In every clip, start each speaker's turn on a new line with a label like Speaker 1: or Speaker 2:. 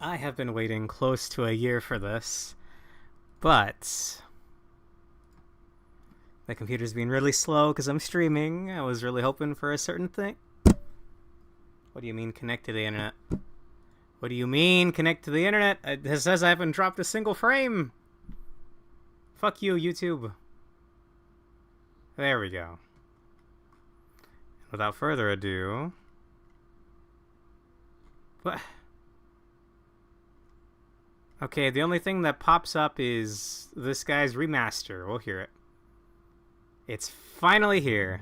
Speaker 1: I have been waiting close to a year for this, but my computer's being really slow because I'm streaming. I was really hoping for a certain thing. What do you mean connect to the internet? What do you mean connect to the internet? It says I haven't dropped a single frame. Fuck you, YouTube. There we go. Without further ado... What? Okay, the only thing that pops up is this guy's remaster. We'll hear it. It's finally here.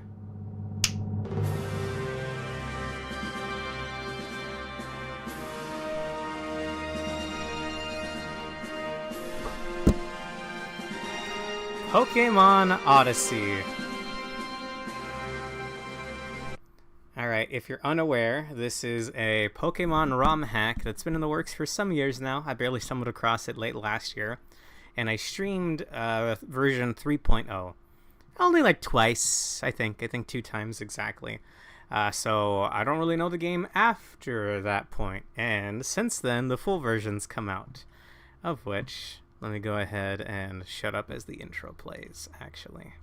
Speaker 1: Pokemon Odyssey. Alright, if you're unaware, this is a Pokemon ROM hack that's been in the works for some years now. I barely stumbled across it late last year, and I streamed version 3.0. Only like twice, I think 2 times exactly. So I don't really know the game after that point, and since then the full version's come out, of which, let me go ahead and shut up as the intro plays, actually.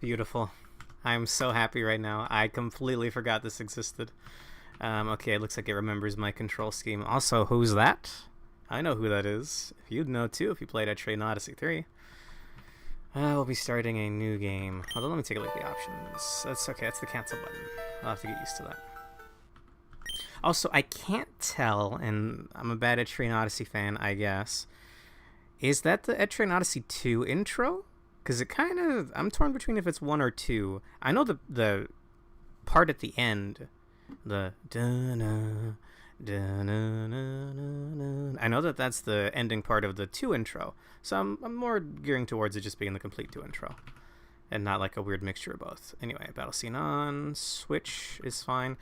Speaker 1: Beautiful. I'm so happy right now. I completely forgot this existed. Okay, it looks like it remembers my control scheme. Also, who's that? I know who that is. If you'd know too if you played Etrian Odyssey 3. We'll be starting a new game. Although, let me take a look at the options. That's okay, that's the cancel button. I'll have to get used to that. Also, I can't tell, and I'm a bad Etrian Odyssey fan, I guess. Is that the Etrian Odyssey 2 intro? Because it kind of... I'm torn between if it's 1 or 2. I know the part at the end. The... I know that that's the ending part of the 2 intro. So I'm more gearing towards it just being the complete 2 intro. And not like a weird mixture of both. Anyway, battle scene on. Switch is fine.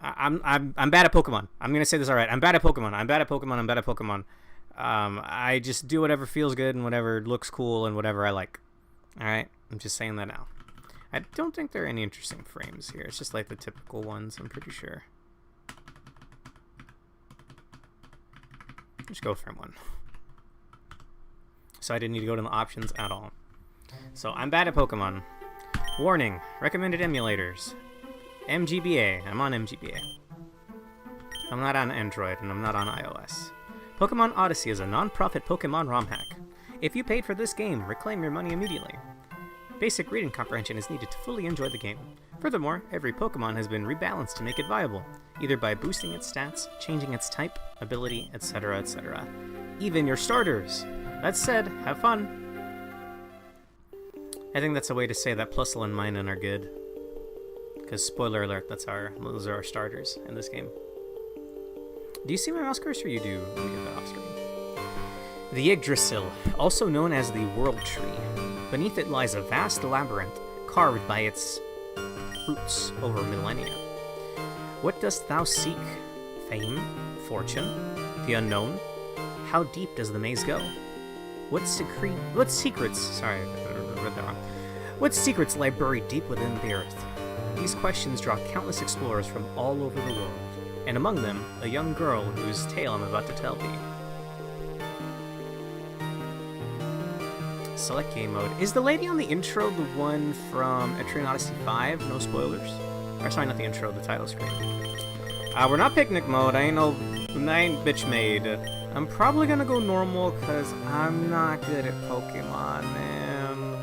Speaker 1: I'm bad at Pokemon. I'm going to say this alright. I'm bad at Pokemon. I'm bad at Pokemon. I just do whatever feels good and whatever looks cool and whatever I like. Alright, I'm just saying that now. I don't think there are any interesting frames here. It's just like the typical ones, I'm pretty sure. Just go frame 1. So I didn't need to go to the options at all. So I'm bad at Pokemon. Warning, recommended emulators. MGBA, I'm on MGBA. I'm not on Android and I'm not on iOS. Pokemon Odyssey is a non-profit Pokemon ROM hack. If you paid for this game, reclaim your money immediately. Basic reading comprehension is needed to fully enjoy the game. Furthermore, every Pokemon has been rebalanced to make it viable, either by boosting its stats, changing its type, ability, etc., etc. Even your starters! That said, have fun! I think that's a way to say that Plusle and Minun are good. Because, spoiler alert, those are our starters in this game. Do you see my mouse cursor? You do. Let me get that off screen. The Yggdrasil, also known as the World Tree. Beneath it lies a vast labyrinth, carved by its roots over millennia. What dost thou seek? Fame? Fortune? The unknown? How deep does the maze go? What secrets? Sorry, I read that wrong. What secrets lie buried deep within the earth? These questions draw countless explorers from all over the world, and among them, a young girl whose tale I'm about to tell thee. Select game mode. Is the lady on the intro the one from Etrian Odyssey 5? No spoilers. Or sorry, not the intro, the title screen. We're not picnic mode. I ain't bitch made. I'm probably gonna go normal because I'm not good at Pokemon, man.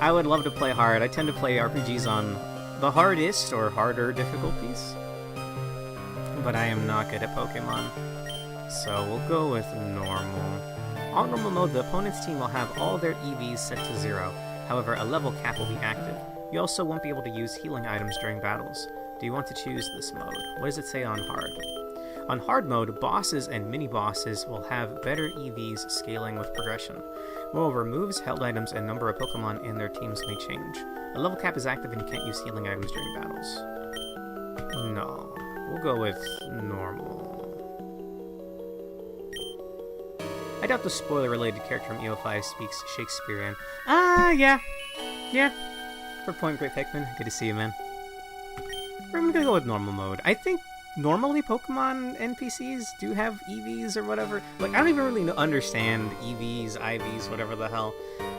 Speaker 1: I would love to play hard. I tend to play RPGs on the hardest or harder difficulties, but I am not good at Pokemon. So we'll go with normal. On normal mode, the opponent's team will have all their EVs set to 0. However, a level cap will be active. You also won't be able to use healing items during battles. Do you want to choose this mode? What does it say on hard? On hard mode, bosses and mini-bosses will have better EVs scaling with progression. Moreover, moves, held items, and number of Pokemon in their teams may change. A level cap is active and you can't use healing items during battles. No. We'll go with normal. I doubt the spoiler-related character from EO5 speaks Shakespearean. Yeah. Yeah. For Point Great Pikmin, good to see you, man. I'm gonna go with normal mode. I think normally Pokemon NPCs do have EVs or whatever. Like, I don't even really understand EVs, IVs, whatever the hell.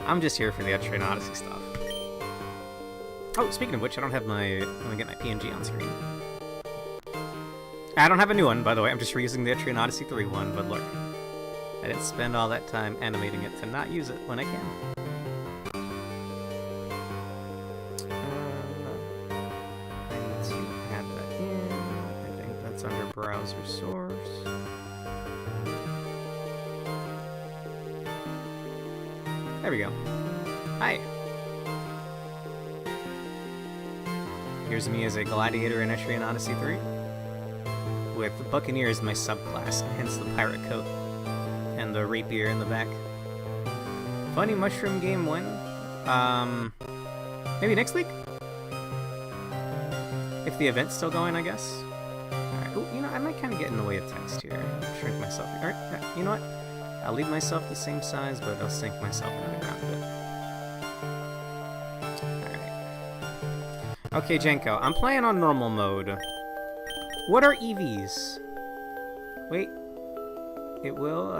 Speaker 1: I'm just here for the Etrian Odyssey stuff. Oh, speaking of which, I don't have my... I'm gonna get my PNG on screen. I don't have a new one, by the way. I'm just reusing the Etrian Odyssey 3 one, but look. I didn't spend all that time animating it to not use it when I can. I need to add that in. I think that's under browser source. There we go. Hi! Here's me as a gladiator in Etrian Odyssey 3. With Buccaneer as my subclass, hence the pirate coat. And the rapier in the back. Funny mushroom game when? Maybe next week? If the event's still going, I guess. Alright, oh, you know, I might kind of get in the way of text here. Shrink myself. Alright, you know what? I'll leave myself the same size, but I'll sink myself into the ground a bit. Alright. Okay, Jenko, I'm playing on normal mode. What are EVs? Wait. It will,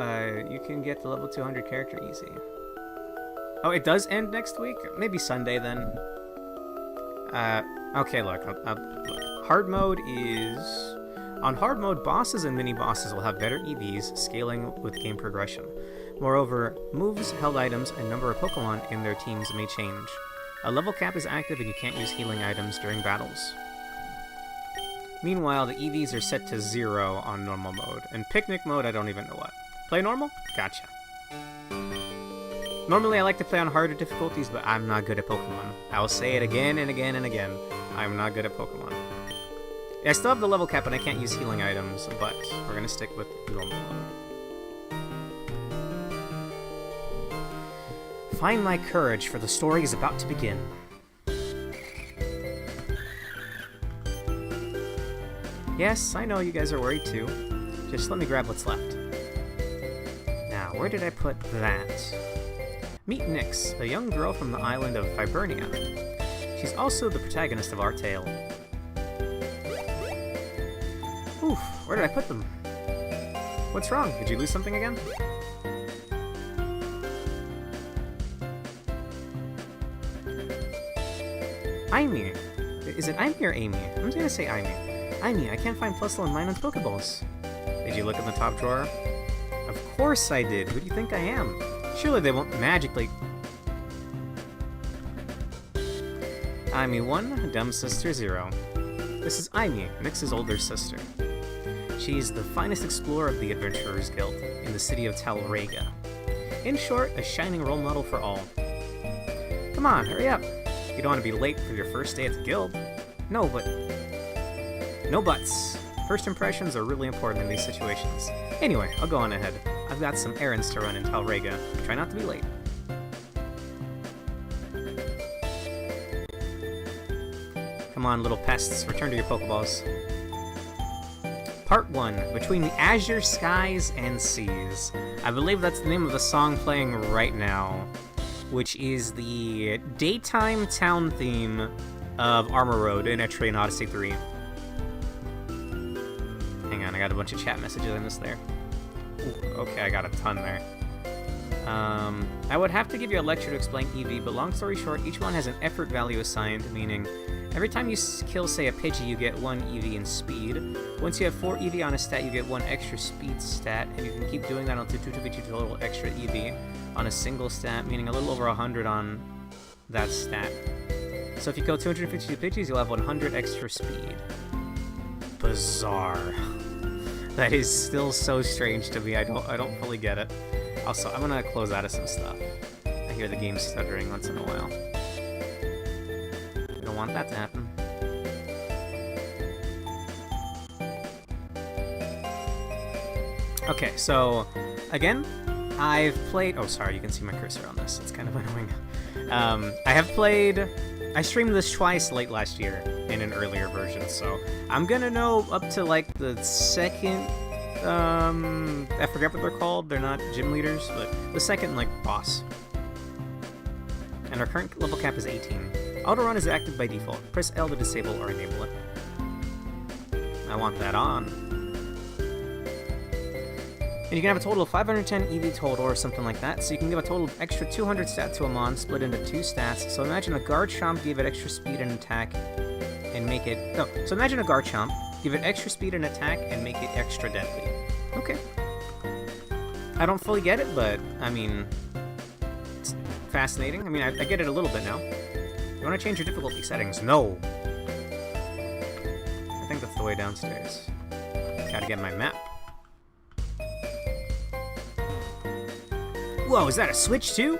Speaker 1: you can get the level 200 character easy. Oh, it does end next week? Maybe Sunday then. Okay, look, look. Hard mode is... On hard mode, bosses and mini-bosses will have better EVs, scaling with game progression. Moreover, moves, held items, and number of Pokemon in their teams may change. A level cap is active and you can't use healing items during battles. Meanwhile, the EVs are set to 0 on normal mode. And picnic mode, I don't even know what. Play normal? Gotcha. Normally I like to play on harder difficulties, but I'm not good at Pokemon. I'll say it again and again and again. I'm not good at Pokemon. I still have the level cap and I can't use healing items, but we're gonna stick with normal mode. Find my courage, for the story is about to begin. Yes, I know you guys are worried too. Just let me grab what's left. Now, where did I put that? Meet Nyx, a young girl from the island of Hibernia. She's also the protagonist of our tale. Oof, where did I put them? What's wrong? Did you lose something again? Amy. Is it Amy or Amy? I'm gonna say Amy. Amy, I can't find plus level 9 on Pokeballs. Did you look in the top drawer? Of course I did. Who do you think I am? Surely they won't magically... Amy 1, dumb sister 0. This is Amy, Nyx's older sister. She's the finest explorer of the Adventurers Guild in the city of Talrega. In short, a shining role model for all. Come on, hurry up. You don't want to be late for your first day at the guild. No, but... No buts. First impressions are really important in these situations. Anyway, I'll go on ahead. I've got some errands to run in Talrega. Try not to be late. Come on, little pests. Return to your Pokeballs. Part 1, Between the Azure Skies and Seas. I believe that's the name of the song playing right now, which is the daytime town theme of Armor Road in Etrian Odyssey 3. Hang on, I got a bunch of chat messages I missed there. Ooh, okay, I got a ton there. I would have to give you a lecture to explain EV, but long story short, each one has an effort value assigned, meaning every time you kill, say, a Pidgey, you get 1 EV in speed. Once you have 4 EV on a stat, you get 1 extra speed stat, and you can keep doing that until 2 total extra EV on a single stat, meaning a little over 100 on that stat. So if you kill 252 Pidgeys, you'll have 100 extra speed. Bizarre. That is still so strange to me. I don't fully get it. Also, I'm gonna close out of some stuff. I hear the game stuttering once in a while. I don't want that to happen. Okay, so again, I've played. Oh, sorry, you can see my cursor on this. It's kind of annoying. I streamed this twice late last year in an earlier version, so I'm gonna know up to like the second. I forget what they're called. They're not gym leaders, but the second, like, boss. And our current level cap is 18. Auto run is active by default. Press L to disable or enable it. I want that on. And you can have a total of 510 EV total or something like that, so you can give a total of extra 200 stat to a mon, split into 2 stats. So imagine a Garchomp gave it extra speed and attack, and make it... No, so imagine a Garchomp, give it extra speed and attack, and make it extra deadly. Okay. I don't fully get it, but, I mean, it's fascinating. I mean, I get it a little bit now. You want to change your difficulty settings? No! I think that's the way downstairs. Gotta get my map. Whoa, is that a switch too?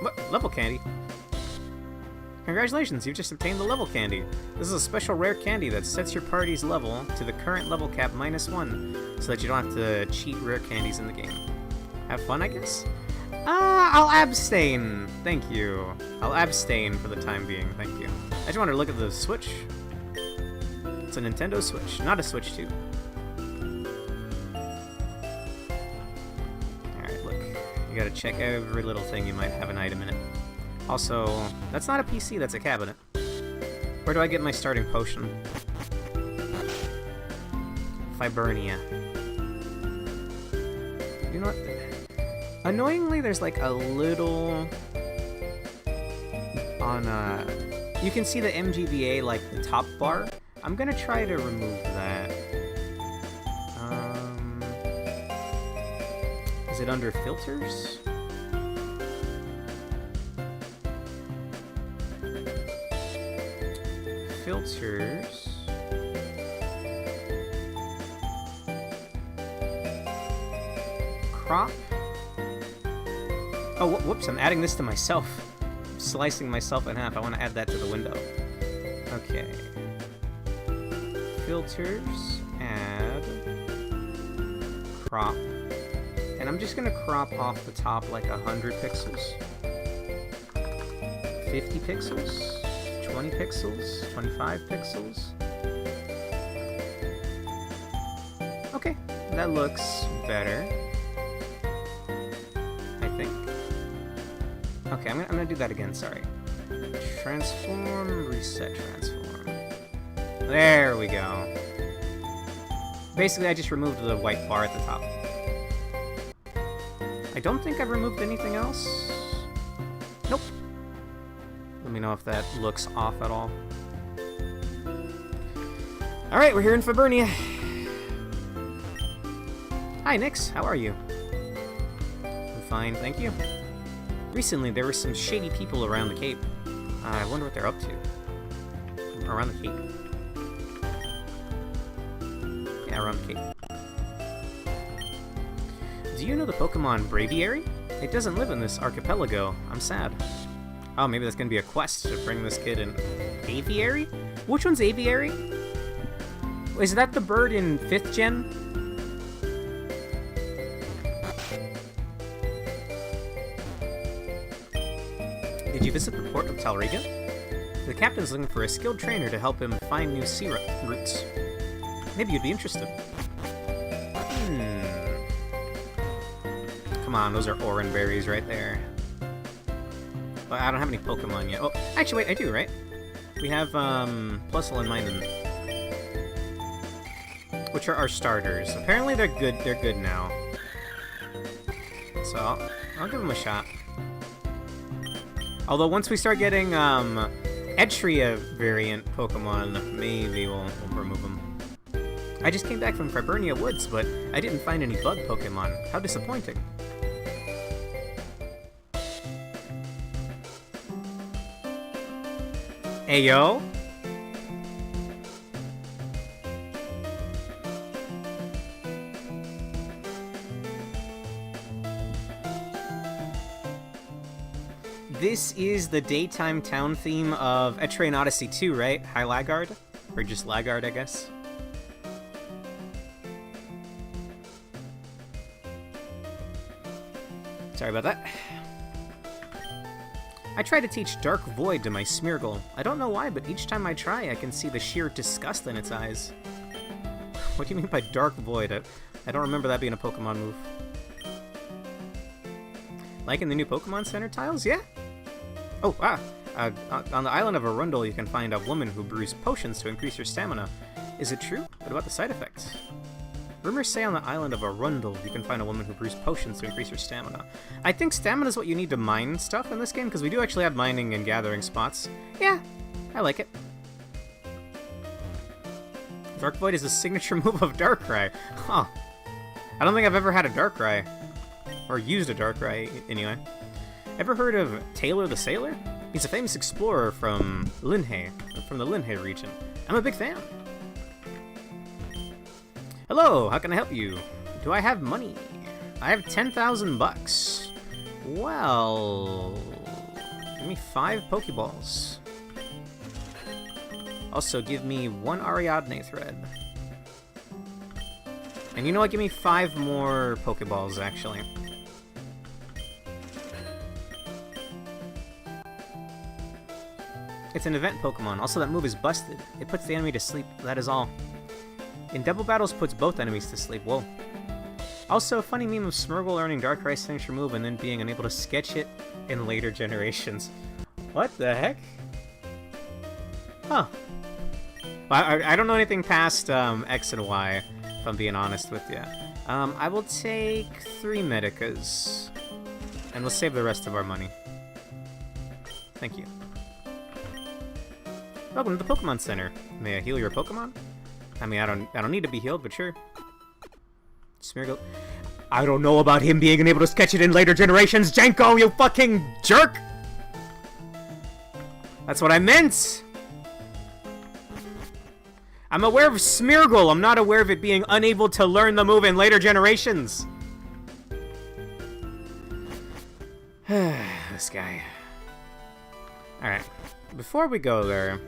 Speaker 1: What? Level candy? Congratulations, you've just obtained the level candy. This is a special rare candy that sets your party's level to the current level cap -1, so that you don't have to cheat rare candies in the game. Have fun, I guess? I'll abstain! Thank you. I'll abstain for the time being, thank you. I just wanted to look at the Switch. It's a Nintendo Switch, not a Switch 2. Alright, look. You gotta check every little thing you might have an item in it. Also, that's not a PC, that's a cabinet. Where do I get my starting potion? Fibernia. You know what? Annoyingly, there's like a little... on, you can see the MGBA, like, the top bar. I'm gonna try to remove that. Is it under filters? Filters. Crop. Oh, whoops, I'm adding this to myself. I'm slicing myself in half. I want to add that to the window. Okay. Filters. Add. Crop. And I'm just going to crop off the top like 100 pixels. 50 pixels. 20 pixels, 25 pixels. Okay, that looks better. I think. Okay, I'm gonna do that again, sorry. Transform, reset, transform. There we go. Basically, I just removed the white bar at the top. I don't think I've removed anything else. Nope. Let me know if that looks off at all. Alright, we're here in Fabernia. Hi, Nix. How are you? I'm fine, thank you. Recently, there were some shady people around the Cape. I wonder what they're up to. Around the Cape. Yeah, around the Cape. Do you know the Pokemon Braviary? It doesn't live in this archipelago. I'm sad. Oh, maybe that's gonna be a quest to bring this kid in. Aviary? Which one's Aviary? Is that the bird in 5th gen? Did you visit the port of Talriga? The captain's looking for a skilled trainer to help him find new sea routes. Maybe you'd be interested. Come on, those are orange berries right there. But I don't have any Pokemon yet. Oh, actually, wait, I do, right? We have, Plusle and Minun, which are our starters. Apparently they're good now. So, I'll give them a shot. Although, once we start getting, Etria variant Pokemon, maybe we'll remove them. I just came back from Fibernia Woods, but I didn't find any bug Pokemon. How disappointing. Ayo? This is the daytime town theme of Etrian Odyssey 2, right? Hi, Laggard? Or just Laggard, I guess. Sorry about that. I try to teach Dark Void to my Smeargle. I don't know why, but each time I try, I can see the sheer disgust in its eyes. What do you mean by Dark Void? I don't remember that being a Pokemon move. Like in the new Pokemon Center tiles? Yeah? Oh, on the island of Arundel, you can find a woman who brews potions to increase your stamina. Is it true? What about the side effects? Rumors say on the island of Arundel, you can find a woman who brews potions to increase your stamina. I think stamina is what you need to mine stuff in this game, because we do actually have mining and gathering spots. Yeah, I like it. Dark Void is a signature move of Darkrai. Huh. I don't think I've ever had a Darkrai. Or used a Darkrai, anyway. Ever heard of Taylor the Sailor? He's a famous explorer from Linhei, from the Linhei region. I'm a big fan. Hello, how can I help you? Do I have money? I have 10,000 bucks. Well, give me 5 Pokeballs. Also, give me 1 Ariadne thread. And you know what? Give me 5 more Pokeballs, actually. It's an event Pokemon. Also, that move is busted. It puts the enemy to sleep. That is all. In double battles, puts both enemies to sleep. Whoa. Also, funny meme of Smeargle earning Darkrai's signature move and then being unable to sketch it in later generations. What the heck? Huh. Well, I don't know anything past X and Y, if I'm being honest with you. I will take 3 Medicas, and we'll save the rest of our money. Thank you. Welcome to the Pokemon Center. May I heal your Pokemon? I mean, I don't need to be healed, but sure. Smeargle. I don't know about him being unable to sketch it in later generations, Janko, you fucking jerk! That's what I meant! I'm aware of Smeargle, I'm not aware of it being unable to learn the move in later generations. This guy. Alright, before we go there...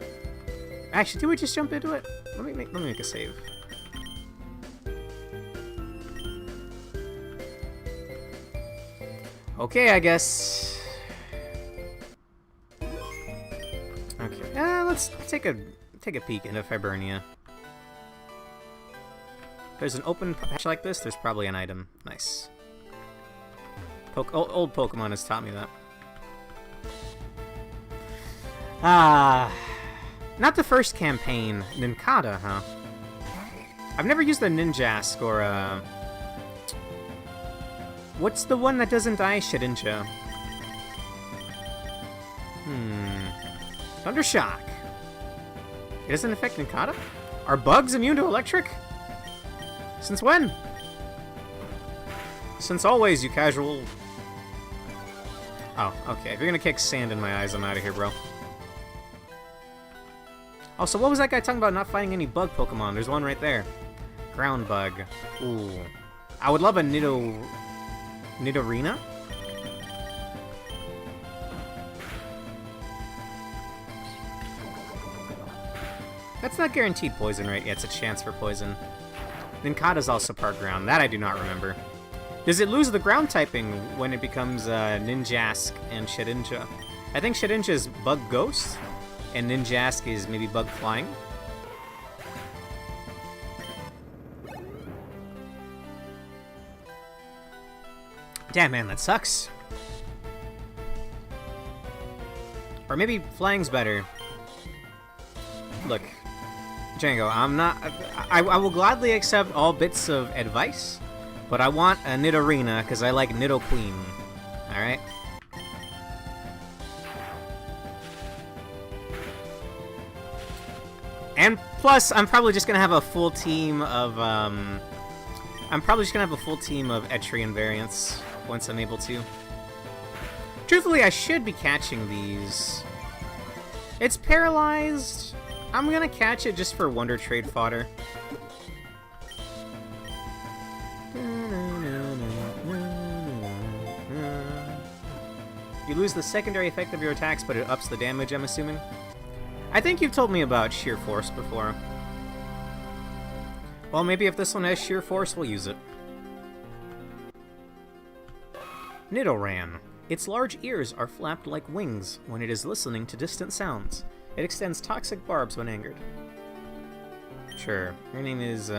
Speaker 1: Actually, did we just jump into it? Let me make a save. Okay, I guess. Okay, let's take a peek into Fibernia. There's an open patch like this. There's probably an item. Nice. Old Pokemon has taught me that. Not the first campaign. Nincada, huh? I've never used the Ninjask or, what's the one that doesn't die? Shedinja. Thundershock. It doesn't affect Nincada? Are bugs immune to electric? Since when? Since always, you casual... Oh, okay. If you're gonna kick sand in my eyes, I'm out of here, bro. Also, what was that guy talking about not finding any bug Pokemon? There's one right there. Ground bug. Ooh. I would love a Nidorina? That's not guaranteed poison, right? Yeah, it's a chance for poison. Nincada's also part ground. That I do not remember. Does it lose the ground typing when it becomes Ninjask and Shedinja? I think Shedinja is Bug Ghost, and Ninjask is maybe Bug Flying. Damn, man, that sucks. Or maybe flying's better. Look, Django, I'm not... I will gladly accept all bits of advice, but I want a Nidorina, because I like Nidoqueen. Alright? And plus, I'm probably just gonna have a full team of, Etrian variants once I'm able to. Truthfully, I should be catching these. It's paralyzed. I'm gonna catch it just for Wonder Trade fodder. You lose the secondary effect of your attacks, but it ups the damage, I'm assuming. I think you've told me about Sheer Force before. Well, maybe if this one has Sheer Force, we'll use it. Nidoran. Its large ears are flapped like wings when it is listening to distant sounds. It extends toxic barbs when angered. Sure. Your name is,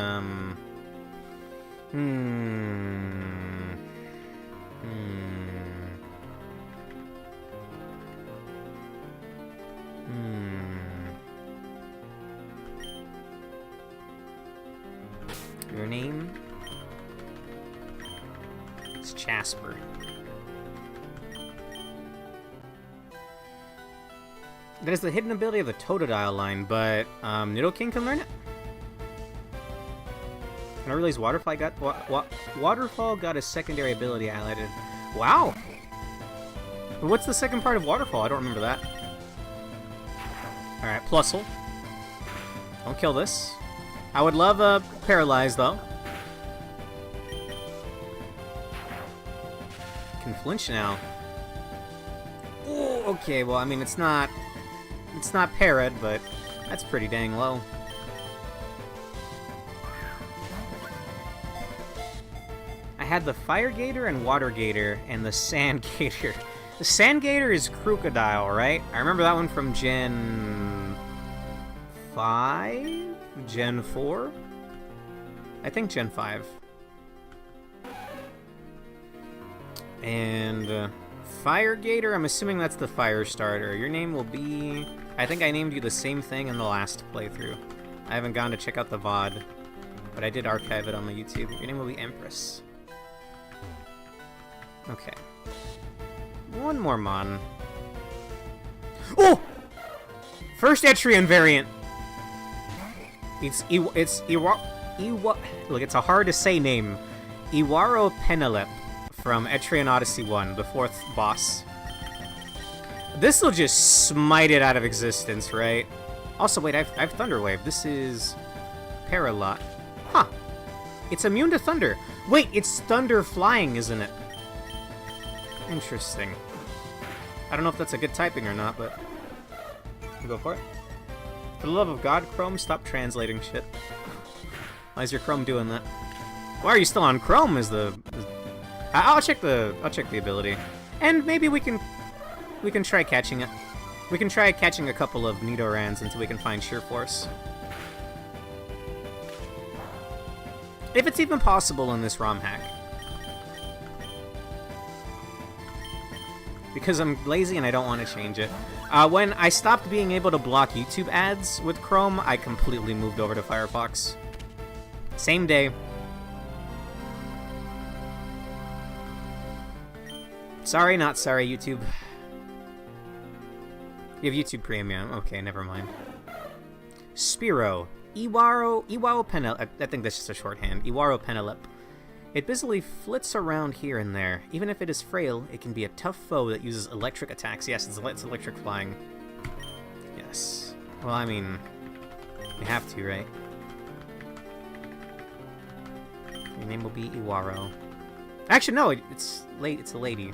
Speaker 1: Your name? It's Jasper. That is the hidden ability of the Totodile line, but Nidoking can learn it? And I realize Waterfall got a secondary ability highlighted. Wow! But what's the second part of Waterfall? I don't remember that. Alright, Plusle. Don't kill this. I would love a Paralyze, though. Can flinch now. Ooh, okay, well, I mean, it's not parried, but that's pretty dang low. I had the Fire Gator and Water Gator and the Sand Gator. The Sand Gator is Crocodile, right? I remember that one from Gen 5? Gen 4? I think Gen 5. And Fire Gator, I'm assuming that's the Fire Starter. Your name will be... I think I named you the same thing in the last playthrough. I haven't gone to check out the VOD, but I did archive it on my YouTube. Your name will be Empress. Okay. One more Mon. Oh! First Etrian variant! It's Look, it's a hard to say name. Iwaro Penelep from Etrian Odyssey 1, the 4th boss. This'll just smite it out of existence, right? Also, wait, I've Thunder Wave. This is Paralot. Huh. It's immune to thunder. Wait, it's thunder flying, isn't it? Interesting. I don't know if that's a good typing or not, but we'll go for it. For the love of God, Chrome, stop translating shit. Why is your Chrome doing that? Why are you still on Chrome? I'll check the ability, and maybe we can try catching it. We can try catching a couple of Nidorans until we can find Sheer Force. If it's even possible in this ROM hack. Because I'm lazy and I don't want to change it. When I stopped being able to block YouTube ads with Chrome, I completely moved over to Firefox. Same day. Sorry, not sorry, YouTube. You have YouTube Premium. Okay, never mind. Spearow. Iwaro Penelep. I think that's just a shorthand. Iwaro Penelep. It busily flits around here and there. Even if it is frail, it can be a tough foe that uses electric attacks. Yes, it's electric flying. Yes. Well, I mean, we have to, right? Your name will be Iwaro. Actually, no, it's a lady.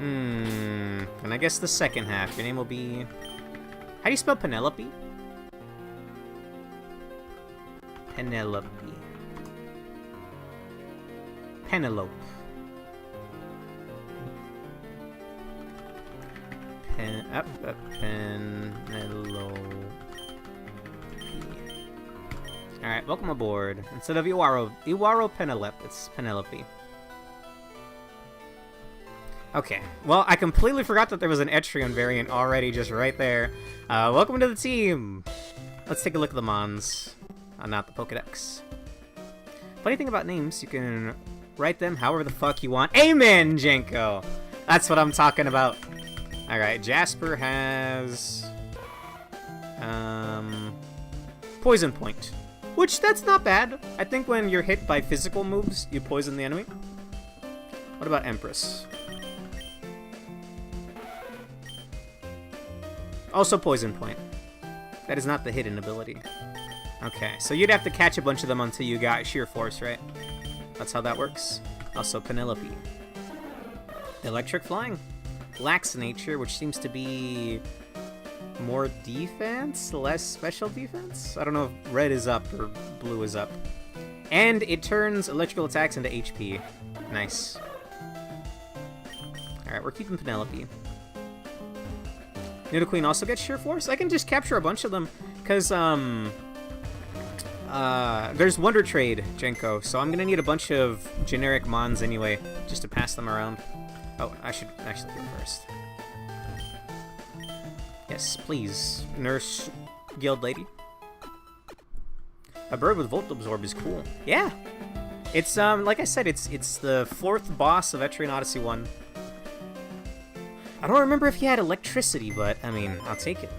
Speaker 1: And I guess the second half. Your name will be... How do you spell Penelope? Penelope. Penelope. Penelope. Alright, welcome aboard. Instead of Iwaro Penelope, it's Penelope. Okay, well, I completely forgot that there was an Etrian variant already just right there. Welcome to the team! Let's take a look at the Mons. Not the Pokedex. Funny thing about names, you can write them however the fuck you want. Amen, Jenko! That's what I'm talking about. Alright, Jasper has... Poison Point. Which, that's not bad. I think when you're hit by physical moves, you poison the enemy. What about Empress? Also Poison Point. That is not the hidden ability. Okay, so you'd have to catch a bunch of them until you got Sheer Force, right? That's how that works. Also Penelope. Electric Flying. Lax Nature, which seems to be more defense, less special defense? I don't know if red is up or blue is up. And it turns electrical attacks into HP. Nice. Alright, we're keeping Penelope. Nidoqueen also gets Sheer Force? I can just capture a bunch of them, because, there's Wonder Trade, Jenko, so I'm gonna need a bunch of generic Mons anyway, just to pass them around. Oh, I should actually do it first. Yes, please, Nurse Guild Lady. A bird with Volt Absorb is cool. Yeah! It's, like I said, it's the 4th boss of Etrian Odyssey 1. I don't remember if he had electricity, but, I mean, I'll take it.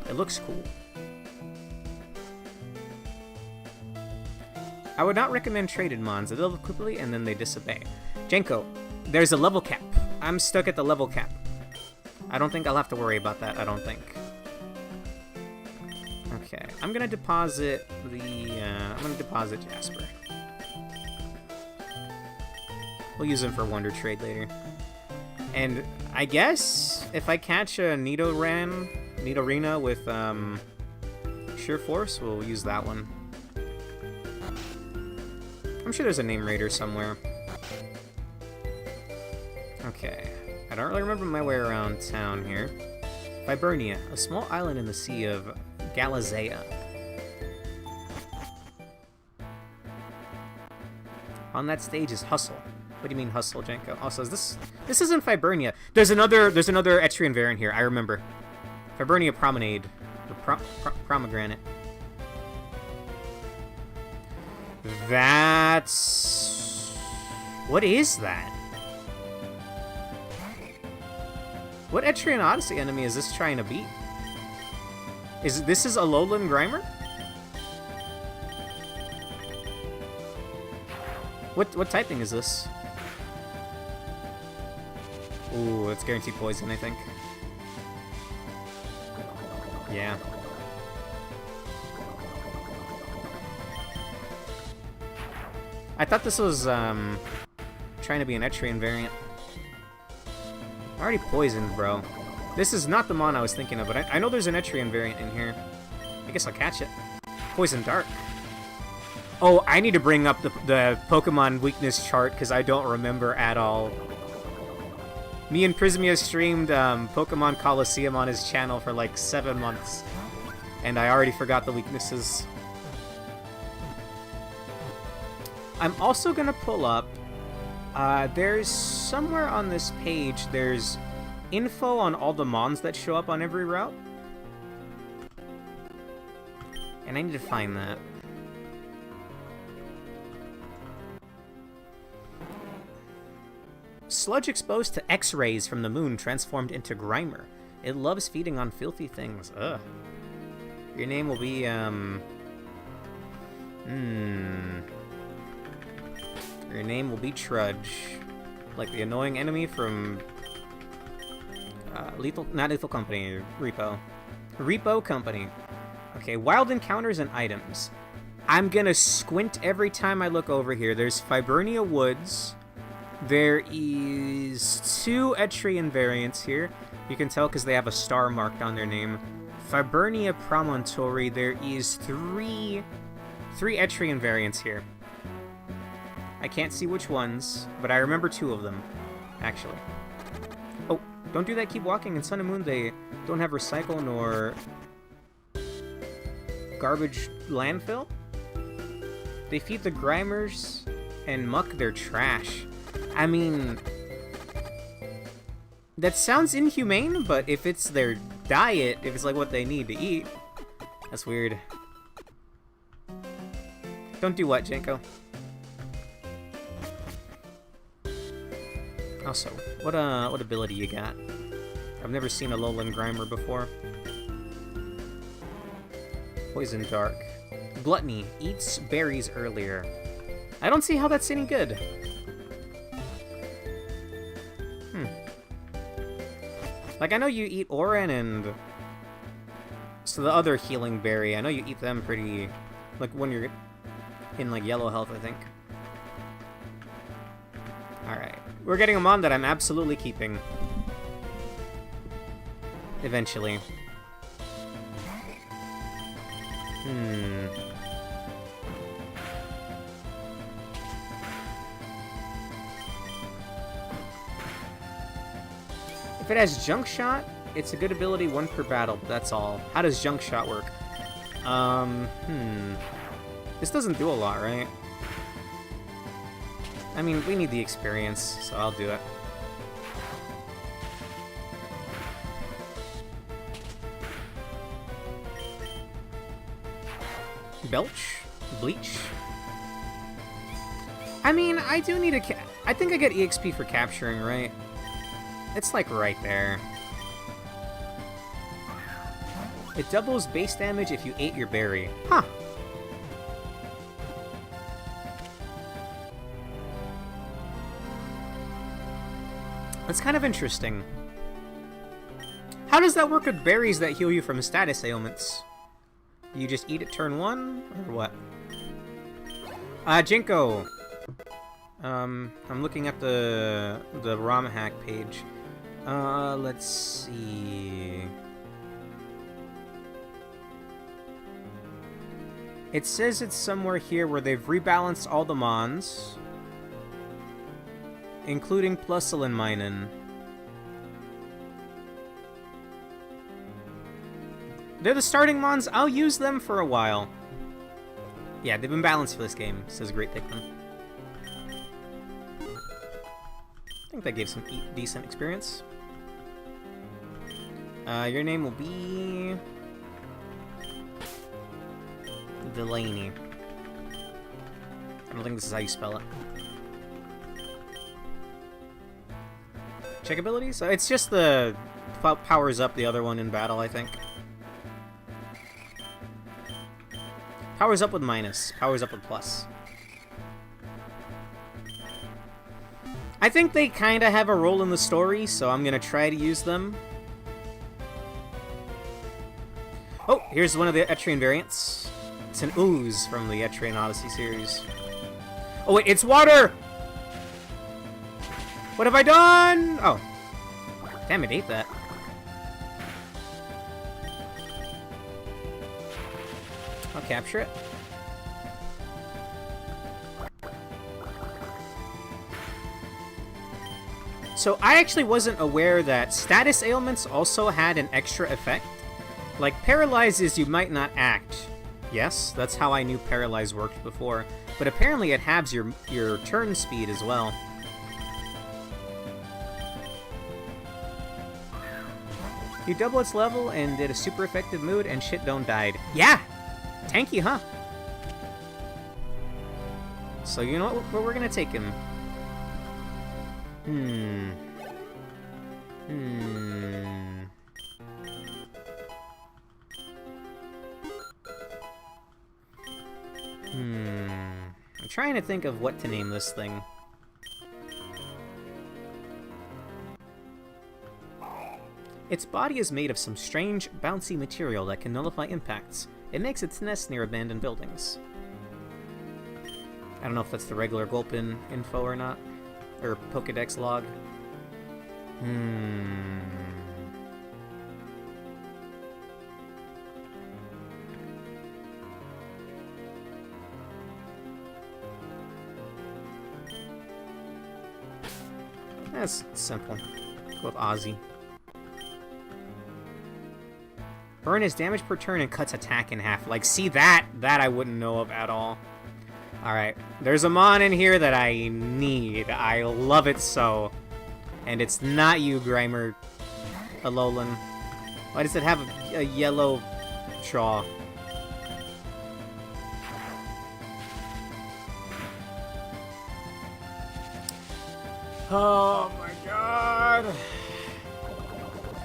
Speaker 1: It looks cool. I would not recommend traded Mons. They level quickly, and then they disobey. Jenko, there's a level cap. I'm stuck at the level cap. I don't think I'll have to worry about that, I don't think. Okay, I'm gonna deposit Jasper. We'll use him for Wonder Trade later. And I guess if I catch a Nidorina with Sheer Force, we'll use that one. I'm sure there's a name raider somewhere. Okay, I don't really remember my way around town here. Vibernia, a small island in the Sea of Galazea. On that stage is Hustle. What do you mean Hustle, Jenko? Also, this isn't Vibernia. There's another Etrian variant here. I remember. Vibernia Promenade, or Pomegranate. That's... What is that? What Etrian Odyssey enemy is this trying to beat? This is Alolan Grimer? What typing is this? Ooh, it's guaranteed poison, I think. Yeah. I thought this was, trying to be an Etrian variant. Already poisoned, bro. This is not the Mon I was thinking of, but I know there's an Etrian variant in here. I guess I'll catch it. Poison Dark. Oh, I need to bring up the Pokemon weakness chart, because I don't remember at all. Me and Prismia streamed Pokemon Coliseum on his channel for like 7 months, and I already forgot the weaknesses. I'm also gonna pull up, there's somewhere on this page, there's info on all the Mons that show up on every route. And I need to find that. Sludge exposed to X-rays from the moon transformed into Grimer. It loves feeding on filthy things. Ugh. Your name will be, Your name will be Trudge. Like the annoying enemy from... not Lethal Company, Repo. Repo Company. Okay, wild encounters and items. I'm gonna squint every time I look over here. There's Vibernia Woods. There is 2 Etrian variants here. You can tell because they have a star marked on their name. Vibernia Promontory. There is 3 Etrian variants here. I can't see which ones, but I remember 2 of them, actually. Oh, don't do that, keep walking. In Sun and Moon, they don't have recycle nor garbage landfill? They feed the Grimers and muck their trash. I mean, that sounds inhumane, but if it's their diet, if it's like what they need to eat, that's weird. Don't do what, Jenko? Also, what ability you got? I've never seen a Lowland Grimer before. Poison Dark. Gluttony. Eats berries earlier. I don't see how that's any good. Like, I know you eat Oran and... So the other healing berry, I know you eat them pretty... Like, when you're in, like, yellow health, I think. Alright. We're getting a mon that I'm absolutely keeping. Eventually. If it has Junk Shot, it's a good ability, 1 per battle, but that's all. How does Junk Shot work? This doesn't do a lot, right? I mean, we need the experience, so I'll do it. Belch? Bleach? I mean, I do need a... I think I get EXP for capturing, right? It's like right there. It doubles base damage if you ate your berry. Huh. That's kind of interesting. How does that work with berries that heal you from status ailments? You just eat it turn 1, or what? Jinko! I'm looking at the ROM hack page. Let's see... It says it's somewhere here where they've rebalanced all the mons, including Plusselenminen. They're the starting mons. I'll use them for a while. Yeah, they've been balanced for this game, says Great Pikmin. I think that gave some decent experience. Your name will be... Delaney. I don't think this is how you spell it. Check abilities? It's just the... powers up the other one in battle, I think. Powers up with minus. Powers up with plus. I think they kinda have a role in the story, so I'm gonna try to use them. Oh, here's one of the Etrian variants. It's an ooze from the Etrian Odyssey series. Oh wait, it's water! What have I done? Oh. Damn, it ate that. I'll capture it. So I actually wasn't aware that status ailments also had an extra effect. Like, paralyzes you might not act. Yes, that's how I knew paralyze worked before. But apparently it halves your turn speed as well. You double its level and did a super effective mood and shit don't died. Yeah! Tanky, huh? So you know where we're gonna take him. I'm trying to think of what to name this thing. Its body is made of some strange, bouncy material that can nullify impacts. It makes its nest near abandoned buildings. I don't know if that's the regular Gulpin info or not. Or Pokedex log. That's simple. Go with Ozzy. Burn is damage per turn and cuts attack in half. Like, see that? That I wouldn't know of at all. Alright, there's a mon in here that I need. I love it so. And it's not you, Grimer Alolan. Why does it have a yellow jaw? Oh my god!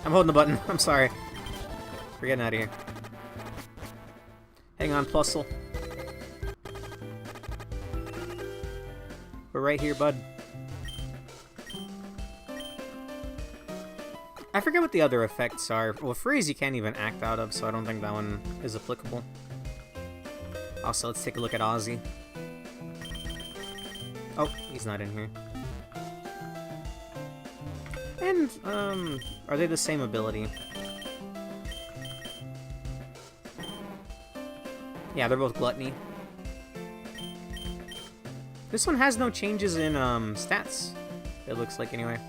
Speaker 1: I'm holding the button. I'm sorry. We're getting out of here. Hang on, Plusle. We're right here, bud. I forget what the other effects are. Well, Freeze you can't even act out of, so I don't think that one is applicable. Also, let's take a look at Ozzy. Oh, he's not in here. And, are they the same ability? Yeah, they're both Gluttony. This one has no changes in, stats. It looks like, anyway.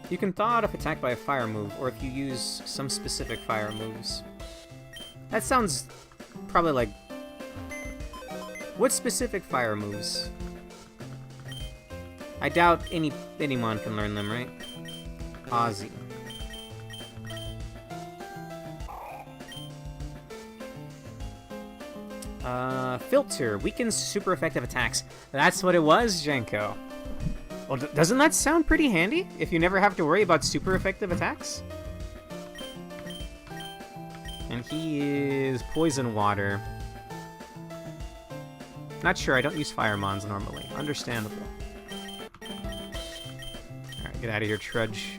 Speaker 1: You can thaw out if attacked by a fire move, or if you use some specific fire moves. That sounds probably like... What specific fire moves? I doubt any mon can learn them, right? Ozzy. Filter. Weakens super effective attacks. That's what it was, Jenko. Well, doesn't that sound pretty handy? If you never have to worry about super effective attacks? And he is Poison Water. Not sure, I don't use Fire Mons normally. Understandable. Alright, get out of here, Trudge.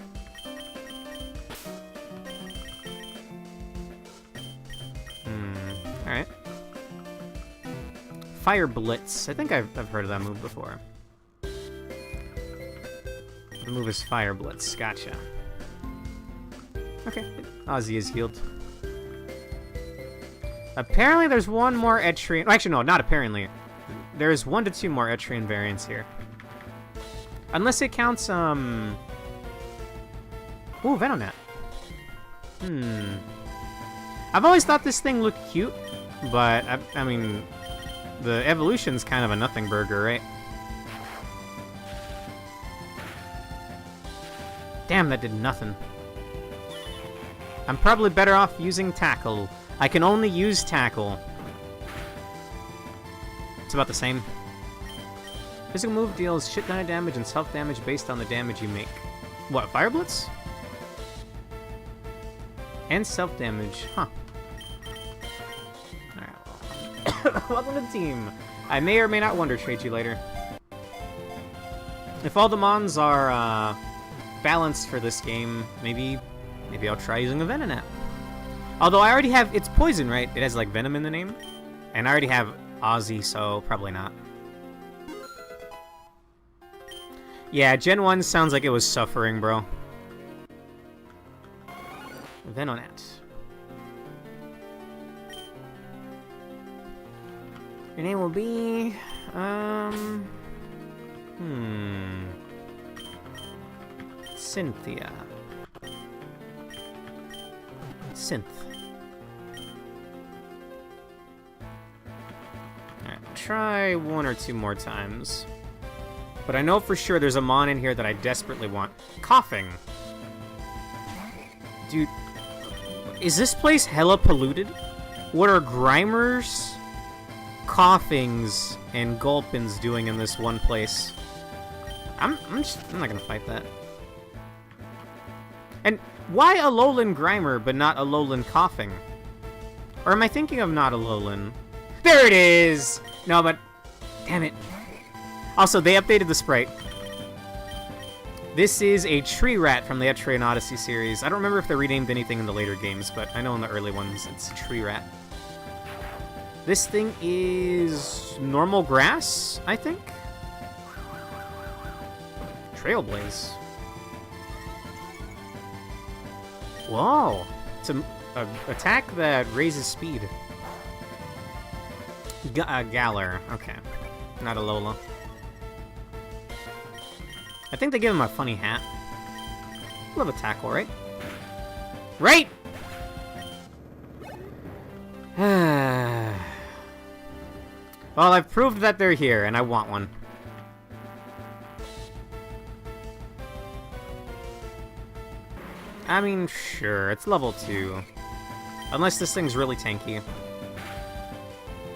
Speaker 1: Alright. Fire Blitz. I think I've heard of that move before. The move is Fire Blitz. Gotcha. Okay, Ozzy is healed. Apparently there's one more Etrian... Actually, no, not apparently. There's 1 to 2 more Etrian variants here. Unless it counts, Ooh, Venonat. I've always thought this thing looked cute, but, I mean, the evolution's kind of a nothing burger, right? Damn, that did nothing. I'm probably better off using Tackle. I can only use Tackle. It's about the same. Physical move deals shit ton of damage and self-damage based on the damage you make. What, Fire Blitz? And self-damage, huh. Alright, well. Welcome to the team. I may or may not Wonder Trade you later. If all the mons are, balanced for this game, maybe I'll try using a Venonat. Although I already have... It's poison, right? It has, like, venom in the name? And I already have Ozzy, so probably not. Yeah, Gen 1 sounds like it was suffering, bro. Venonat. Your name will be... Cynthia. Synth. Alright, try 1 or 2 more times. But I know for sure there's a mon in here that I desperately want. Coughing. Dude, is this place hella polluted? What are Grimers, Coughings, and Gulpins doing in this one place? I'm not gonna fight that. And why Alolan Grimer, but not Alolan Coughing? Or am I thinking of not Alolan? There it is! No, but... Damn it. Also, they updated the sprite. This is a tree rat from the Etrian Odyssey series. I don't remember if they renamed anything in the later games, but I know in the early ones it's a tree rat. This thing is... normal grass, I think? Trailblaze. Whoa! It's an attack that raises speed. Galar. Okay. Not a Lola. I think they give him a funny hat. Love a tackle, right? Right! Well, I've proved that they're here, and I want one. I mean, sure, it's level 2. Unless this thing's really tanky.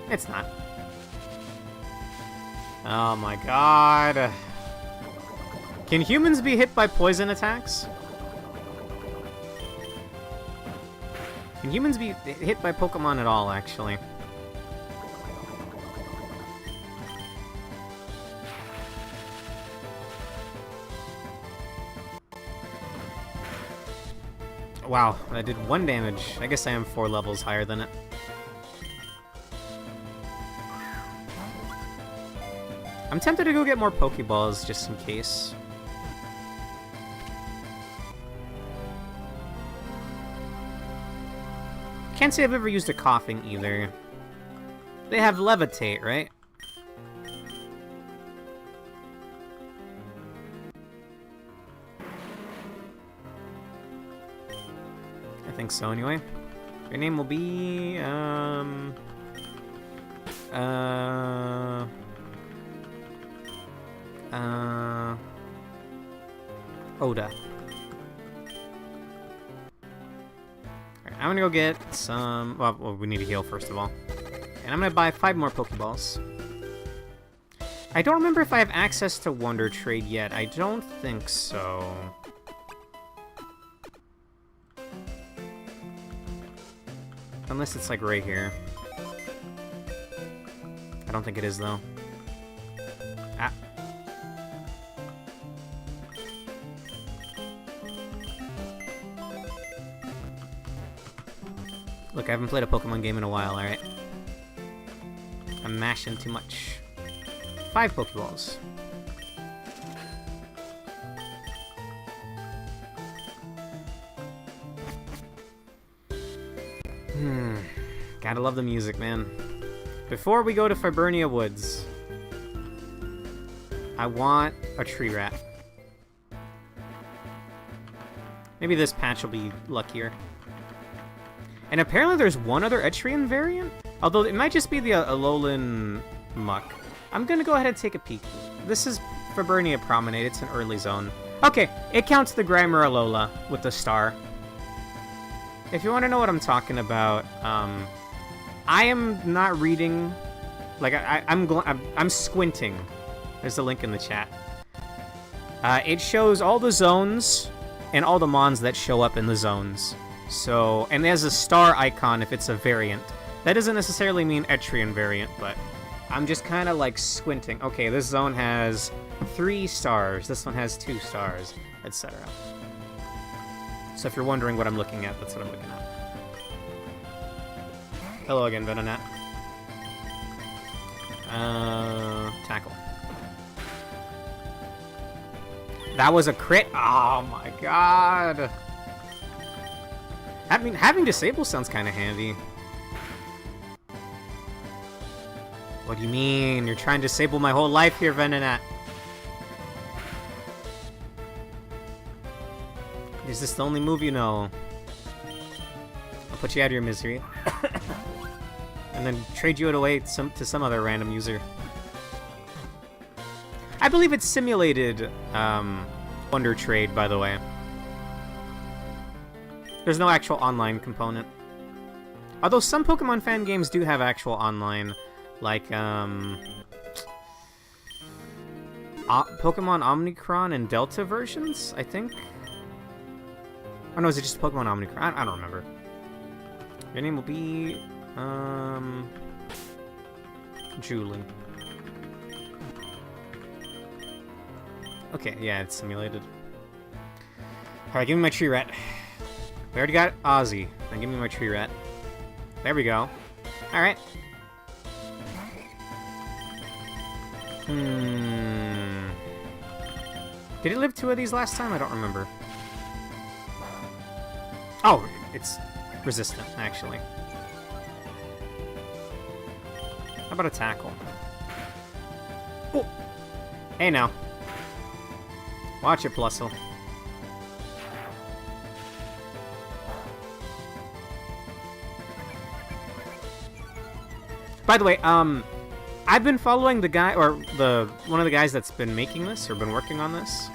Speaker 1: It's not. Oh my god. Can humans be hit by poison attacks? Can humans be hit by Pokemon at all, actually? Wow, that did 1 damage. I guess I am 4 levels higher than it. I'm tempted to go get more Pokeballs just in case. Can't say I've ever used a coughing either. They have Levitate, right? I think so anyway. Your name will be, Oda. Alright, I'm gonna go get some... Well, we need to heal first of all. And I'm gonna buy 5 more Pokeballs. I don't remember if I have access to Wonder Trade yet. I don't think so. Unless it's like right here. I don't think it is though. Ah. Look, I haven't played a Pokemon game in a while, alright? I'm mashing too much. 5 Pokeballs. Gotta love the music, man. Before we go to Fibernia Woods, I want a tree rat. Maybe this patch will be luckier. And apparently there's one other Etrian variant? Although it might just be the Alolan Muck. I'm gonna go ahead and take a peek. This is Fibernia Promenade, it's an early zone. Okay, it counts the Grimer Alola with the star. If you want to know what I'm talking about, I am not reading, like, I'm squinting. There's a link in the chat. It shows all the zones and all the mons that show up in the zones. So, and there's a star icon if it's a variant. That doesn't necessarily mean Etrian variant, but I'm just kind of like squinting. Okay, this zone has 3 stars, this one has 2 stars, etc. So if you're wondering what I'm looking at, that's what I'm looking at. Hello again, Venonat. Tackle. That was a crit? Oh my god! I mean, having Disable sounds kind of handy. What do you mean? You're trying to disable my whole life here, Venonat. Is this the only move you know? I'll put you out of your misery. And then trade you it away to some other random user. I believe it's simulated Wonder Trade, by the way. There's no actual online component. Although some Pokemon fan games do have actual online, like Pokemon Omicron and Delta versions, I think. Oh no, is it just Pokemon Omicron? I don't remember. Your name will be Julie. Okay, yeah, it's simulated. Alright, give me my tree rat. We already got Ozzy. Now give me my tree rat. There we go. Alright. Did it live 2 of these last time? I don't remember. Oh, it's resistant, actually. How about a tackle? Oh! Hey now. Watch it, Plusle. By the way, I've been following the guy, or one of the guys that's been making this, or been working on this,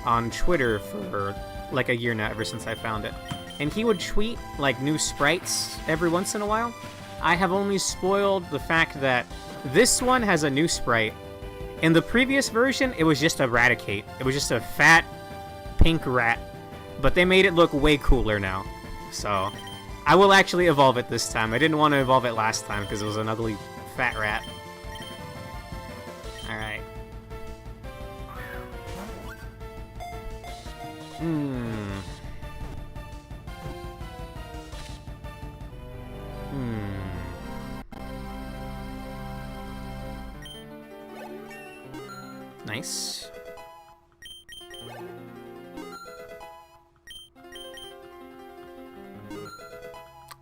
Speaker 1: on Twitter for like a year now, ever since I found it. And he would tweet like new sprites every once in a while. I have only spoiled the fact that this one has a new sprite. In the previous version, it was just Eradicate. It was just a fat, pink rat. But they made it look way cooler now. So, I will actually evolve it this time. I didn't want to evolve it last time because it was an ugly, fat rat. Alright. Nice.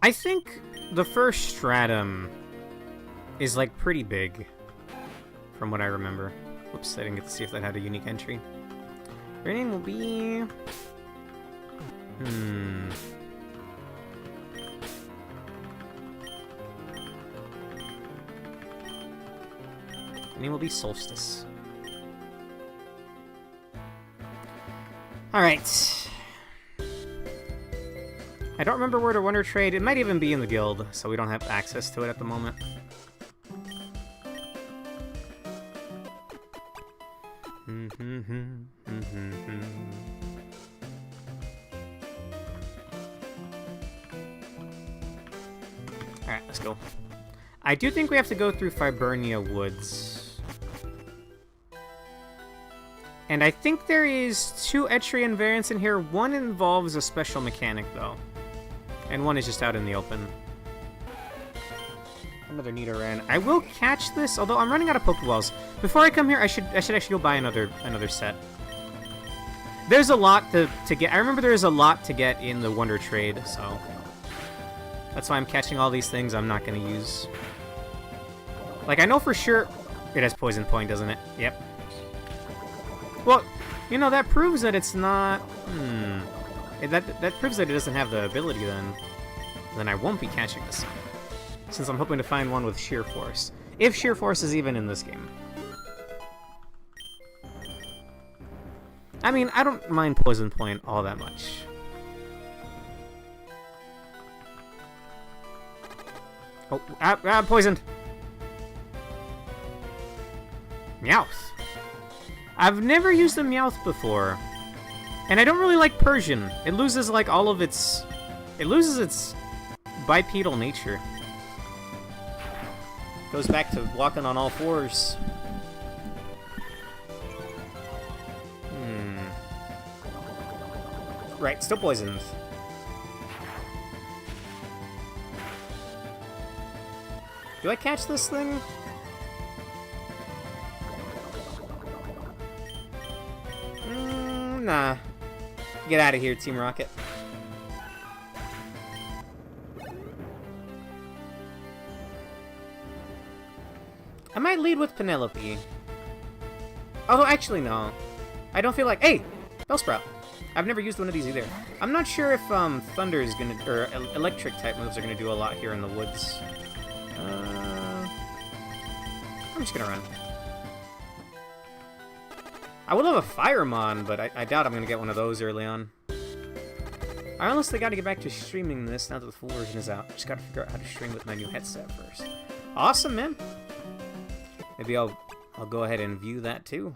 Speaker 1: I think the first stratum is like pretty big, from what I remember. Whoops, I didn't get to see if that had a unique entry. Your name will be... Your name will be Solstice. Alright. I don't remember where to Wonder Trade. It might even be in the guild, so we don't have access to it at the moment. Alright, let's go. I do think we have to go through Fibernia Woods. And I think there is 2 Etrian variants in here. One involves a special mechanic, though. And one is just out in the open. Another Nidoran. I will catch this, although I'm running out of Pokeballs. Before I come here, I should actually go buy another set. There's a lot to get. I remember there's a lot to get in the Wonder Trade, so... That's why I'm catching all these things I'm not going to use. Like, I know for sure... It has Poison Point, doesn't it? Yep. Well, you know, that proves that it's not... That proves that it doesn't have the ability, then. Then I won't be catching this. Since I'm hoping to find one with Sheer Force. If Sheer Force is even in this game. I mean, I don't mind Poison Point all that much. Oh, poisoned! Meowth. I've never used a Meowth before. And I don't really like Persian. It loses, like, all of its... It loses its bipedal nature. Goes back to walking on all fours. Right, still poisoned. Do I catch this thing? Nah. Get out of here, Team Rocket. I might lead with Penelope. Although, actually, no. I don't feel like... Hey! Bellsprout. I've never used one of these either. I'm not sure if Thunder is gonna... Or electric-type moves are gonna do a lot here in the woods. I'm just gonna run. I would love a Firemon, but I doubt I'm gonna get one of those early on. I honestly gotta get back to streaming this now that the full version is out. Just gotta figure out how to stream with my new headset first. Awesome, man! Maybe I'll go ahead and view that too.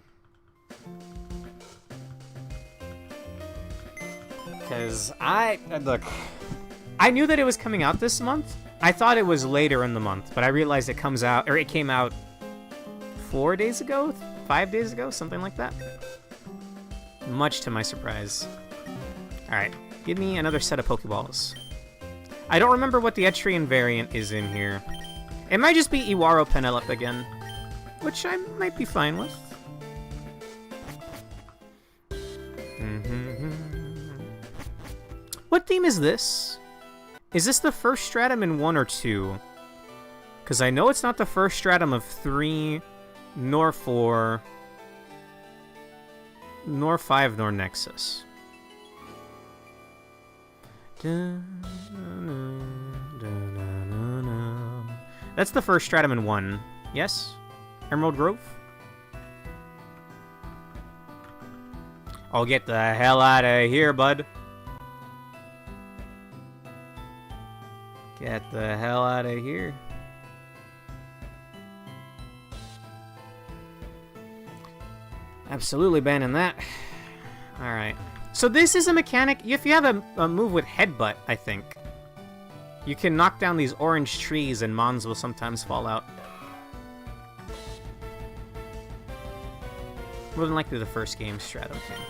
Speaker 1: Because look, I knew that it was coming out this month. I thought it was later in the month, but I realized it came out 4 days ago? 5 days ago? Something like that. Much to my surprise. Alright, give me another set of Pokeballs. I don't remember what the Etrian variant is in here. It might just be Iwaro Penelope again, which I might be fine with. What theme is this? Is this the first stratum in 1 or 2? Because I know it's not the first stratum of 3, nor 4, nor 5, nor Nexus. That's That's the first stratum in 1. Yes? Emerald Grove? Oh, get the hell out of here, bud. Get the hell out of here. Absolutely banning that. Alright. So this is a mechanic. If you have a move with Headbutt, I think, you can knock down these orange trees and Mons will sometimes fall out. More than likely the first game stratum thing.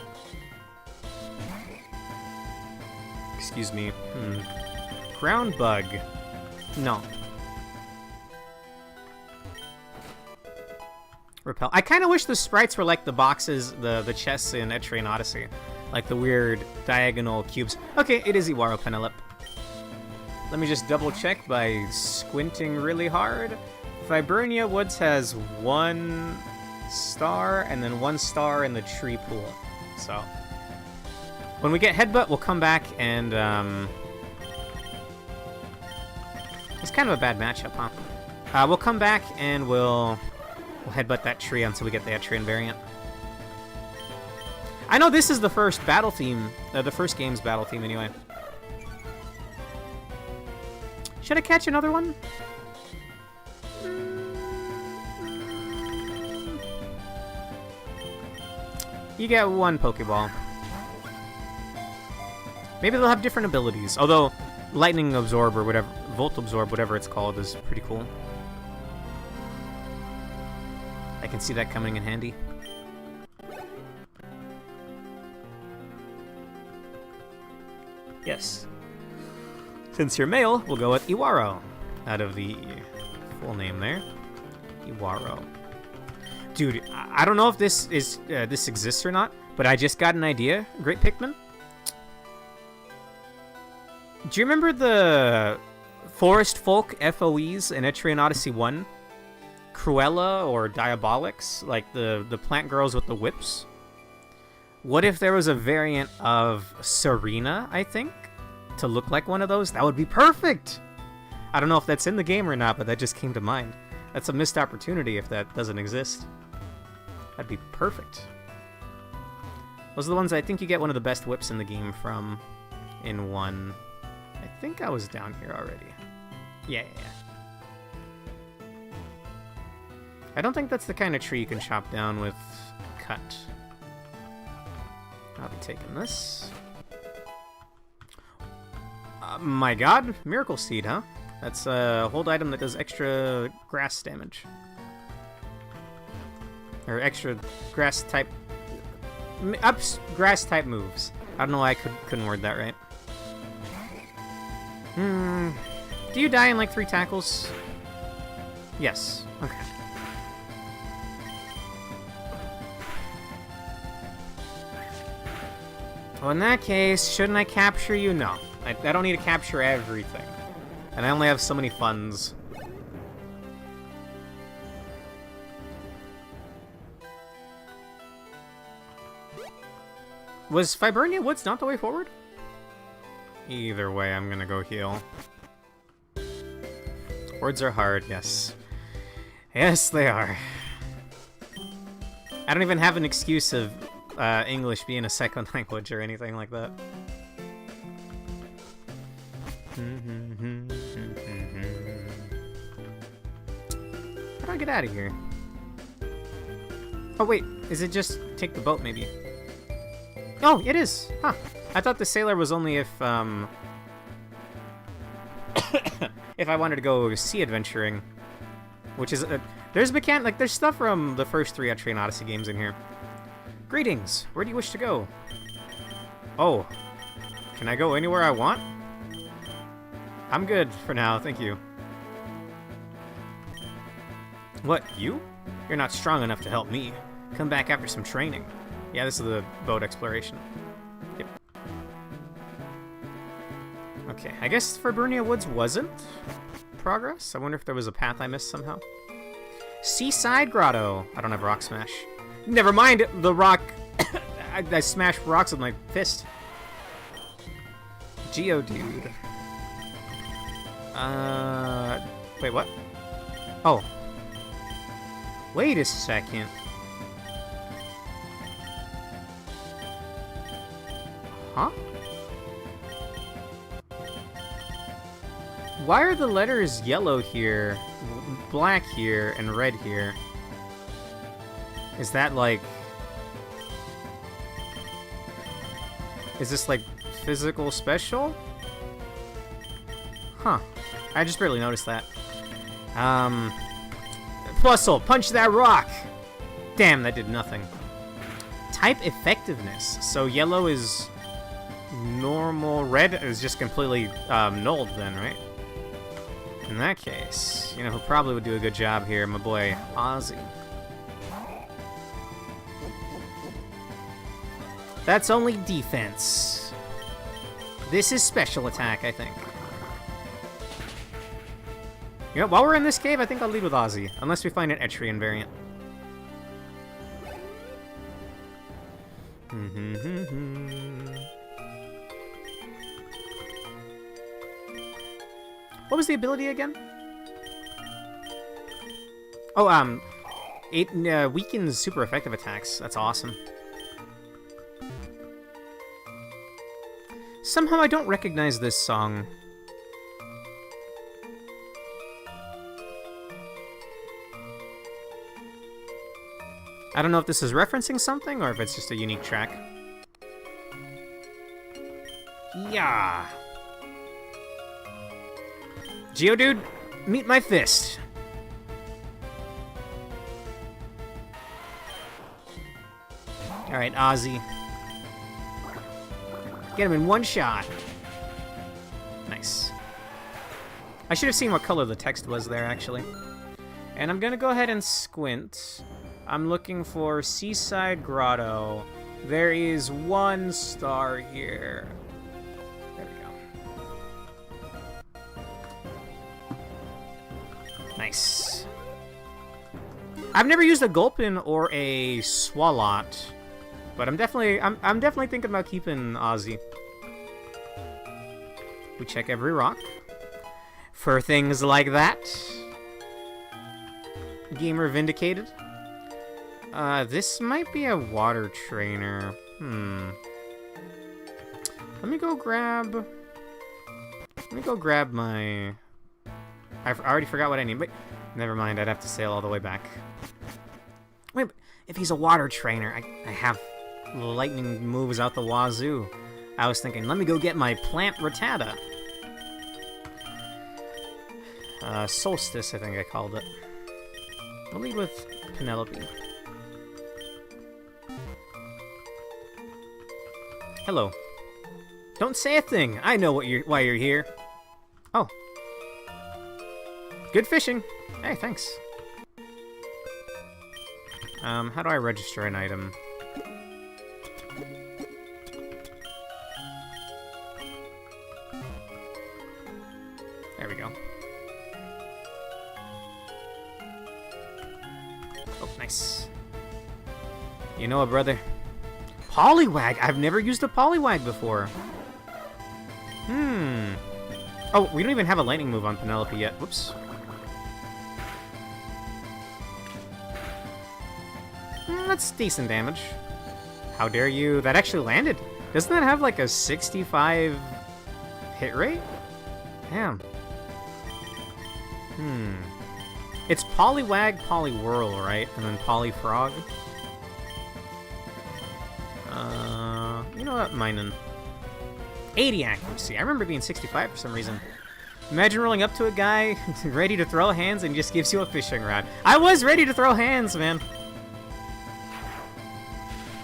Speaker 1: Excuse me. Ground bug. No. Repel. I kind of wish the sprites were like the boxes, the chests in Etrian Odyssey. Like the weird diagonal cubes. Okay, it is Iwaro Penelope. Let me just double check by squinting really hard. Viburnia Woods has 1 star and then 1 star in the tree pool. So when we get Headbutt, we'll come back and it's kind of a bad matchup, huh? We'll come back and we'll Headbutt that tree until we get the Etrian variant. I know this is the first battle theme, the first game's battle theme anyway. Should I catch another one? You get 1 Pokeball. Maybe they'll have different abilities, although Lightning Absorb or whatever, Volt Absorb, whatever it's called, is pretty cool. I can see that coming in handy. Yes. Since you're male, we'll go with Iwaro out of the full name there. Iwaro. Dude, I don't know if this is this exists or not, but I just got an idea. Great Pikmin. Do you remember the Forest Folk FOEs in Etrian Odyssey 1? Cruella or Diabolix, like the plant girls with the whips? What if there was a variant of Serena, I think, to look like one of those? That would be perfect! I don't know if that's in the game or not, but that just came to mind. That's a missed opportunity if that doesn't exist. That'd be perfect. Those are the ones I think you get one of the best whips in the game from in 1. I think I was down here already. Yeah. I don't think that's the kind of tree you can chop down with cut. I'll be taking this. My god, Miracle Seed, huh? That's a hold item that does extra grass damage. Or extra grass type... Ups grass type moves. I don't know why I couldn't word that right. Do you die in like 3 tackles? Yes. Okay. Well, in that case, shouldn't I capture you? No. I don't need to capture everything. And I only have so many funds. Was Viburnia Woods not the way forward? Either way, I'm gonna go heal. Words are hard, yes. Yes, they are. I don't even have an excuse of English being a second language or anything like that. How do I get out of here? Oh wait, is it just take the boat maybe? Oh, it is! Huh. I thought the sailor was only if if I wanted to go sea adventuring. Which is, there's there's stuff from the first 3 Etrian Odyssey games in here. Greetings, where do you wish to go? Oh, can I go anywhere I want? I'm good for now, thank you. What, you? You're not strong enough to help me. Come back after some training. Yeah, this is the boat exploration. Yep. Okay, I guess Viburnia Woods wasn't progress. I wonder if there was a path I missed somehow. Seaside Grotto. I don't have Rock Smash. Never mind the rock. I smash rocks with my fist. Geodude. Wait, what? Oh. Wait a second. Huh? Why are the letters yellow here, black here, and red here? Is that like... Is this like physical special? Huh. I just barely noticed that. Puzzle, punch that rock! Damn, that did nothing. Type effectiveness. So yellow is normal, red is just completely nulled then, right? In that case, you know who probably would do a good job here? My boy, Ozzy. That's only defense. This is special attack, I think. You know, while we're in this cave, I think I'll lead with Ozzy, unless we find an Etrian variant. What was the ability again? Oh, it weakens super effective attacks. That's awesome. Somehow I don't recognize this song. I don't know if this is referencing something or if it's just a unique track. Yeah. Geodude, meet my fist. Alright, Ozzy. Get him in one shot. Nice. I should have seen what color the text was there, actually. And I'm gonna go ahead and squint. I'm looking for Seaside Grotto. There is one star here. There we go. Nice. I've never used a Gulpin or a Swalot, but I'm definitely thinking about keeping Ozzy. We check every rock for things like that. Gamer vindicated. This might be a water trainer. Let me go grab my... I already forgot what I need, but never mind, I'd have to sail all the way back. Wait, but if he's a water trainer, I have lightning moves out the wazoo. I was thinking, let me go get my plant Rattata. Solstice, I think I called it. I'll lead with Penelope. Hello. Don't say a thing. I know why you're here. Oh. Good fishing. Hey, thanks. How do I register an item? There we go. Oh, nice. You know what, brother? Poliwag! I've never used a Poliwag before. Oh, we don't even have a lightning move on Penelope yet. Whoops. That's decent damage. How dare you? That actually landed. Doesn't that have like a 65 hit rate? Damn. It's Poliwag, Poliwhirl, right? And then Polyfrog. You know what? Minin. 80 accuracy. I remember being 65 for some reason. Imagine rolling up to a guy ready to throw hands and just gives you a fishing rod. I was ready to throw hands, man.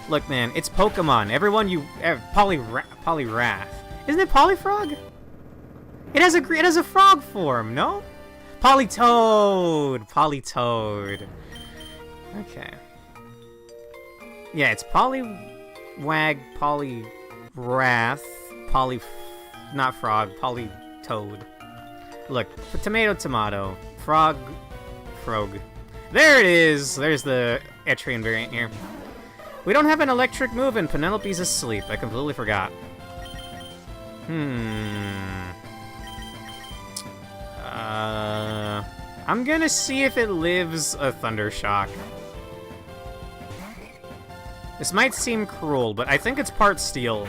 Speaker 1: Look, man, it's Pokemon. Everyone Poliwrath. Isn't it Polyfrog? It has a frog form, no? Politoed. Politoed. Okay. Yeah, it's Poliwag, Poliwrath, not frog, Politoed. Look, tomato, frog. There it is! There's the Etrian variant here. We don't have an electric move and Penelope's asleep. I completely forgot. I'm gonna see if it lives a Thunder Shock. This might seem cruel, but I think it's part steel.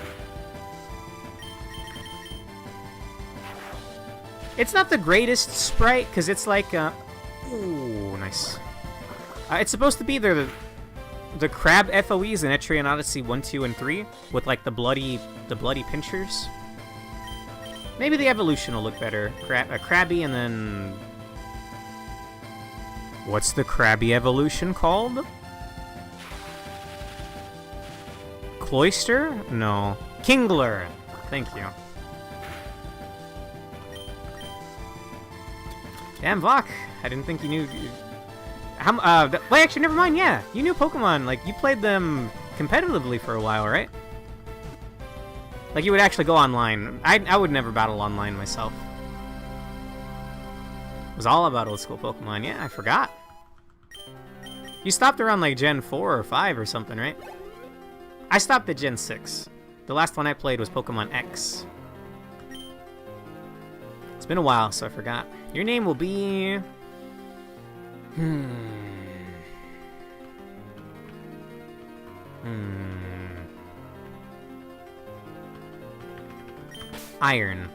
Speaker 1: It's not the greatest sprite, because it's like, ooh, nice. It's supposed to be the crab FOEs in Etrian Odyssey 1, 2, and 3, with like the bloody pinchers. Maybe the evolution will look better. Crabby and then... What's the crabby evolution called? Cloister? No. Kingler! Thank you. Damn, Vok. I didn't think you knew... wait, actually, never mind, yeah. You knew Pokemon. Like, you played them competitively for a while, right? Like, you would actually go online. I would never battle online myself. It was all about old school Pokemon. Yeah, I forgot. You stopped around, like, Gen 4 or 5 or something, right? I stopped at Gen 6. The last one I played was Pokemon X. It's been a while, so I forgot. Your name will be... Iron.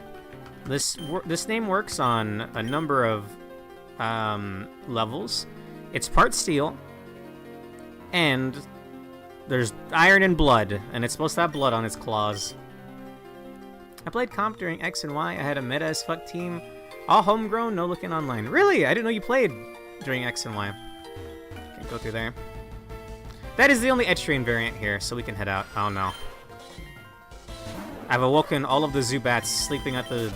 Speaker 1: This name works on a number of levels. It's part steel, and there's iron and blood, and it's supposed to have blood on its claws. I played comp during X and Y. I had a meta as fuck team. All homegrown, no looking online. Really? I didn't know you played during X and Y. Can't go through there. That is the only Etrian variant here, so we can head out. Oh no. I've awoken all of the Zubats sleeping at the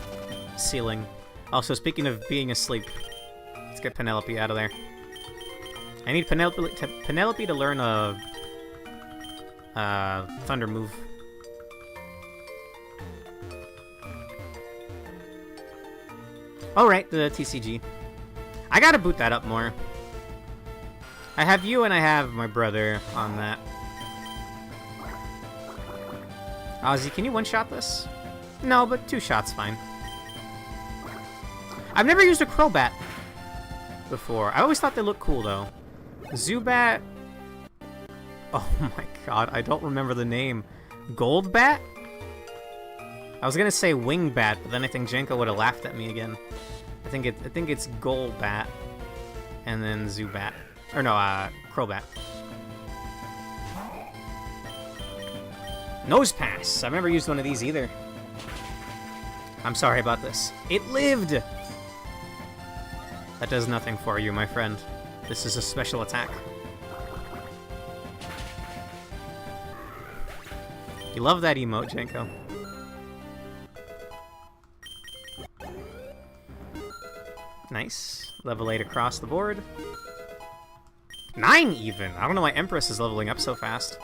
Speaker 1: ceiling. Also, speaking of being asleep, let's get Penelope out of there. I need Penelope to learn a thunder move. Oh right, the TCG. I gotta boot that up more. I have you and I have my brother on that. Ozzy, can you one-shot this? No, but 2 shots, fine. I've never used a Crobat before. I always thought they looked cool, though. Zubat... Oh my god, I don't remember the name. Goldbat? I was gonna say Wingbat, but then I think Jenko would have laughed at me again. I think it's Golbat, and then Zubat. Or no, Crobat. Nose Pass. I've never used one of these either. I'm sorry about this. It lived! That does nothing for you, my friend. This is a special attack. You love that emote, Jenko. Nice. Level 8 across the board. 9 even! I don't know why Empress is leveling up so fast.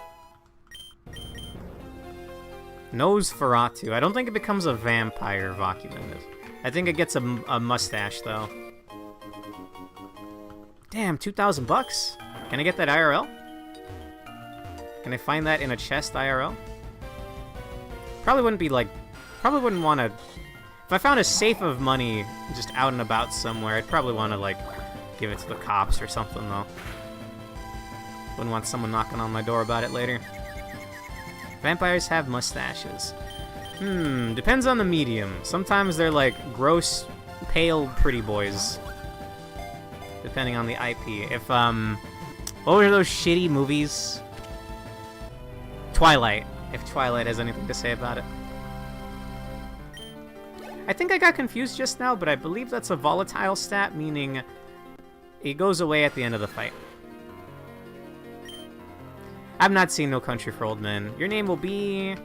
Speaker 1: Nosferatu. I don't think it becomes a vampire Vacuumed. I think it gets a mustache, though. Damn, 2,000 bucks? Can I get that IRL? Can I find that in a chest IRL? Probably wouldn't be like... Probably wouldn't want to... If I found a safe of money just out and about somewhere, I'd probably want to, like, give it to the cops or something, though. Wouldn't want someone knocking on my door about it later. Vampires have mustaches. Depends on the medium. Sometimes they're like gross, pale, pretty boys. Depending on the IP. If, what were those shitty movies? Twilight. If Twilight has anything to say about it. I think I got confused just now, but I believe that's a volatile stat, meaning it goes away at the end of the fight. I've not seen No Country for Old Men. Your name will be...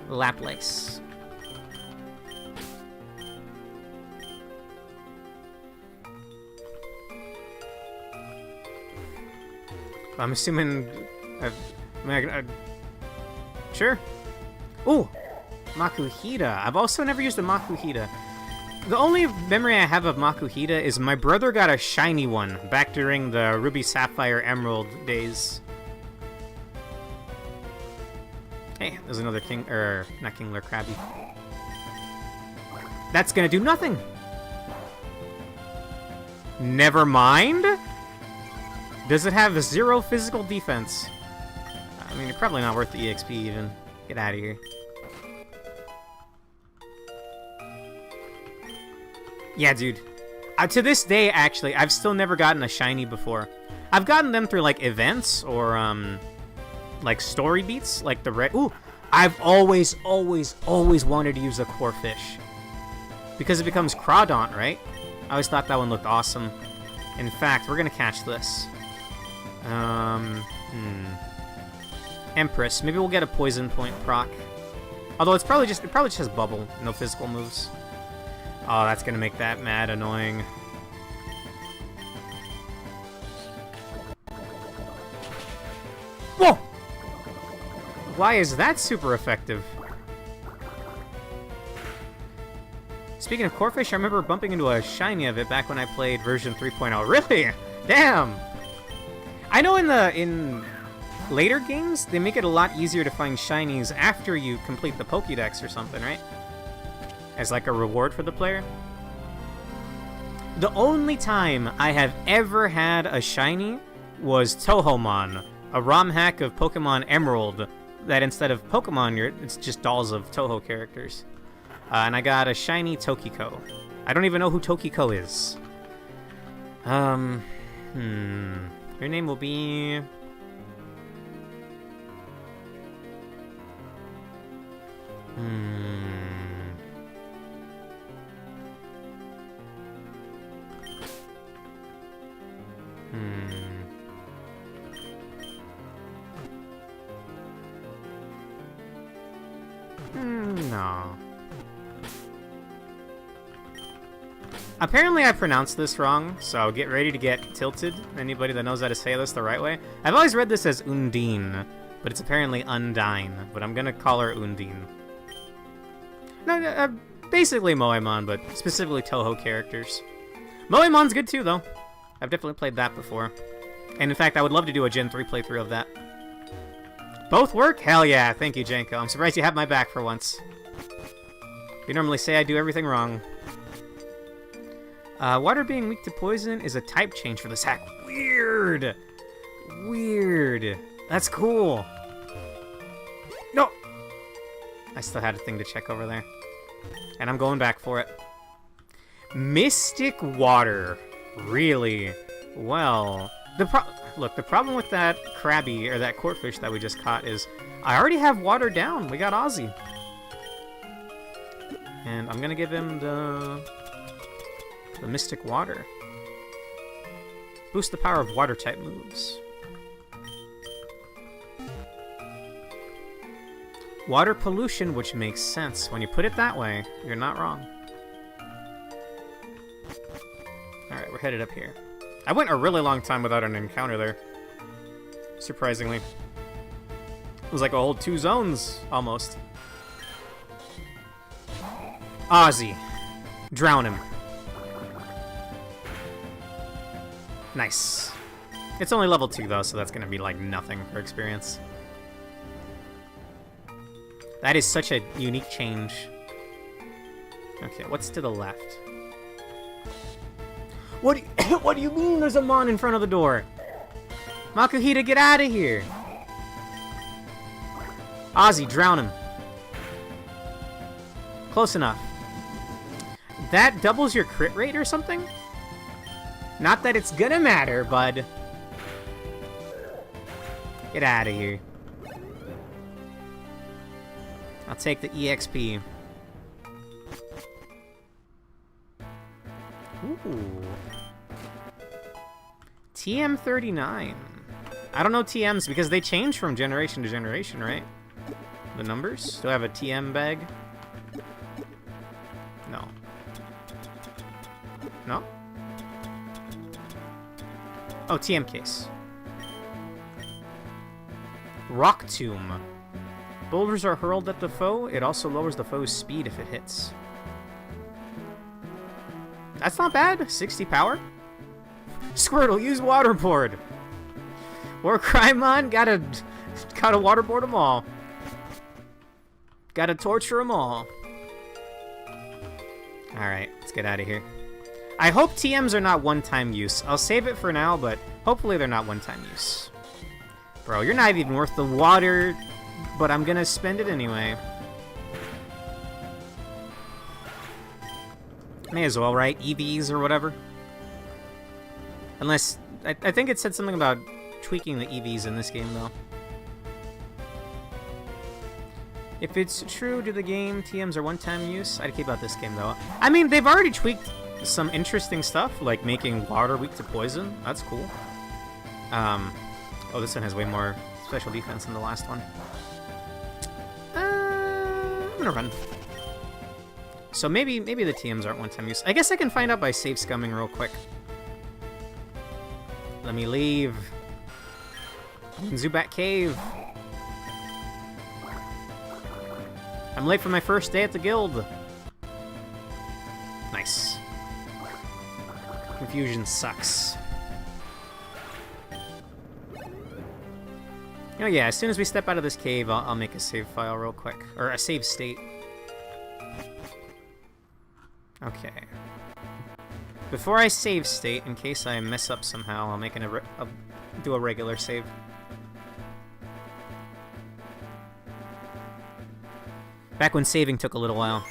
Speaker 1: Laplace. I'm assuming... Sure. Ooh! Makuhita. I've also never used a Makuhita. The only memory I have of Makuhita is my brother got a shiny one back during the Ruby, Sapphire, Emerald days. die. There's another king, or not Kingler, Krabby. That's gonna do nothing. Never mind. Does it have 0 physical defense? I mean, it's probably not worth the EXP even. Get out of here. Yeah, dude. To this day, actually, I've still never gotten a shiny before. I've gotten them through, like, events or, like, story beats, like the red... Ooh! I've always wanted to use a Corphish. Because it becomes Crawdaunt, right? I always thought that one looked awesome. In fact, we're gonna catch this. Empress. Maybe we'll get a poison point proc. Although it probably just has bubble, no physical moves. Oh, that's gonna make that mad annoying. Whoa! Why is that super effective? Speaking of Corphish, I remember bumping into a shiny of it back when I played version 3.0. Really? Damn! I know in later games, they make it a lot easier to find shinies after you complete the Pokédex or something, right? As like a reward for the player. The only time I have ever had a shiny was Tohomon, a ROM hack of Pokemon Emerald that instead of Pokemon, it's just dolls of Toho characters. And I got a shiny Tokiko. I don't even know who Tokiko is. Your name will be... No. Apparently I pronounced this wrong, so get ready to get tilted. Anybody that knows how to say this the right way. I've always read this as Undine, but it's apparently Undine. But I'm gonna call her Undine. No, basically Moemon, but specifically Toho characters. Moemon's good too, though. I've definitely played that before. And in fact, I would love to do a Gen 3 playthrough of that. Both work? Hell yeah, thank you, Janko. I'm surprised you have my back for once. You normally say I do everything wrong. Water being weak to poison is a type change for this hack. Weird! Weird. That's cool. No! I still had a thing to check over there. And I'm going back for it. Mystic Water. Really? Well, look, the problem with that Krabby, or that Corphish that we just caught is I already have water down. We got Ozzy. And I'm gonna give him the Mystic Water. Boost the power of water-type moves. Water pollution, which makes sense. When you put it that way, you're not wrong. Alright, we're headed up here. I went a really long time without an encounter there. Surprisingly. It was like a whole 2 zones, almost. Ozzy. Drown him. Nice. It's only level 2, though, so that's going to be, like, nothing for experience. That is such a unique change. Okay, what's to the left? What do you mean there's a Mon in front of the door? Makuhita, get out of here! Ozzy, drown him. Close enough. That doubles your crit rate or something? Not that it's gonna matter, bud. Get out of here. I'll take the EXP. Ooh. TM39. I don't know TMs because they change from generation to generation, right? The numbers? Do I have a TM bag? No. No? Oh, TM case. Rock Tomb. Boulders are hurled at the foe. It also lowers the foe's speed if it hits. That's not bad. 60 power. Squirtle, use waterboard. Warcrymon, gotta waterboard them all. Gotta torture them all. Alright, let's get out of here. I hope TMs are not one-time use. I'll save it for now, but hopefully they're not one-time use. Bro, you're not even worth the water, but I'm gonna spend it anyway. May as well, right? EVs or whatever. Unless, I think it said something about tweaking the EVs in this game, though. If it's true to the game, TMs are one-time use, I'd keep out this game, though. I mean, they've already tweaked some interesting stuff, like making water weak to poison. That's cool. Oh, this one has way more special defense than the last one. I'm gonna run. So maybe the TMs aren't one-time use. I guess I can find out by save scumming real quick. Let me leave. I'm in Zubat Cave. I'm late for my first day at the guild. Nice. Confusion sucks. Oh yeah, as soon as we step out of this cave, I'll make a save file real quick. Or a save state. Okay. Before I save state, in case I mess up somehow, I'll make do a regular save. Back when saving took a little while.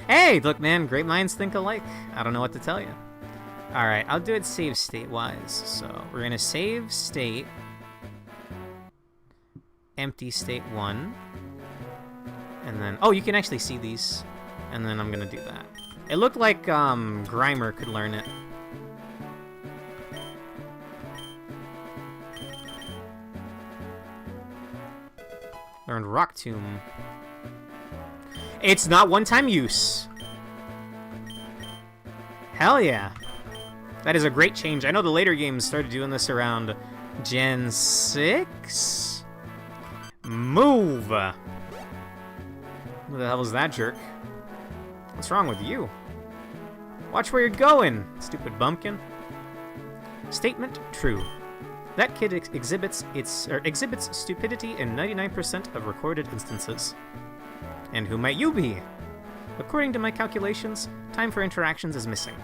Speaker 1: Hey, look man, great minds think alike. I don't know what to tell you. Alright, I'll do it save state-wise. So, we're gonna save state. Empty state 1. And then, oh, you can actually see these. And then I'm gonna do that. It looked like Grimer could learn it. Learned Rock Tomb. It's not one-time use. Hell yeah. That is a great change. I know the later games started doing this around Gen 6? Move! Who the hell was that jerk? What's wrong with you? Watch where you're going, stupid bumpkin. Statement true. That kid exhibits stupidity in 99% of recorded instances. And who might you be? According to my calculations, time for interactions is missing.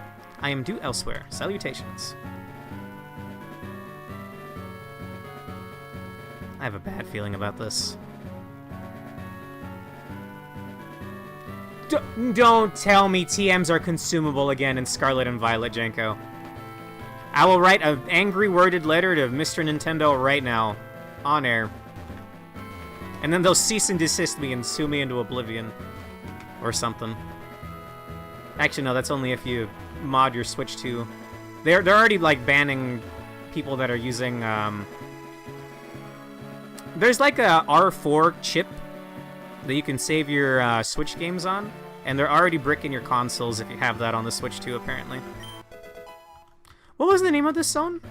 Speaker 1: I am due elsewhere. Salutations. I have a bad feeling about this. Don't tell me TMs are consumable again in Scarlet and Violet, Jenko. I will write an angry worded letter to Mr. Nintendo right now, on air. And then they'll cease and desist me and sue me into oblivion. Or something. Actually, no, that's only if you mod your Switch 2. They're already, like, banning people that are using, There's, like, a R4 chip that you can save your Switch games on. And they're already bricking your consoles if you have that on the Switch 2, apparently. What was the name of this zone?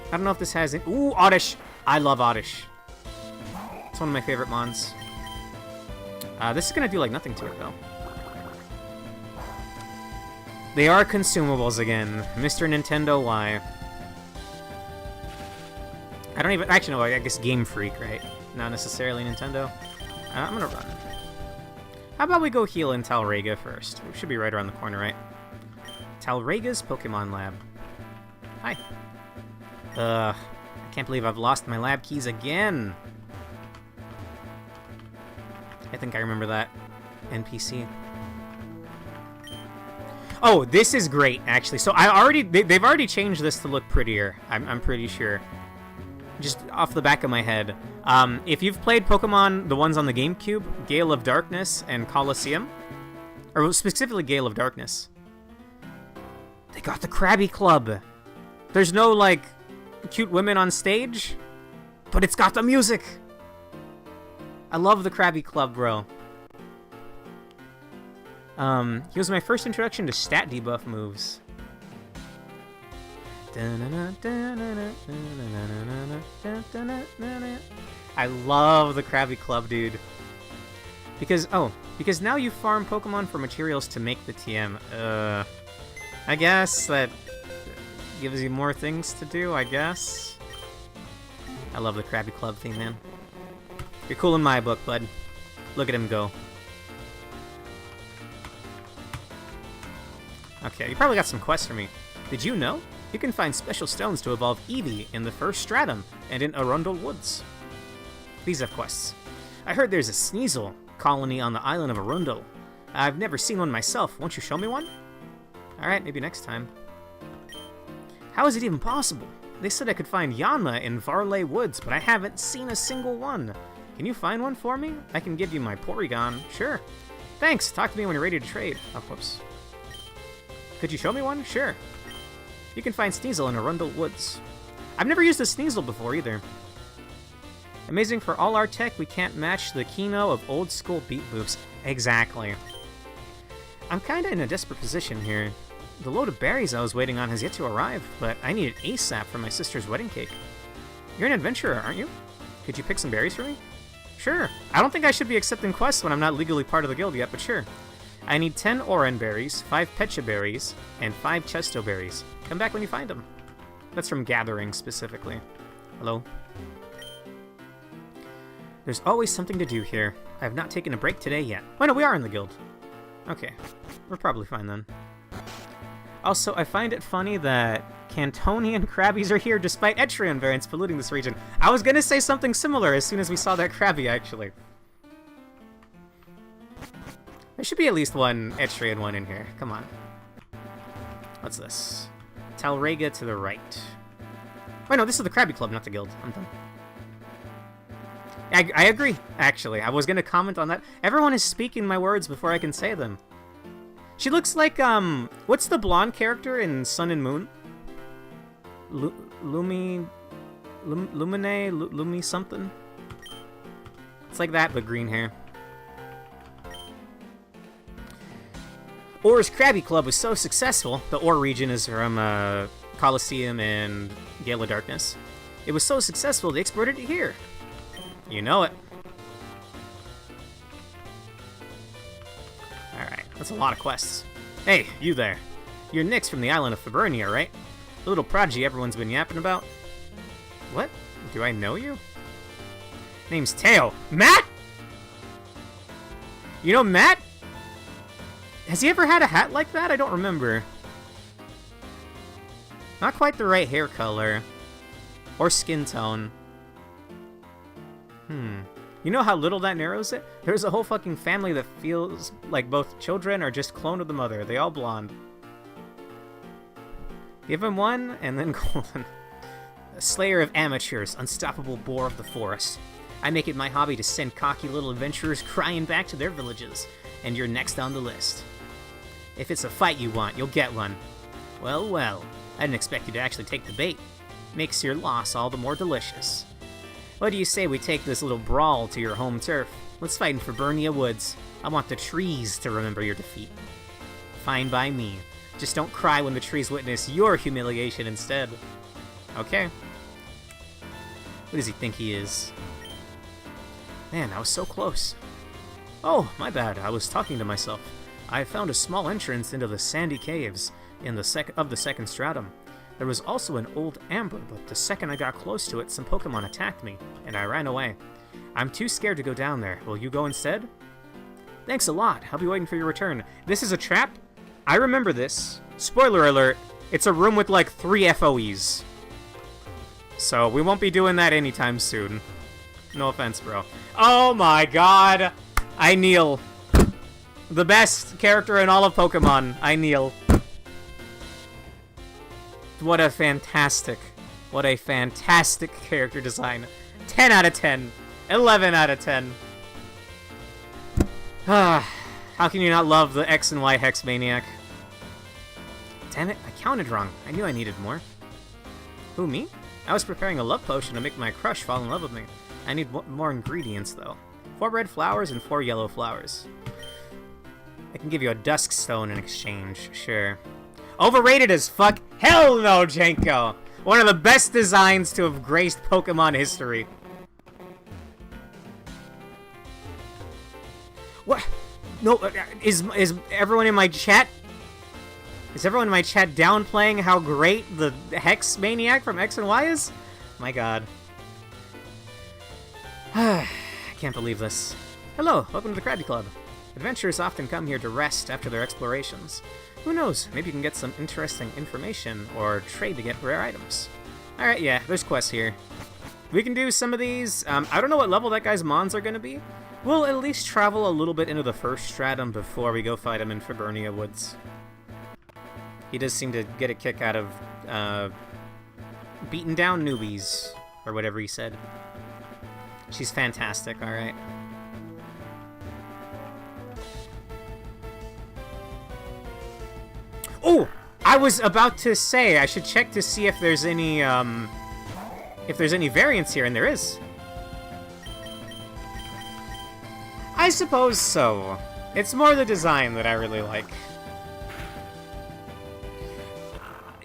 Speaker 1: I don't know if this has it. Ooh, Oddish! I love Oddish. It's one of my favorite mons. This is gonna do, like, nothing to it, though. They are consumables again. Mr. Nintendo, why? I don't even... Actually, no, I guess Game Freak, right? Not necessarily Nintendo. I'm gonna run. How about we go heal in Talrega first? We should be right around the corner, right? Talrega's Pokemon Lab. Hi. I can't believe I've lost my lab keys again. I think I remember that NPC. Oh, this is great, actually. So they've already changed this to look prettier. I'm pretty sure. Just off the back of my head. If you've played Pokemon, the ones on the GameCube, Gale of Darkness and Colosseum, or specifically Gale of Darkness, they got the Krabby Club. There's no, like, cute women on stage, but it's got the music. I love the Krabby Club, bro. He was my first introduction to stat debuff moves. I love the Krabby Club, dude. Because now you farm Pokemon for materials to make the TM. I guess that gives you more things to do, I guess. I love the Krabby Club theme, man. You're cool in my book, bud. Look at him go. Okay, you probably got some quests for me. Did you know? You can find special stones to evolve Eevee in the first stratum and in Arundel Woods. These have quests. I heard there's a Sneasel colony on the island of Arundel. I've never seen one myself. Won't you show me one? Alright, maybe next time. How is it even possible? They said I could find Yanma in Varley Woods, but I haven't seen a single one. Can you find one for me? I can give you my Porygon. Sure. Thanks. Talk to me when you're ready to trade. Oh, whoops. Could you show me one? Sure. You can find Sneasel in Arundel Woods. I've never used a Sneasel before either. Amazing for all our tech, we can't match the Kino of old school beat boops. Exactly. I'm kinda in a desperate position here. The load of berries I was waiting on has yet to arrive, but I need it ASAP for my sister's wedding cake. You're an adventurer, aren't you? Could you pick some berries for me? Sure. I don't think I should be accepting quests when I'm not legally part of the guild yet, but sure. I need 10 Oran berries, 5 Pecha berries, and 5 Chesto berries. Come back when you find them. That's from Gathering, specifically. Hello? There's always something to do here. I have not taken a break today yet. Oh no, we are in the guild. Okay. We're probably fine then. Also, I find it funny that Cantonian Krabbies are here despite Etrian variants polluting this region. I was gonna say something similar as soon as we saw that Krabby, actually. There should be at least one Etrian one in here. Come on. What's this? Talrega to the right. Wait, no, this is the Krabby Club, not the guild. I'm done. I agree, actually. I was gonna comment on that. Everyone is speaking my words before I can say them. She looks like, what's the blonde character in Sun and Moon? Lumi something? It's like that, but green hair. Orr's Krabby Club was so successful. The Orr region is from Colosseum and Gale of Darkness. It was so successful they exported it here. You know it. Alright, that's a lot of quests. Hey, you there. You're Nyx from the island of Fabernia, right? The little prodigy everyone's been yapping about. What? Do I know you? Name's Teo. Matt?! You know Matt? Has he ever had a hat like that? I don't remember. Not quite the right hair color. Or skin tone. You know how little that narrows it? There's a whole fucking family that feels like both children are just clone of the mother. They all blonde. Give him one, and then golden. A slayer of amateurs, unstoppable boar of the forest. I make it my hobby to send cocky little adventurers crying back to their villages, and you're next on the list. If it's a fight you want, you'll get one. Well, well, I didn't expect you to actually take the bait. Makes your loss all the more delicious. What do you say we take this little brawl to your home turf? Let's fight in Fabernia Woods. I want the trees to remember your defeat. Fine by me. Just don't cry when the trees witness your humiliation instead. Okay. Who does he think he is? Man, I was so close. Oh, my bad. I was talking to myself. I found a small entrance into the sandy caves in the second stratum. There was also an old amber, but the second I got close to it, some Pokemon attacked me, and I ran away. I'm too scared to go down there. Will you go instead? Thanks a lot. I'll be waiting for your return. This is a trap? I remember this. Spoiler alert, it's a room with like 3 FOEs. So we won't be doing that anytime soon. No offense, bro. Oh my god! I kneel. The best character in all of Pokemon. I kneel. What a fantastic character design. 10 out of 10. 11 out of 10. How can you not love the X and Y Hex Maniac? Damn it, I counted wrong. I knew I needed more. Who, me? I was preparing a love potion to make my crush fall in love with me. I need more ingredients, though. 4 red flowers and 4 yellow flowers. I can give you a dusk stone in exchange, sure. Overrated as fuck? Hell no, Jenko! One of the best designs to have graced Pokemon history. What? No, is everyone in my chat? Is everyone in my chat downplaying how great the Hex Maniac from X and Y is? My god. I can't believe this. Hello, welcome to the Krabby Club. Adventurers often come here to rest after their explorations. Who knows, maybe you can get some interesting information or trade to get rare items. Alright, yeah, there's quests here. We can do some of these. I don't know what level that guy's mons are going to be. We'll at least travel a little bit into the first stratum before we go fight him in Fabernia Woods. He does seem to get a kick out of beating down newbies, or whatever he said. She's fantastic, alright. Oh! I was about to say, I should check to see if there's any variants here, and there is. I suppose so. It's more the design that I really like.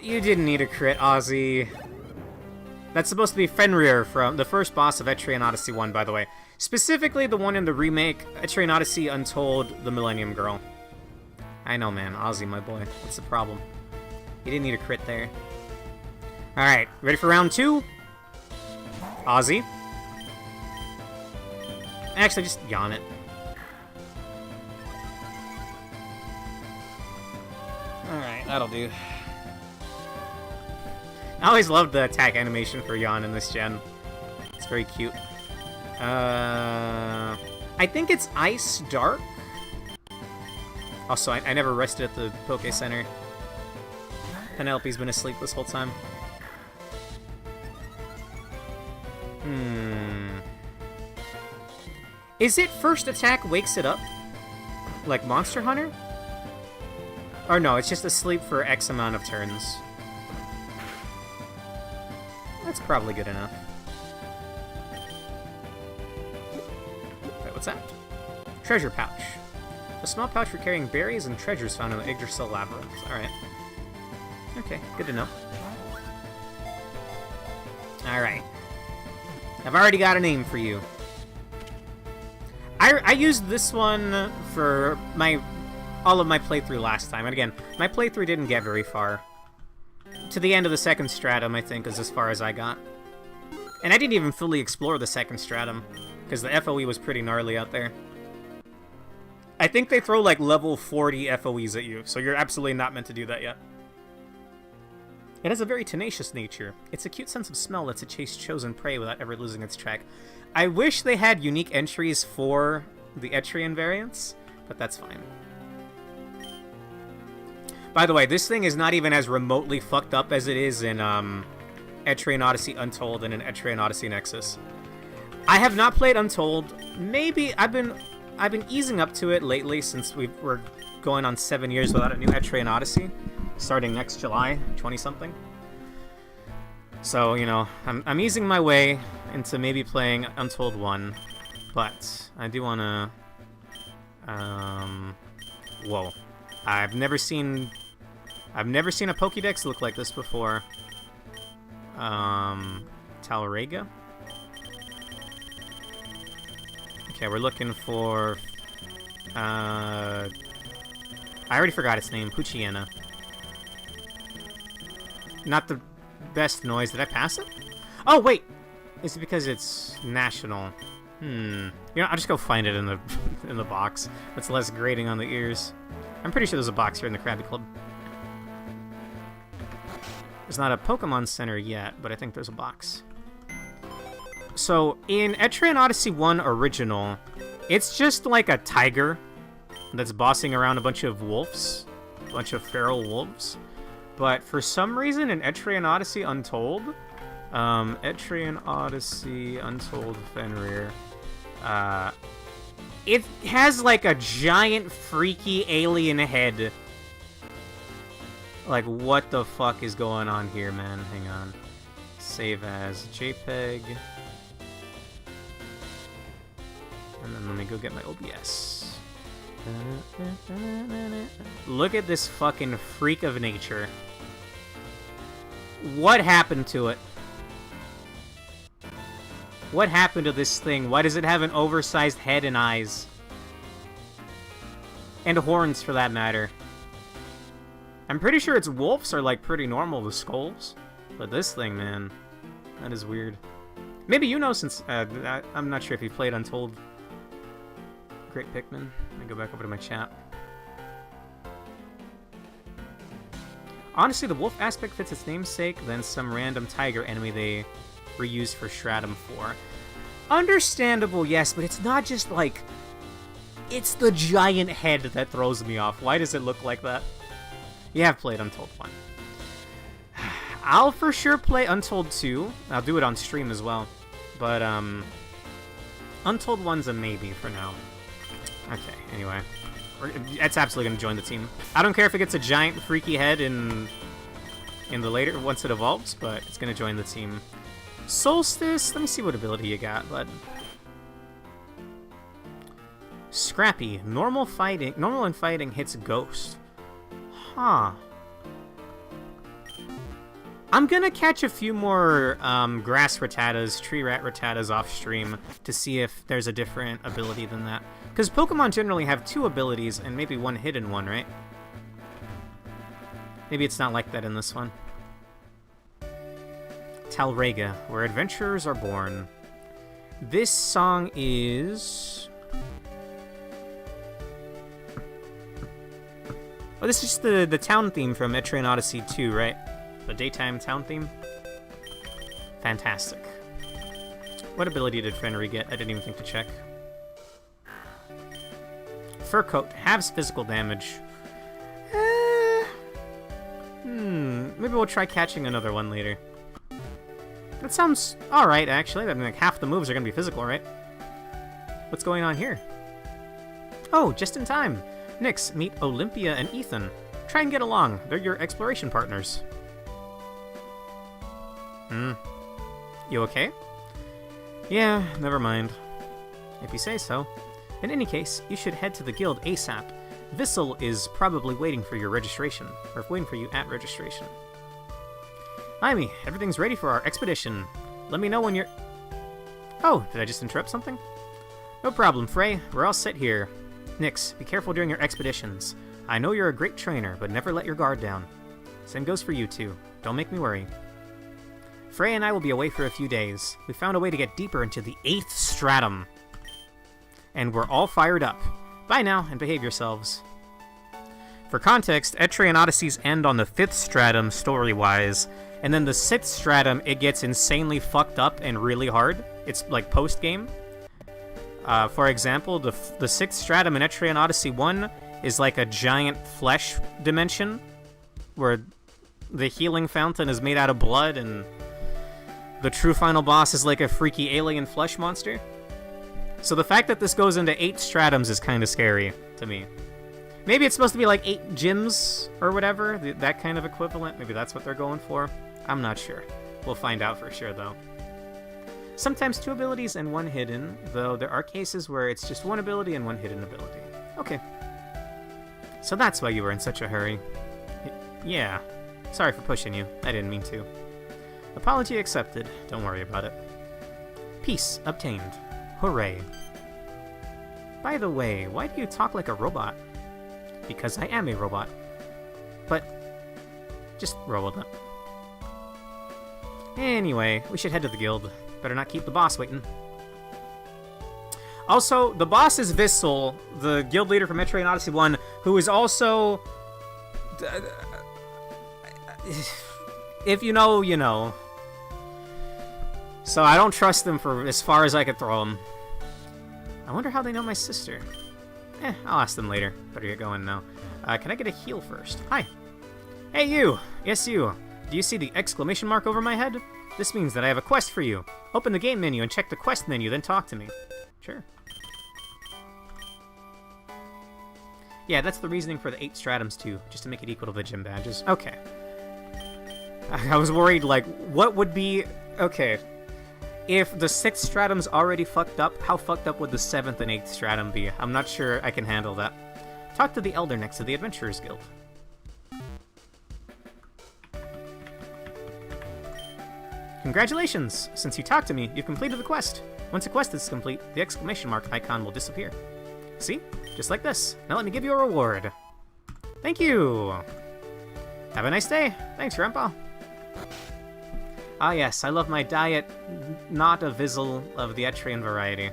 Speaker 1: You didn't need a crit, Ozzy. That's supposed to be Fenrir, from the first boss of Etrian Odyssey 1, by the way. Specifically the one in the remake, Etrian Odyssey Untold, the Millennium Girl. I know, man. Ozzy, my boy. What's the problem? You didn't need a crit there. Alright, ready for round 2? Ozzy. Actually, just yawn it. Alright, that'll do. I always loved the attack animation for yawn in this gen. It's very cute. I think it's Ice Dark. Also, I never rested at the Poke Center. Penelope's been asleep this whole time. Is it first attack wakes it up? Like Monster Hunter? Or no, it's just asleep for X amount of turns. That's probably good enough. Wait, what's that? Treasure pouch. A small pouch for carrying berries and treasures found in the Yggdrasil Labyrinth. Alright. Okay, good to know. Alright. I've already got a name for you. I used this one for all of my playthrough last time. And again, my playthrough didn't get very far. To the end of the second stratum, I think, is as far as I got. And I didn't even fully explore the second stratum, because the FOE was pretty gnarly out there. I think they throw like level 40 FOEs at you, so you're absolutely not meant to do that yet. It has a very tenacious nature. Its acute sense of smell lets it chase chosen prey without ever losing its track. I wish they had unique entries for the Etrian variants, but that's fine. By the way, this thing is not even as remotely fucked up as it is in Etrian Odyssey Untold and in Etrian Odyssey Nexus. I have not played Untold. Maybe I've been easing up to it lately since we're going on 7 years without a new Etrian Odyssey, starting next July, 20-something. So, you know, I'm easing my way into maybe playing Untold 1, but I do want to... Whoa. I've never seen a Pokédex look like this before. Talrega? Okay, we're looking for... I already forgot its name. Puchiena. Not the best noise. Did I pass it? Oh, wait! Is it because it's national? You know, I'll just go find it in the box. It's less grating on the ears. I'm pretty sure there's a box here in the Krabby Club. There's not a Pokemon Center yet, but I think there's a box. So, in Etrian Odyssey 1 Original, it's just like a tiger that's bossing around a bunch of wolves. A bunch of feral wolves. But for some reason, in Etrian Odyssey Untold... Etrian Odyssey Untold Fenrir... it has like a giant freaky alien head. Like, what the fuck is going on here, man? Hang on. Save as JPEG. And then let me go get my OBS. Look at this fucking freak of nature. What happened to it? What happened to this thing? Why does it have an oversized head and eyes? And horns, for that matter. I'm pretty sure its wolves are, like, pretty normal with skulls. But this thing, man, that is weird. Maybe you know, since I'm not sure if you've played Untold. Great Pikmin. Let me go back over to my chat. Honestly, the wolf aspect fits its namesake than some random tiger enemy they reused for Stratum 4. Understandable, yes, but it's not just like... It's the giant head that throws me off. Why does it look like that? You have played Untold 1. I'll for sure play Untold 2. I'll do it on stream as well. But, Untold 1's a maybe for now. Okay, anyway. It's absolutely going to join the team. I don't care if it gets a giant freaky head in the later, once it evolves, but it's going to join the team. Solstice, let me see what ability you got, bud. Scrappy, normal and fighting hits Ghost. Huh. I'm gonna catch a few more grass rattatas, tree rat rattatas off stream to see if there's a different ability than that. Because Pokemon generally have 2 abilities and maybe 1 hidden one, right? Maybe it's not like that in this one. Talrega, where adventurers are born. This song is... Oh, this is just the town theme from Etrian Odyssey 2, right? The daytime town theme? Fantastic. What ability did Fenry get? I didn't even think to check. Fur Coat, halves physical damage. Maybe we'll try catching another one later. That sounds alright, actually. I mean, like, half the moves are gonna be physical, right? What's going on here? Oh, just in time. Nyx, meet Olympia and Ethan. Try and get along. They're your exploration partners. You okay? Yeah, never mind. If you say so. In any case, you should head to the guild ASAP. Vissel is probably waiting for your registration, or waiting for you at registration. Amy, everything's ready for our expedition. Let me know when you're... Oh, did I just interrupt something? No problem, Frey. We're all set here. Nyx, be careful during your expeditions. I know you're a great trainer, but never let your guard down. Same goes for you two. Don't make me worry. Frey and I will be away for a few days. We found a way to get deeper into the 8th stratum. And we're all fired up. Bye now, and behave yourselves. For context, Etrian Odysseys end on the 5th stratum, story-wise, and then the 6th stratum, it gets insanely fucked up and really hard. It's like post-game. For example, the 6th stratum in Etrian Odyssey 1 is like a giant flesh dimension, where the healing fountain is made out of blood, and the true final boss is like a freaky alien flesh monster. So the fact that this goes into 8 stratums is kind of scary to me. Maybe it's supposed to be like 8 gyms or whatever, that kind of equivalent. Maybe that's what they're going for. I'm not sure. We'll find out for sure, though. Sometimes 2 abilities and 1 hidden, though there are cases where it's just 1 ability and 1 hidden ability. Okay. So that's why you were in such a hurry. Yeah. Sorry for pushing you. I didn't mean to. Apology accepted. Don't worry about it. Peace obtained. Hooray. By the way, why do you talk like a robot? Because I am a robot. But just roll with it. Anyway, we should head to the guild. Better not keep the boss waiting. Also, the boss is Vissel, the guild leader from Etrian Odyssey 1, who is also... if you know, you know. So I don't trust them for as far as I could throw them. I wonder how they know my sister. I'll ask them later. Better get going now. Can I get a heal first? Hi. Hey, you! Yes, you. Do you see the exclamation mark over my head? This means that I have a quest for you. Open the game menu and check the quest menu, then talk to me. Sure. Yeah, that's the reasoning for the 8 stratums, too. Just to make it equal to the gym badges. Okay. I was worried, like, what would be... Okay. If the 6th stratum's already fucked up, how fucked up would the 7th and 8th stratum be? I'm not sure I can handle that. Talk to the elder next to the Adventurers Guild. Congratulations! Since you talked to me, you've completed the quest. Once a quest is complete, the exclamation mark icon will disappear. See? Just like this. Now let me give you a reward. Thank you! Have a nice day. Thanks, Grandpa. Ah yes, I love my diet, not a Vizzle of the Etrian variety.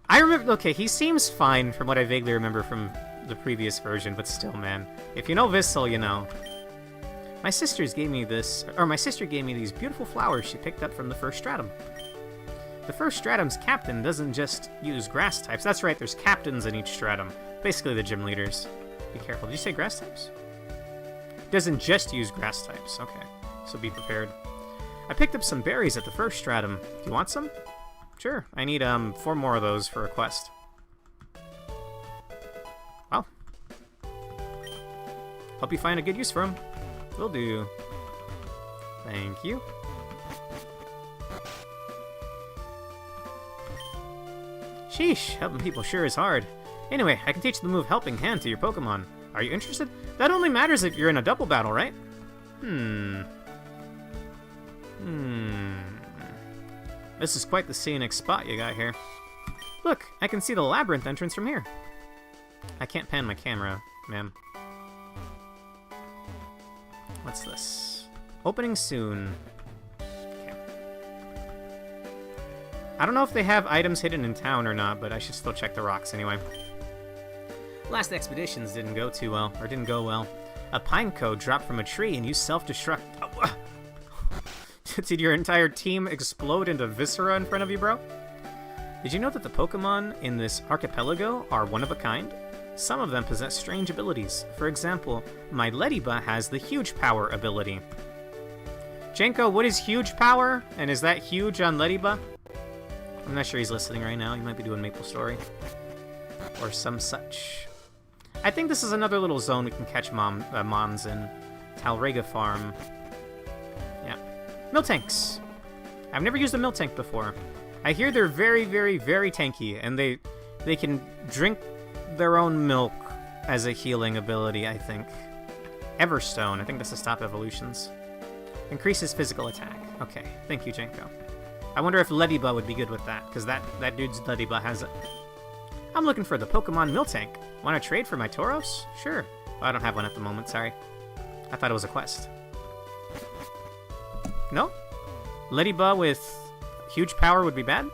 Speaker 1: I remember, okay, he seems fine from what I vaguely remember from the previous version, but still, man. If you know Vizzle, you know. My sister gave me these beautiful flowers she picked up from the first stratum. The first stratum's captain doesn't just use grass types. That's right, there's captains in each stratum. Basically the gym leaders. Be careful. Did you say grass types? Doesn't just use grass types. Okay, so be prepared. I picked up some berries at the first stratum. Do you want some? Sure. I need 4 more of those for a quest. Well. Hope you find a good use for them. Will do. Thank you. Sheesh, helping people sure is hard. Anyway, I can teach the move Helping Hand to your Pokemon. Are you interested? That only matters if you're in a double battle, right? This is quite the scenic spot you got here. Look, I can see the labyrinth entrance from here. I can't pan my camera, ma'am. What's this? Opening soon. Okay. I don't know if they have items hidden in town or not, but I should still check the rocks anyway. Last expeditions didn't go well. A pineco dropped from a tree and you self-destruct. Oh, did your entire team explode into viscera in front of you, bro? Did you know that the Pokemon in this archipelago are one of a kind? Some of them possess strange abilities. For example, my Ledyba has the Huge Power ability. Jenko, what is Huge Power? And is that huge on Ledyba? I'm not sure he's listening right now. He might be doing Maple Story. Or some such. I think this is another little zone we can catch Mons in. Talrega Farm. Yeah. Miltanks. I've never used a Miltank before. I hear they're very, very, very tanky, and they can drink their own milk as a healing ability, I think. Everstone. I think that's the top evolutions. Increases physical attack. Okay. Thank you, Jenko. I wonder if Ledyba would be good with that, because that dude's Ledyba has it. I'm looking for the Pokemon Miltank. Want to trade for my Tauros? Sure. Oh, I don't have one at the moment, sorry. I thought it was a quest. No? Ledyba with Huge Power would be bad?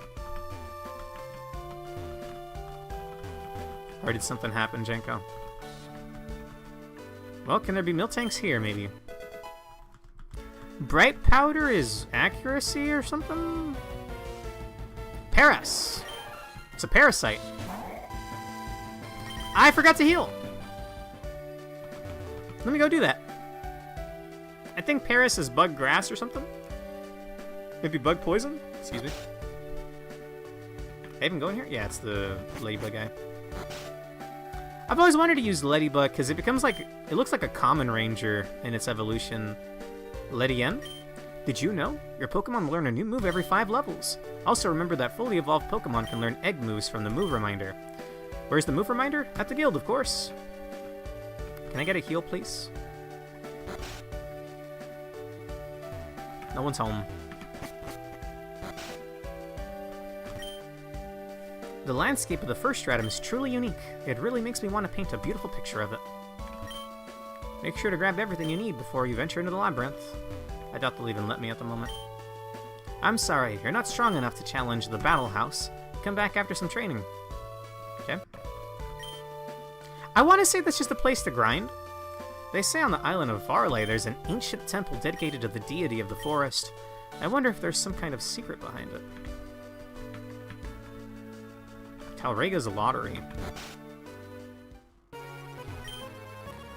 Speaker 1: Or did something happen, Jenko? Well, can there be Miltanks here, maybe? Bright Powder is accuracy or something? Paras! It's a parasite. I forgot to heal! Let me go do that. I think Paras is bug grass or something? Maybe bug poison? Excuse me. I even go in here? Yeah, it's the Ladybug guy. I've always wanted to use Ledyba because it becomes like, it looks like a common ranger in its evolution. Ledyen? Did you know? Your Pokemon will learn a new move every 5 levels. Also remember that fully evolved Pokemon can learn egg moves from the move reminder. Where's the move reminder? At the guild, of course. Can I get a heal, please? No one's home. The landscape of the first stratum is truly unique. It really makes me want to paint a beautiful picture of it. Make sure to grab everything you need before you venture into the labyrinth. I doubt they'll even let me at the moment. I'm sorry, you're not strong enough to challenge the Battle House. Come back after some training. Okay. I want to say that's just a place to grind. They say on the island of Varley there's an ancient temple dedicated to the deity of the forest. I wonder if there's some kind of secret behind it. Talrega's lottery.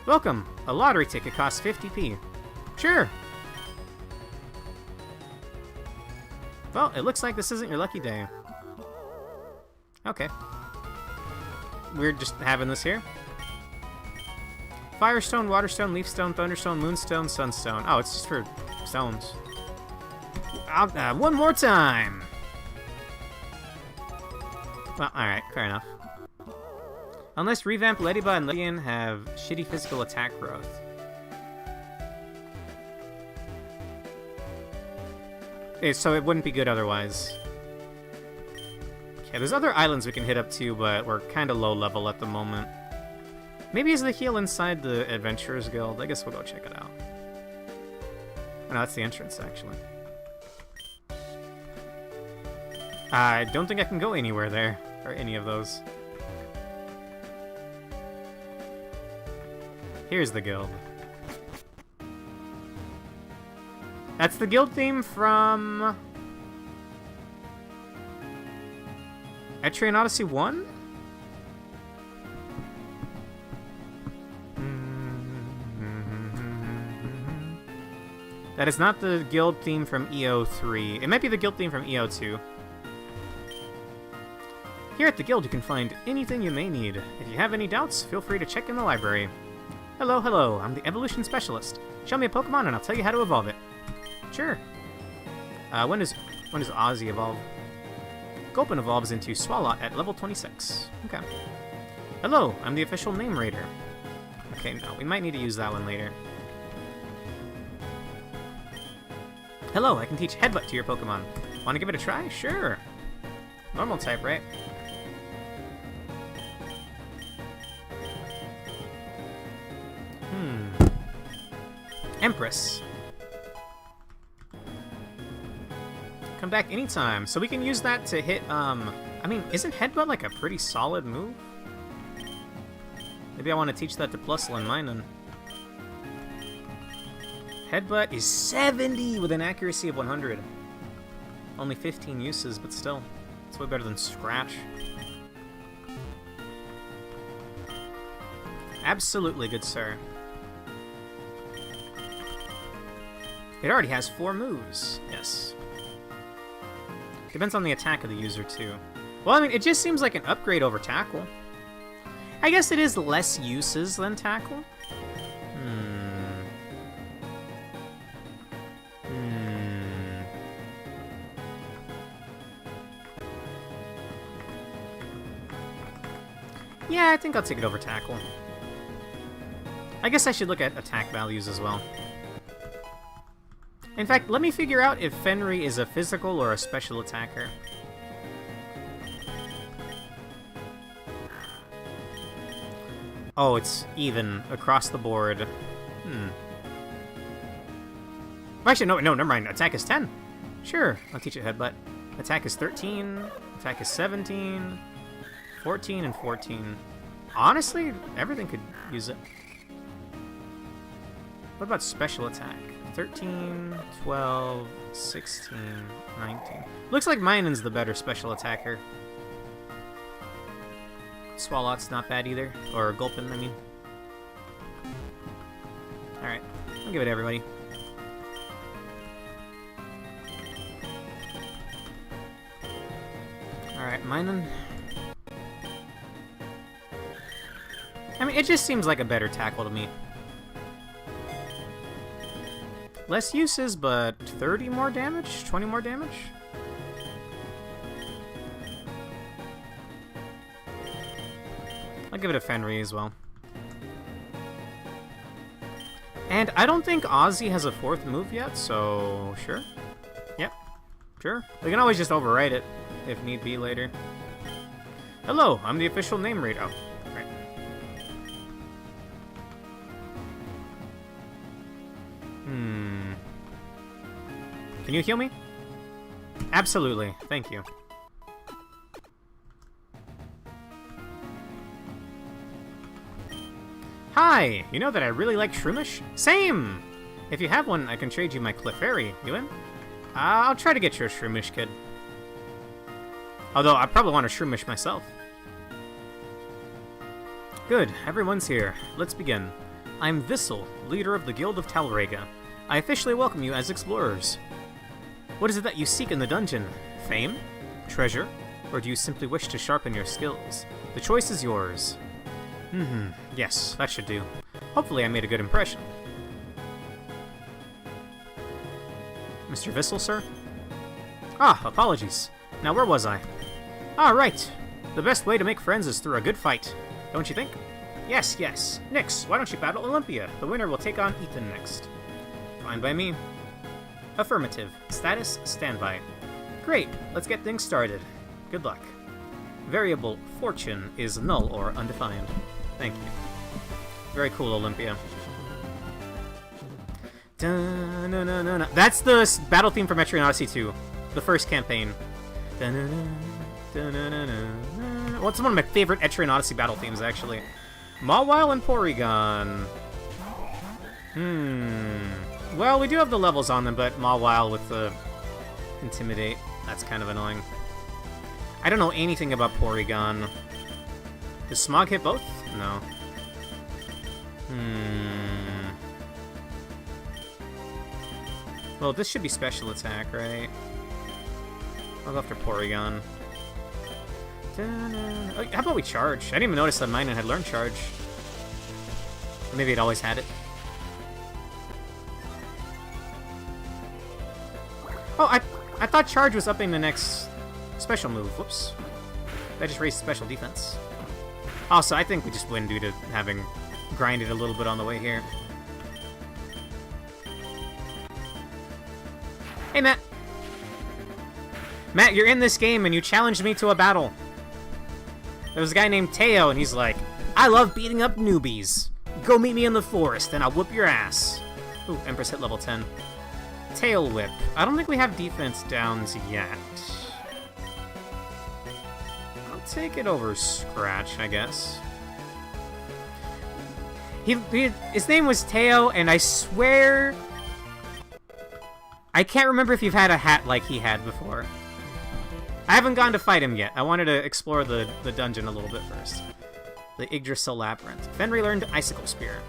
Speaker 1: Welcome! A lottery ticket costs 50p. Sure! Well, it looks like this isn't your lucky day. Okay. We're just having this here. Firestone, Waterstone, Leafstone, Thunderstone, Moonstone, Sunstone. Oh, it's just for stones. One more time! Well, alright, fair enough. Unless revamped Ledyba and Ledyen have shitty physical attack growth. Okay, so it wouldn't be good otherwise. Okay, there's other islands we can hit up too, but we're kind of low level at the moment. Maybe it's the heal inside the Adventurers Guild. I guess we'll go check it out. no, that's the entrance, actually. I don't think I can go anywhere there, or any of those. Here's the guild. That's the guild theme from... Etrian Odyssey 1? That is not the guild theme from EO3. It might be the guild theme from EO2. Here at the guild you can find anything you may need. If you have any doubts, feel free to check in the library. Hello, hello, I'm the evolution specialist. Show me a Pokemon and I'll tell you how to evolve it. Sure. When does Ozzy evolve? Gulpin evolves into Swalot at level 26. Okay. Hello, I'm the official name raider. Okay, no, we might need to use that one later. Hello, I can teach Headbutt to your Pokemon. Want to give it a try? Sure. Normal type, right? Empress. Come back anytime. So we can use that to hit, I mean, isn't Headbutt like a pretty solid move? Maybe I want to teach that to Plusle and Minun. Headbutt is 70 with an accuracy of 100. Only 15 uses, but still. It's way better than Scratch. Absolutely, good sir. It already has 4 moves. Yes. Depends on the attack of the user, too. Well, I mean, it just seems like an upgrade over Tackle. I guess it is less uses than Tackle. Yeah, I think I'll take it over Tackle. I guess I should look at attack values as well. In fact, let me figure out if Fenry is a physical or a special attacker. Oh, it's even across the board. Actually, no, never mind. Attack is 10. Sure, I'll teach it Headbutt. Attack is 13. Attack is 17. 14 and 14. Honestly, everything could use it. What about special attack? 13, 12, 16, 19. Looks like Minun's the better special attacker. Swalot's not bad either. Or Gulpin, I mean. Alright, I'll give it to everybody. Alright, Minun. I mean, it just seems like a better tackle to me. Less uses, but 30 more damage? 20 more damage? I'll give it a Fenry as well. And I don't think Ozzy has a 4th move yet, so sure. Yep, sure. We can always just overwrite it, if need be later. Hello, I'm the official name raider. Oh, right. Can you heal me? Absolutely, thank you. Hi! You know that I really like Shroomish? Same! If you have one, I can trade you my Clefairy. You in? I'll try to get you a Shroomish, kid. Although, I probably want a Shroomish myself. Good, everyone's here. Let's begin. I'm Vissel, leader of the Guild of Talrega. I officially welcome you as explorers. What is it that you seek in the dungeon? Fame? Treasure? Or do you simply wish to sharpen your skills? The choice is yours. Yes, that should do. Hopefully I made a good impression. Mr. Vissel, sir? Ah, apologies. Now where was I? Ah, right. The best way to make friends is through a good fight. Don't you think? Yes, yes. Nix, why don't you battle Olympia? The winner will take on Ethan next. Fine by me. Affirmative. Status, standby. Great, let's get things started. Good luck. Variable fortune is null or undefined. Thank you. Very cool, Olympia. Dun-na-na-na-na. That's the battle theme from Etrian Odyssey 2, the first campaign. Dun-na-na, dun-na-na-na. Well, it's one of my favorite Etrian Odyssey battle themes, actually. Mawile and Porygon. Well, we do have the levels on them, but Mawile with the Intimidate, that's kind of annoying. I don't know anything about Porygon. Does Smog hit both? No. Well, this should be special attack, right? I'll go after Porygon. Oh, how about we charge? I didn't even notice that mine had learned charge. Maybe it always had it. Oh, I thought charge was upping the next special move. Whoops. I just raised special defense. Also, I think we just win due to having grinded a little bit on the way here. Hey, Matt. Matt, you're in this game and you challenged me to a battle. There was a guy named Teo and he's like, I love beating up newbies. Go meet me in the forest and I'll whoop your ass. Ooh, Empress hit level 10. Tail Whip. I don't think we have defense downs yet. I'll take it over Scratch, I guess. His name was Teo, and I swear I can't remember if you've had a hat like he had before. I haven't gone to fight him yet. I wanted to explore the dungeon a little bit first. The Yggdrasil Labyrinth. Fenrir learned Icicle Spear.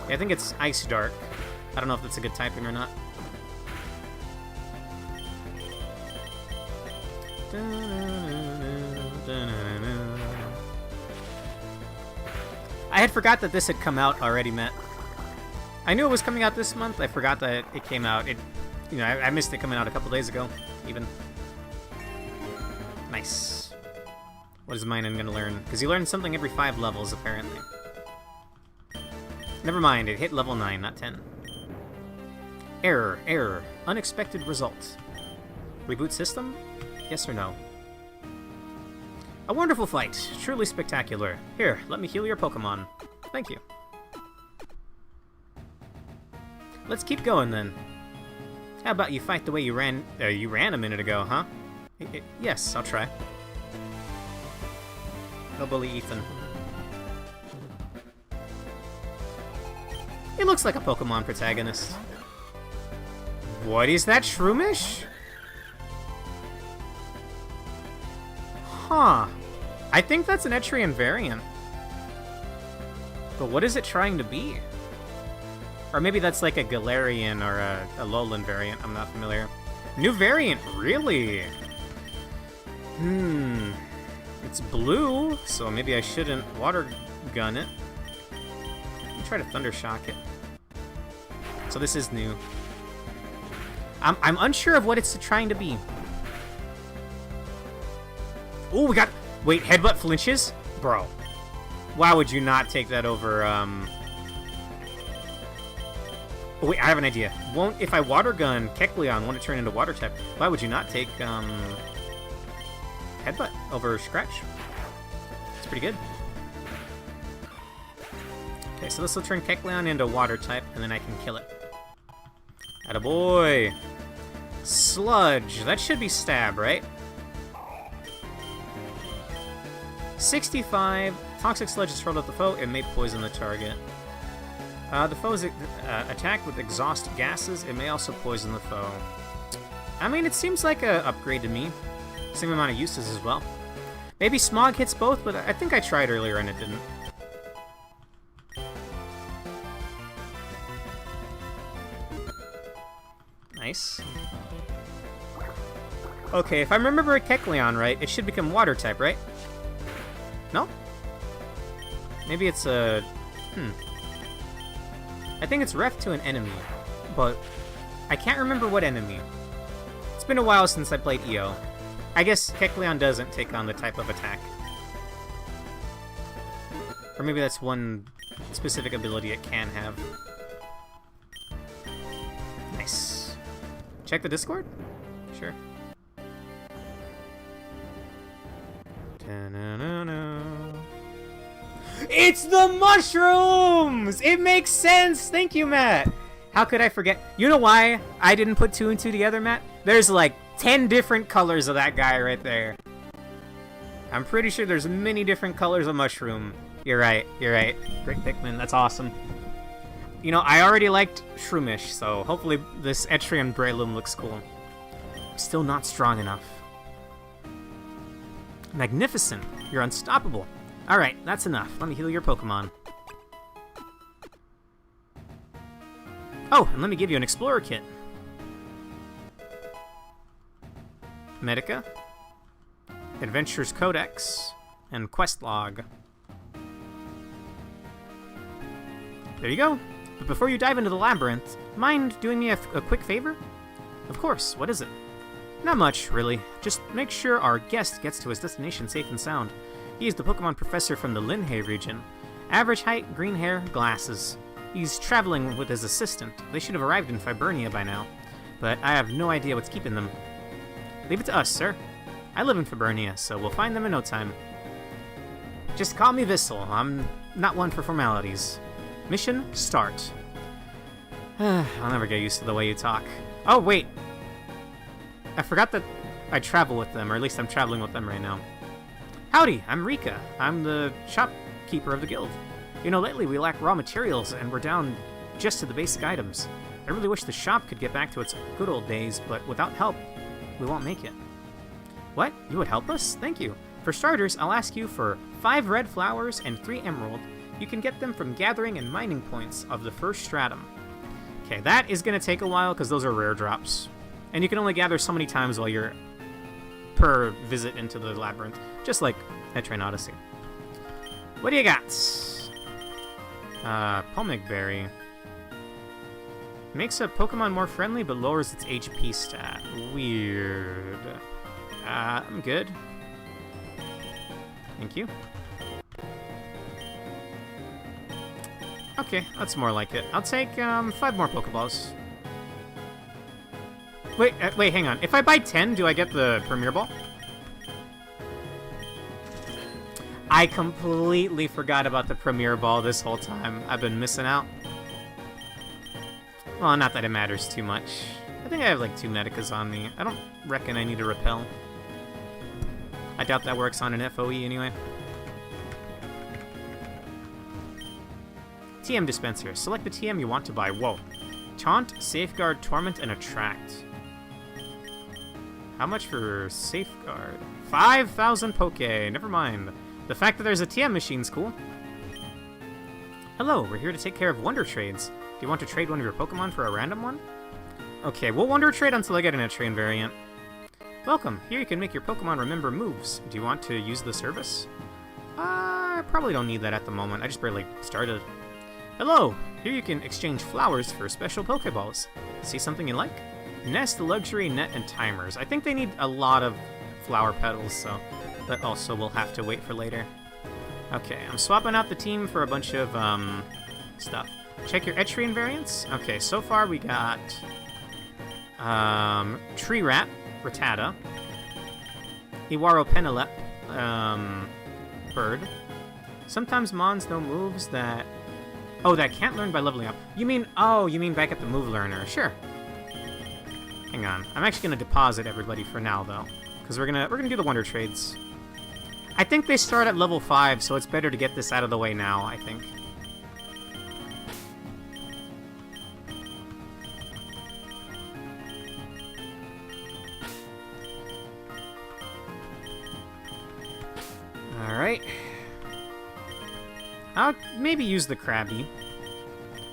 Speaker 1: Yeah, I think it's Ice Dark. I don't know if that's a good typing or not. I had forgot that this had come out already, Matt. I knew it was coming out this month. I forgot that it came out. I missed it coming out a couple days ago, even. Nice. What is Minun gonna learn? Because he learns something every 5 levels, apparently. Never mind, it hit level 9, not 10. Error. Unexpected result. Reboot system? Yes or no? A wonderful fight. Truly spectacular. Here, let me heal your Pokemon. Thank you. Let's keep going, then. How about you fight the way you ran a minute ago, huh? Yes, I'll try. No bully Ethan. He looks like a Pokemon protagonist. What is that, Shroomish? Huh. I think that's an Etrian variant. But what is it trying to be? Or maybe that's like a Galarian or a Alolan variant. I'm not familiar. New variant, really? It's blue, so maybe I shouldn't water gun it. Let me try to Thunder Shock it. So this is new. I'm unsure of what it's trying to be. Oh, we got... Wait, Headbutt flinches? Bro. Why would you not take that over, Oh, wait, I have an idea. If I Water Gun Kecleon, won't it turn into Water type? Why would you not take, Headbutt over Scratch? It's pretty good. Okay, so this will turn Kecleon into Water type, and then I can kill it. Attaboy! Sludge. That should be Stab, right? 65. Toxic Sludge is hurled at the foe. It may poison the target. The foe is attacked with exhaust gases. It may also poison the foe. I mean, it seems like a upgrade to me. Same amount of uses as well. Maybe Smog hits both, but I think I tried earlier and it didn't. Nice. Okay, if I remember a Kecleon right, it should become Water type, right? No? Maybe it's a... I think it's ref to an enemy, but I can't remember what enemy. It's been a while since I played EO. I guess Kecleon doesn't take on the type of attack. Or maybe that's one specific ability it can have. Nice. Check the Discord? Sure. It's the mushrooms! It makes sense! Thank you, Matt! How could I forget? You know why I didn't put 2 and 2 together, Matt? There's like 10 different colors of that guy right there. I'm pretty sure there's many different colors of mushroom. You're right, you're right. Great Pikmin, that's awesome. You know, I already liked Shroomish, so hopefully this Etrian Breloom looks cool. Still not strong enough. Magnificent. You're unstoppable. Alright, that's enough. Let me heal your Pokemon. Oh, and let me give you an Explorer Kit. Medica, Adventures Codex, and Quest Log. There you go. But before you dive into the labyrinth, mind doing me a quick favor? Of course, what is it? Not much, really. Just make sure our guest gets to his destination safe and sound. He is the Pokemon professor from the Linhay region. Average height, green hair, glasses. He's traveling with his assistant. They should have arrived in Fibernia by now, but I have no idea what's keeping them. Leave it to us, sir. I live in Fibernia, so we'll find them in no time. Just call me Vissel. I'm not one for formalities. Mission, start. I'll never get used to the way you talk. Oh, wait. I forgot that I travel with them, or at least I'm traveling with them right now. Howdy, I'm Rika. I'm the shopkeeper of the guild. You know, lately we lack raw materials, and we're down just to the basic items. I really wish the shop could get back to its good old days, but without help, we won't make it. What? You would help us? Thank you. For starters, I'll ask you for 5 red flowers and 3 emerald. You can get them from gathering and mining points of the first stratum. Okay, that is going to take a while because those are rare drops. And you can only gather so many times while you're per visit into the labyrinth, just like Etrian Odyssey. What do you got? Pomeg Berry. Makes a Pokemon more friendly, but lowers its HP stat. Weird. I'm good. Thank you. Okay, that's more like it. I'll take 5 more Pokeballs. Wait, hang on. If I buy 10, do I get the Premier Ball? I completely forgot about the Premier Ball this whole time. I've been missing out. Well, not that it matters too much. I think I have like 2 Medicas on me. I don't reckon I need a Repel. I doubt that works on an FOE anyway. TM dispenser. Select the TM you want to buy. Whoa. Taunt, Safeguard, Torment, and Attract. How much for Safeguard? 5,000 Poke. Never mind. The fact that there's a TM machine's cool. Hello, we're here to take care of Wonder Trades. Do you want to trade one of your Pokemon for a random one? Okay, we'll Wonder Trade until I get an Etrian variant. Welcome. Here you can make your Pokemon remember moves. Do you want to use the service? I probably don't need that at the moment. I just barely started. Hello! Here you can exchange flowers for special Pokeballs. See something you like? Nest, Luxury, Net, and Timers. I think they need a lot of flower petals, so that also we'll have to wait for later. Okay, I'm swapping out the team for a bunch of stuff. Check your Etrian variants. Okay, so far we got Tree Rat, Rattata, Iwaro Penelep, Bird. Sometimes Mons know moves that... Oh, that can't learn by leveling up. You mean back at the move learner. Sure. Hang on. I'm actually gonna deposit everybody for now though. Because we're gonna do the Wonder Trades. I think they start at level 5, so it's better to get this out of the way now, I think. Alright. I'll maybe use the Krabby.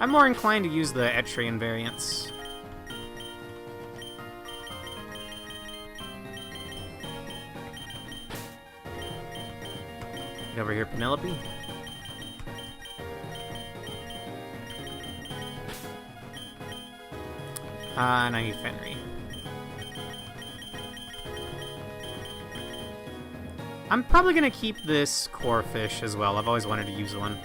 Speaker 1: I'm more inclined to use the Etrian variants. Get over here, Penelope. And I need Fenry. I'm probably gonna keep this core fish as well. I've always wanted to use one.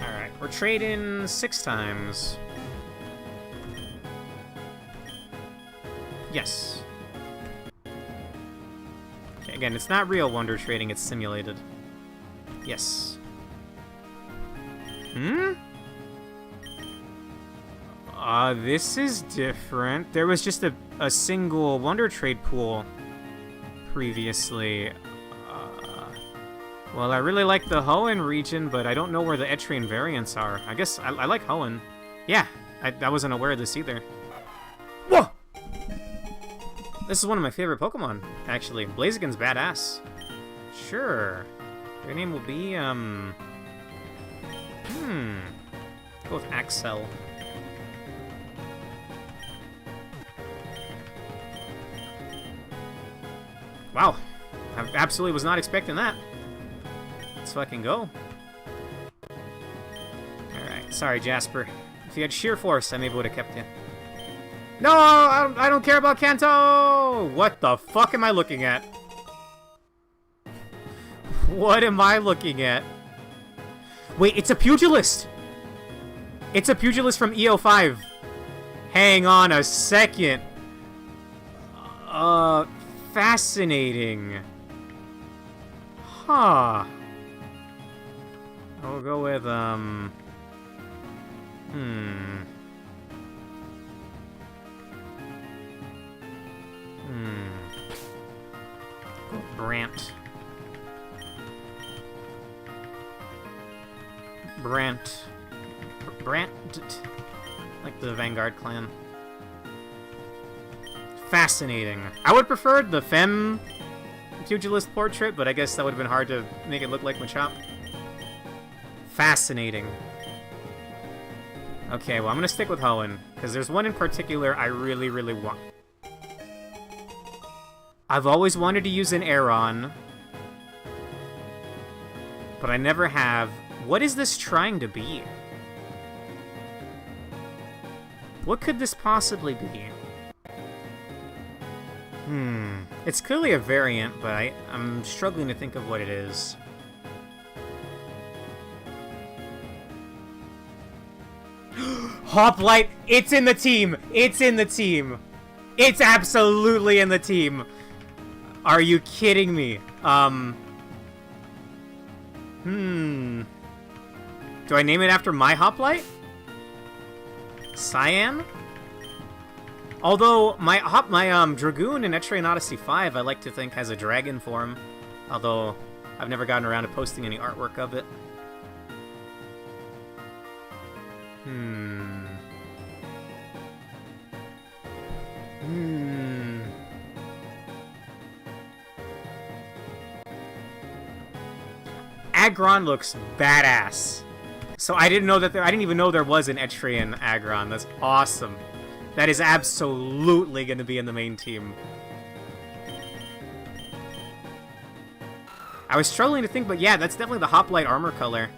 Speaker 1: Alright, we're trading 6 times. Yes. Okay, again, it's not real Wonder Trading, it's simulated. Yes. Hmm? This is different. There was just a single Wonder Trade pool previously. Well, I really like the Hoenn region, but I don't know where the Etrian variants are. I guess I like Hoenn. Yeah, I wasn't aware of this either. Whoa! This is one of my favorite Pokemon, actually. Blaziken's badass. Sure. Their name will be, go with Axel. Wow. I absolutely was not expecting that. Let's fucking go. Alright, sorry, Jasper. If you had sheer force, I maybe would have kept you. No, I don't care about Kanto! What the fuck am I looking at? What am I looking at? Wait, it's a pugilist! It's a pugilist from EO5. Hang on a second. Fascinating. Huh. I'll go with, Go Brant. Brant, like the Vanguard clan. Fascinating. I would prefer the Femme pugilist portrait, but I guess that would have been hard to make it look like Machop. Fascinating. Okay, well, I'm gonna stick with Hoenn, because there's one in particular I really, really want. I've always wanted to use an Aeron, but I never have. What is this trying to be? What could this possibly be? It's clearly a variant, but I'm struggling to think of what it is. Hoplite! It's in the team! It's in the team! It's absolutely in the team! Are you kidding me? Do I name it after my Hoplite? Cyan? Although my Dragoon in Etrian Odyssey 5, I like to think has a dragon form. Although I've never gotten around to posting any artwork of it. Aggron looks badass. So I didn't know that I didn't even know there was an Etrian Aggron. That's awesome. That is absolutely going to be in the main team. I was struggling to think, but yeah, that's definitely the Hoplite armor color.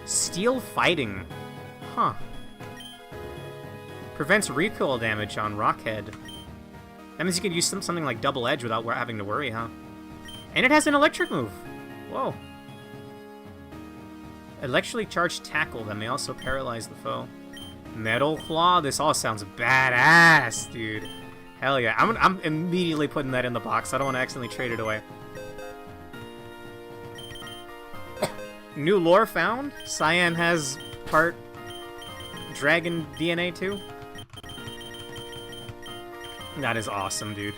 Speaker 1: Steel Fighting. Huh. Prevents recoil damage on Rockhead. That means you could use something like Double Edge without having to worry, huh? And it has an electric move. Whoa. Electrically charged tackle that may also paralyze the foe. Metal Claw. This all sounds badass, dude. Hell yeah. I'm immediately putting that in the box. I don't want to accidentally trade it away. New lore found. Cyan has part dragon DNA too. That is awesome, dude.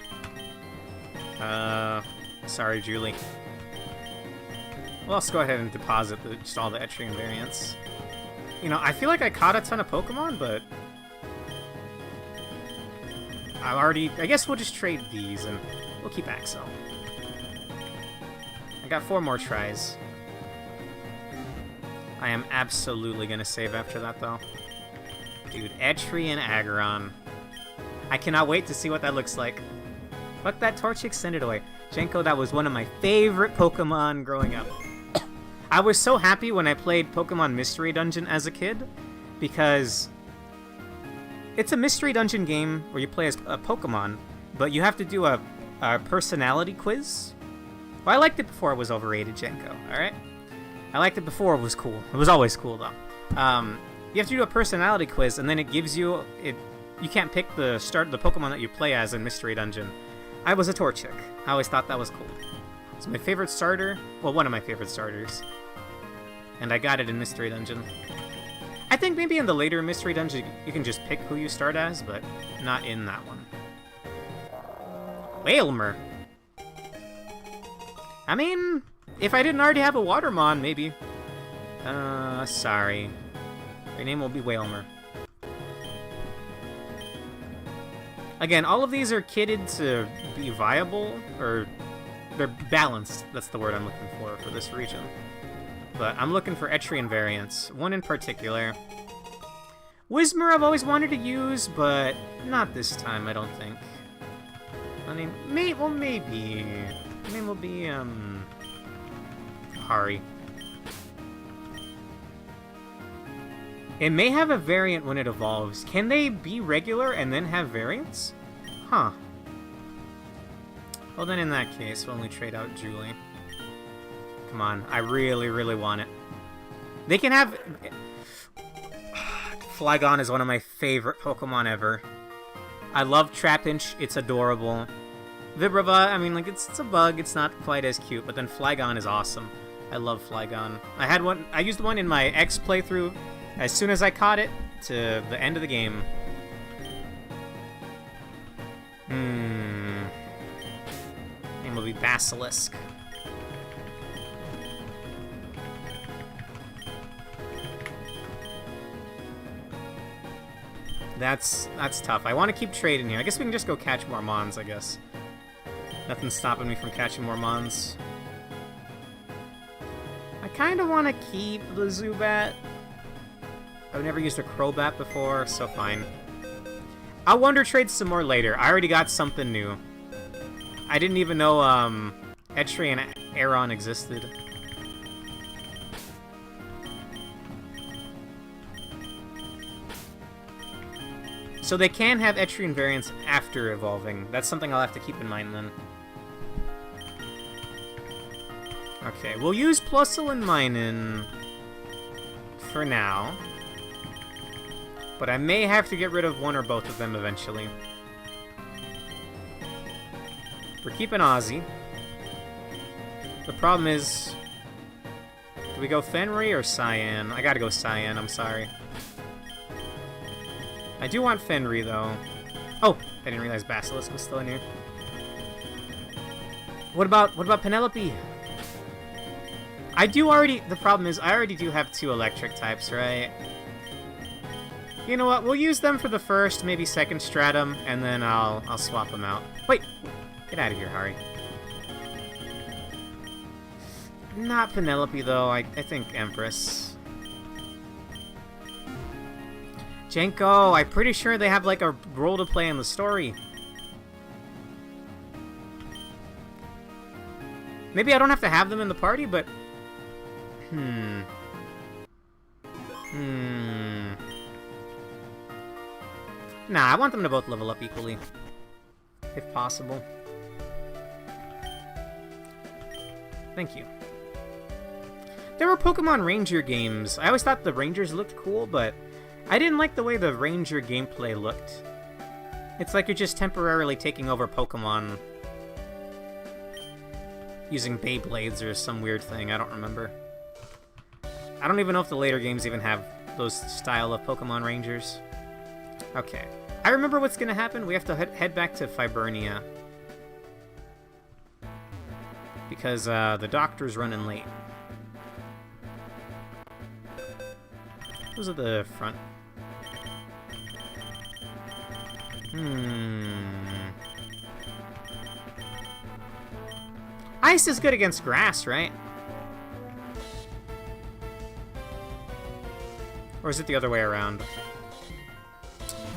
Speaker 1: Sorry, Julie. Well, let's go ahead and deposit just all the Etrian variants. You know, I feel like I caught a ton of Pokemon, but I guess we'll just trade these, and we'll keep Axel. I got 4 more tries. I am absolutely gonna save after that, though. Dude, Etrian Aggron. I cannot wait to see what that looks like. Fuck that Torchic, send it away. Jenko, that was one of my favorite Pokemon growing up. I was so happy when I played Pokemon Mystery Dungeon as a kid, because it's a Mystery Dungeon game where you play as a Pokemon, but you have to do a personality quiz. Well, I liked it before it was overrated, Jenko, alright? I liked it before it was cool. It was always cool, though. You have to do a personality quiz, and then it gives you... You can't pick the Pokemon that you play as in Mystery Dungeon. I was a Torchic. I always thought that was cool. It's my favorite starter. Well, one of my favorite starters. And I got it in Mystery Dungeon. I think maybe in the later Mystery Dungeon you can just pick who you start as, but not in that one. Whalmer! I mean, if I didn't already have a Watermon, maybe. Sorry. Your name will be Whalmer. Again, all of these are kitted to be viable, or they're balanced. That's the word I'm looking for this region. But I'm looking for Etrian variants, one in particular. Whismer I've always wanted to use, but not this time, I don't think. My name, maybe. My name will be, Hari. It may have a variant when it evolves. Can they be regular and then have variants? Huh. Well, then in that case, we'll only trade out Julie. Come on, I really, really want it. They can have... Flygon is one of my favorite Pokemon ever. I love Trapinch, it's adorable. Vibrava, I mean, like, it's a bug, it's not quite as cute, but then Flygon is awesome. I love Flygon. I used one in my X playthrough as soon as I caught it to the end of the game. Name will be Basilisk. That's tough. I want to keep trading here. I guess we can just go catch more Mons, I guess. Nothing's stopping me from catching more Mons. I kind of want to keep the Zubat. I've never used a Crobat before, so fine. I'll Wonder Trade some more later. I already got something new. I didn't even know Etrian Aron existed. So they can have Etrian variants after evolving. That's something I'll have to keep in mind then. Okay, we'll use Plusle and Minun for now. But I may have to get rid of one or both of them eventually. We're keeping Ozzy. The problem is... do we go Fenrir or Cyan? I gotta go Cyan, I'm sorry. I do want Fenrir, though. Oh! I didn't realize Basilisk was still in here. What about Penelope? The problem is, I already do have 2 electric types, right? You know what, we'll use them for the first, maybe second stratum, and then I'll swap them out. Wait! Get out of here, Hari. Not Penelope, though. I think Empress. Jenko, I'm pretty sure they have, like, a role to play in the story. Maybe I don't have to have them in the party, but... Nah, I want them to both level up equally. If possible. Thank you. There were Pokemon Ranger games. I always thought the Rangers looked cool, but I didn't like the way the Ranger gameplay looked. It's like you're just temporarily taking over Pokemon using Beyblades or some weird thing. I don't remember. I don't even know if the later games even have those style of Pokemon Rangers. Okay. I remember what's gonna happen. We have to head back to Fibernia. Because the doctor's running late. Those are the front. Ice is good against grass, right? Or is it the other way around?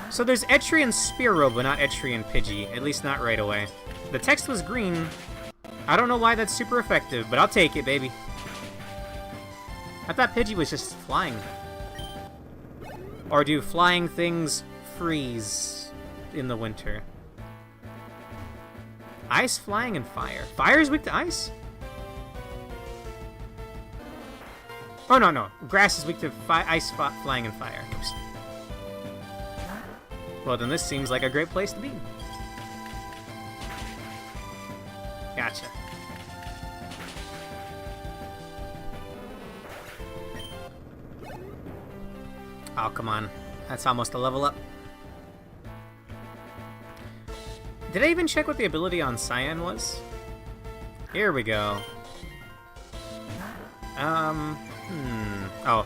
Speaker 1: So there's Etrian Spearow, but not Etrian Pidgey. At least not right away. The text was green. I don't know why that's super effective, but I'll take it, baby. I thought Pidgey was just flying. Or do flying things freeze in the winter? Ice, flying, and fire. Fire is weak to ice? Oh, no. Grass is weak to ice, flying, and fire. Oops. Well, then this seems like a great place to be. Gotcha. Oh, come on. That's almost a level up. Did I even check what the ability on Cyan was? Here we go. Oh.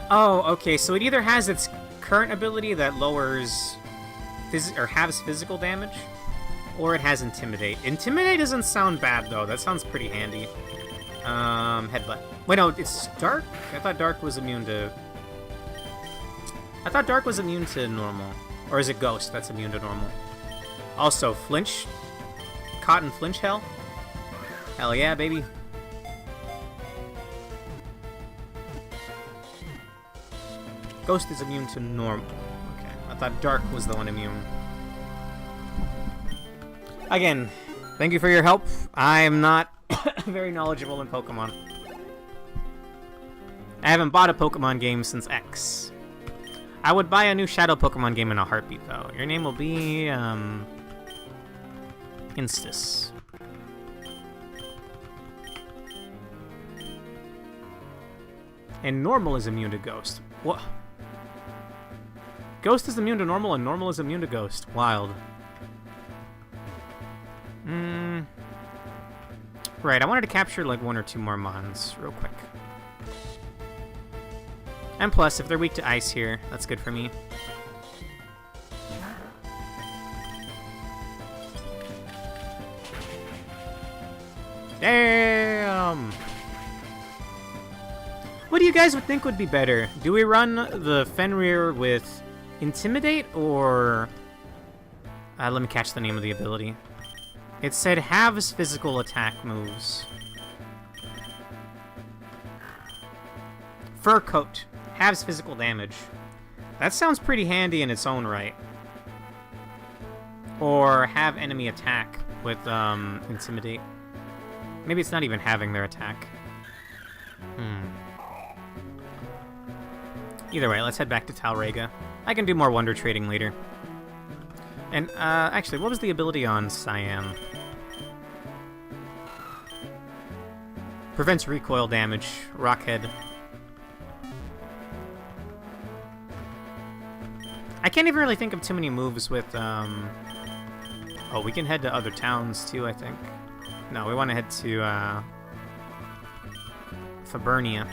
Speaker 1: Oh, okay, so it either has its current ability that lowers or halves physical damage, or it has Intimidate. Intimidate doesn't sound bad, though. That sounds pretty handy. Headbutt. Wait, no, it's Dark? I thought Dark was immune to... I thought Dark was immune to normal. Or is it Ghost that's immune to normal? Also, Flinch. Caught in Flinch Hell. Hell yeah, baby. Ghost is immune to normal. Okay, I thought Dark was the one immune. Again, thank you for your help. I am not very knowledgeable in Pokemon. I haven't bought a Pokemon game since X. I would buy a new Shadow Pokemon game in a heartbeat, though. Your name will be, Instis. And Normal is immune to Ghost. What? Ghost is immune to Normal, and Normal is immune to Ghost. Wild. Right, I wanted to capture, like, 1 or 2 more Mons real quick. And plus, if they're weak to Ice here, that's good for me. Damn! What do you guys would think would be better? Do we run the Fenrir with Intimidate, or... let me catch the name of the ability. It said halves physical attack moves. Fur Coat. Halves physical damage. That sounds pretty handy in its own right. Or have enemy attack with Intimidate. Maybe it's not even having their attack. Either way, let's head back to Talrega. I can do more Wonder Trading later. And, actually, what was the ability on Cyan? Prevents recoil damage. Rockhead. I can't even really think of too many moves with, Oh, we can head to other towns, too, I think. No, we want to head to, Fabernia.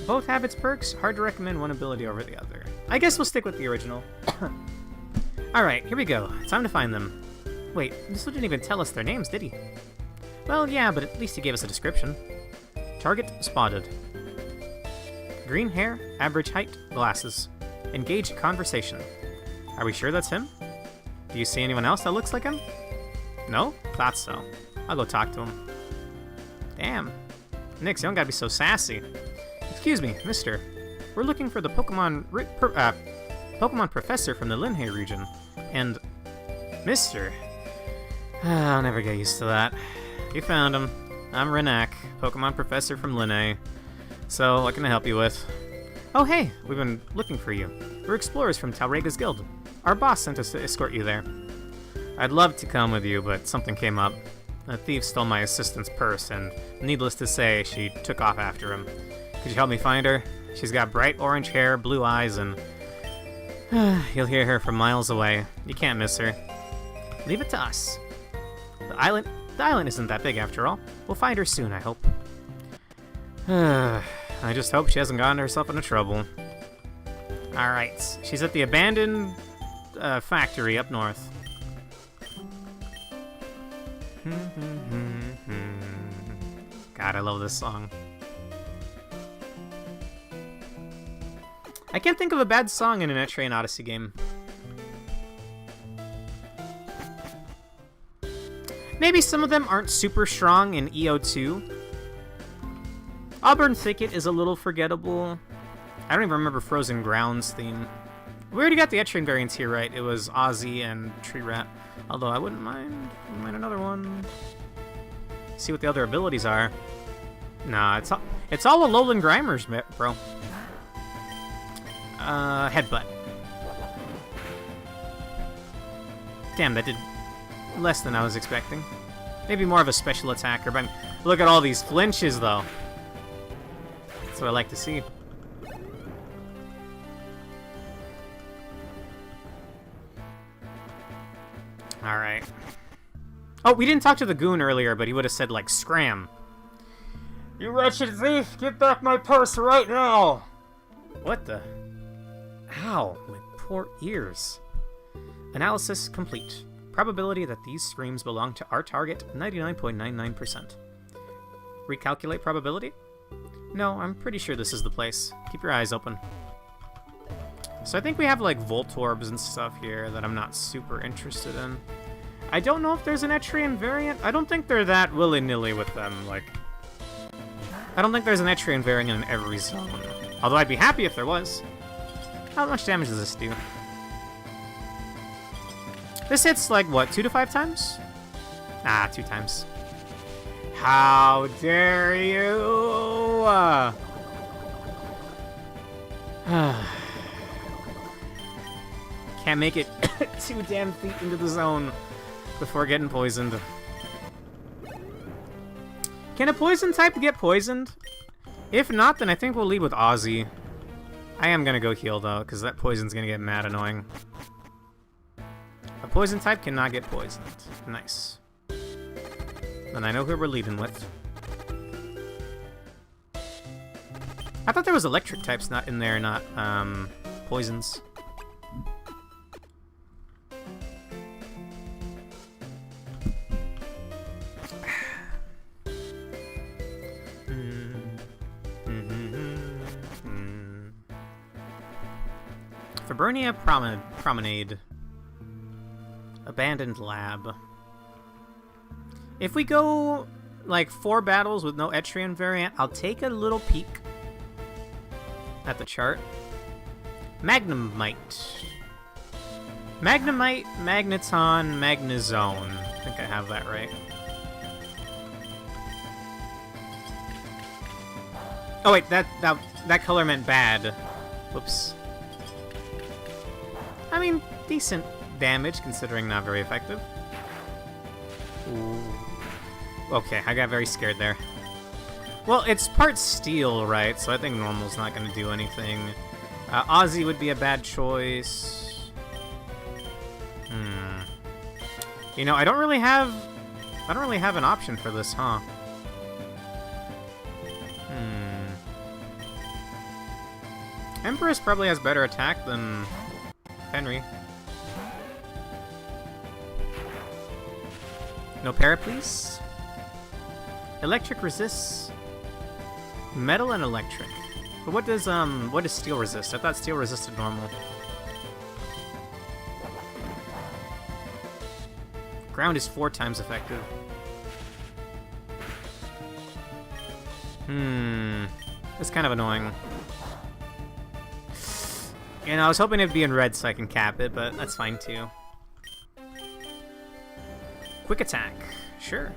Speaker 1: Both have its perks. Hard to recommend one ability over the other. I guess we'll stick with the original. Alright, here we go. Time to find them. Wait, this didn't even tell us their names, did he? Well, yeah, but at least he gave us a description. Target spotted. Green hair, average height, glasses. Engage conversation. Are we sure that's him? Do you see anyone else that looks like him? No? Thought so. I'll go talk to him. Damn. Nix, you don't gotta be so sassy. Excuse me, mister. We're looking for the Pokemon professor from the Linhei region. And... Mister... I'll never get used to that. You found him. I'm Renak, Pokemon professor from Linhei. So, what can I help you with? Oh hey, we've been looking for you. We're explorers from Talrega's guild. Our boss sent us to escort you there. I'd love to come with you, but something came up. A thief stole my assistant's purse, and needless to say, she took off after him. Could you help me find her? She's got bright orange hair, blue eyes, and... you'll hear her from miles away. You can't miss her. Leave it to us. The island isn't that big after all. We'll find her soon, I hope. I just hope she hasn't gotten herself into trouble. Alright, she's at the abandoned factory up north. God, I love this song. I can't think of a bad song in an Etrian Odyssey game. Maybe some of them aren't super strong in EO2. Auburn Thicket is a little forgettable. I don't even remember Frozen Grounds theme. We already got the Etrian variants here, right? It was Ozzy and Tree Rat. Although I wouldn't mind another one. See what the other abilities are. Nah, it's all Alolan Grimers, bro. Headbutt. Damn, that did less than I was expecting. Maybe more of a special attacker, but look at all these flinches, though. That's what I like to see. Alright. Oh, we didn't talk to the goon earlier, but he would have said, like, scram. You wretched thief! Get back my purse right now! What the? Ow, my poor ears. Analysis complete. Probability that these screams belong to our target, 99.99%. Recalculate probability? No, I'm pretty sure this is the place. Keep your eyes open. So I think we have, like, Voltorbs and stuff here that I'm not super interested in. I don't know if there's an Etrian variant. I don't think they're that willy-nilly with them, like... I don't think there's an Etrian variant in every zone. Although I'd be happy if there was. How much damage does this do? This hits, like, what, 2 to 5 times? Ah, 2 times. How dare you! Can't make it 2 damn feet into the zone before getting poisoned. Can a poison type get poisoned? If not, then I think we'll lead with Ozzy. I am gonna go heal, though, because that poison's gonna get mad annoying. A poison type cannot get poisoned. Nice. Then I know who we're leading with. I thought there was electric types not in there, not poisons. Fabernia Promenade. Abandoned Lab. If we go, like, 4 battles with no Etrian variant, I'll take a little peek at the chart. Magnemite. Magnemite, Magneton, Magnezone. I think I have that right. Oh wait, that color meant bad. Whoops. I mean, decent damage, considering not very effective. Ooh. Okay, I got very scared there. Well, it's part steel, right? So I think normal's not going to do anything. Ozzy would be a bad choice. You know, I don't really have an option for this, huh? Empress probably has better attack than Henry. No para, please. Electric resists metal and electric. But what does steel resist? I thought steel resisted normal. Ground is 4 times effective. That's kind of annoying. You know, I was hoping it'd be in red so I can cap it, but that's fine too. Quick attack. Sure.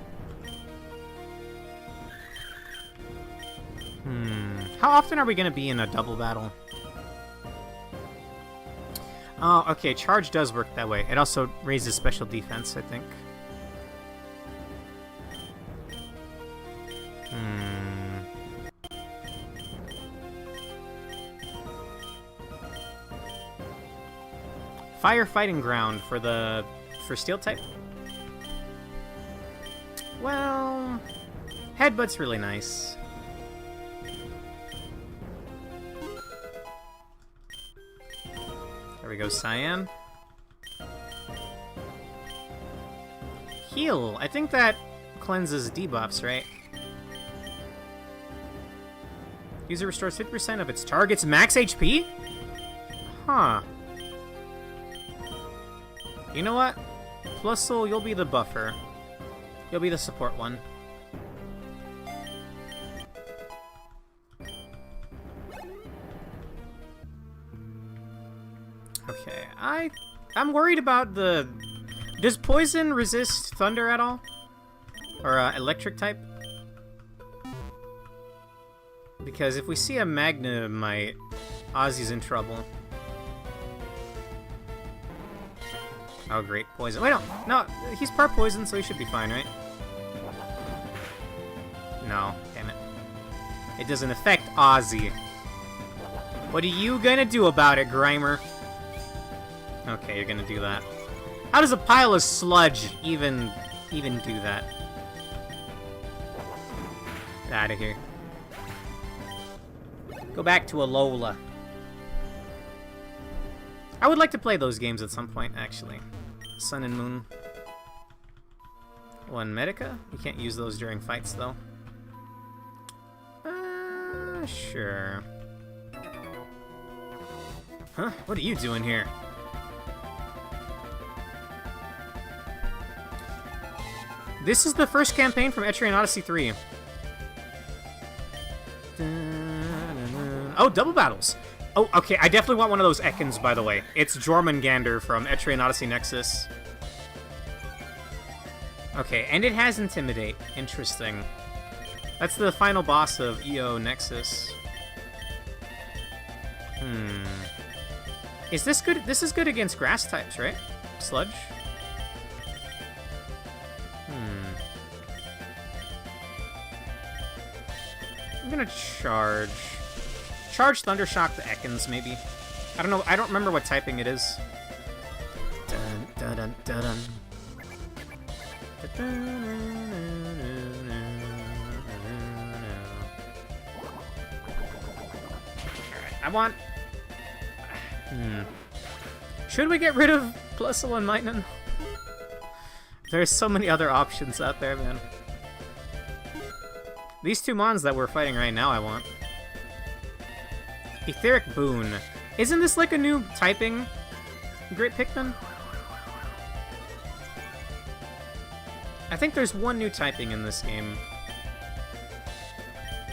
Speaker 1: How often are we going to be in a double battle? Oh, okay, charge does work that way. It also raises special defense, I think. Firefighting ground for steel type? Well, headbutt's really nice. There we go, Cyan. Heal. I think that cleanses debuffs, right? User restores 50% of its target's max HP? Huh. You know what? Plus Soul, you'll be the buffer. You'll be the support one. Okay, I'm worried about the... Does poison resist thunder at all? Or electric type? Because if we see a Magnemite, Ozzy's in trouble. Oh great, poison. Wait, no, he's part poison, so he should be fine, right? No, damn it. It doesn't affect Ozzy. What are you gonna do about it, Grimer? Okay, you're gonna do that. How does a pile of sludge even do that? Get out of here. Go back to Alola. I would like to play those games at some point, actually. Sun and Moon. One Medica? You can't use those during fights, though. Sure. Huh? What are you doing here? This is the first campaign from Etrian Odyssey 3. Oh, double battles! Oh, okay, I definitely want one of those Ekans, by the way. It's Jormungandr from Etrian Odyssey Nexus. Okay, and it has Intimidate. Interesting. That's the final boss of EO Nexus. Is this good? This is good against grass types, right? Sludge? I'm gonna charge. Charge Thundershock the Ekans, maybe. I don't know. I don't remember what typing it is. Dun, dun, dun, dun, dun. Alright, I want... Should we get rid of Plusle and Minun? There's so many other options out there, man. These two mons that we're fighting right now, I want. Etheric Boon. Isn't this like a new typing? Great Pikmin? I think there's one new typing in this game.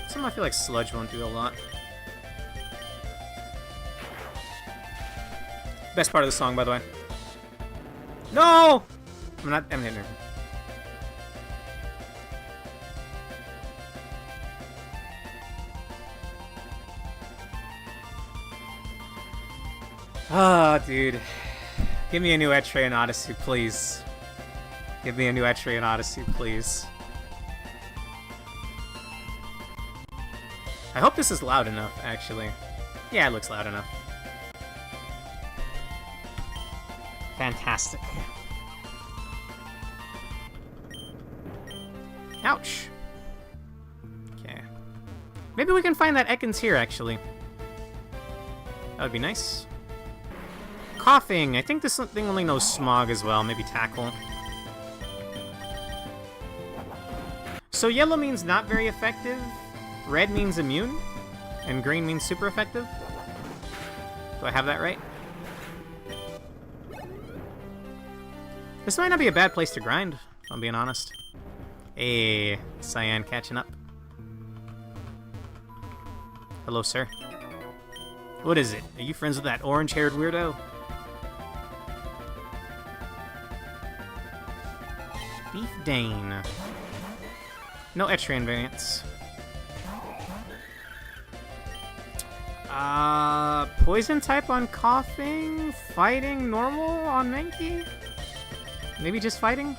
Speaker 1: Somehow I feel like Sludge won't do a lot. Best part of the song, by the way. No! I'm hitting her. Ah, dude. Give me a new Etrian Odyssey, please. Give me a new Etrian Odyssey, please. I hope this is loud enough, actually. Yeah, it looks loud enough. Fantastic. Ouch. Okay. Maybe we can find that Ekans here, actually. That would be nice. Coughing. I think this thing only knows Smog as well. Maybe Tackle. So yellow means not very effective, red means immune, and green means super effective. Do I have that right? This might not be a bad place to grind, if I'm being honest. Hey, Cyan catching up. Hello, sir. What is it? Are you friends with that orange-haired weirdo? Beef Dane. No Etrian variants. Poison type on Coughing? Fighting normal on Mankey? Maybe just fighting?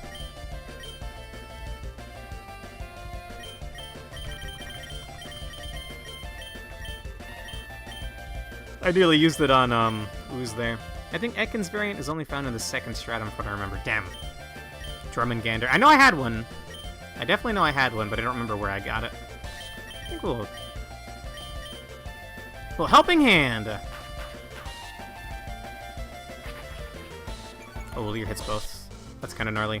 Speaker 1: Ideally used it on, Ooze there. I think Ekans variant is only found in the second stratum, from what I remember. Damn. Jormungandr. I know I had one. I definitely know I had one, but I don't remember where I got it. I think we'll helping hand! Oh, well, your hits both. That's kind of gnarly.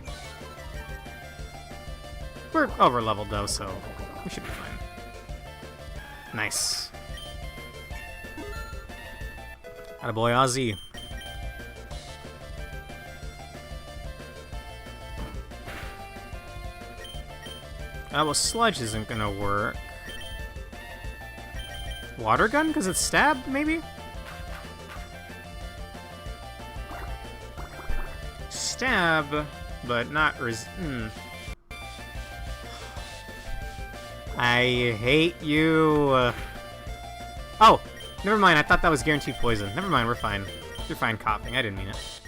Speaker 1: We're over-leveled, though, so we should be fine. Nice. Attaboy, Ozzy. Well, Sludge isn't gonna work. Water Gun? Because it's Stab, maybe? Stab, but not I hate you. Oh, never mind. I thought that was guaranteed poison. Never mind, we're fine. You're fine coughing. I didn't mean it.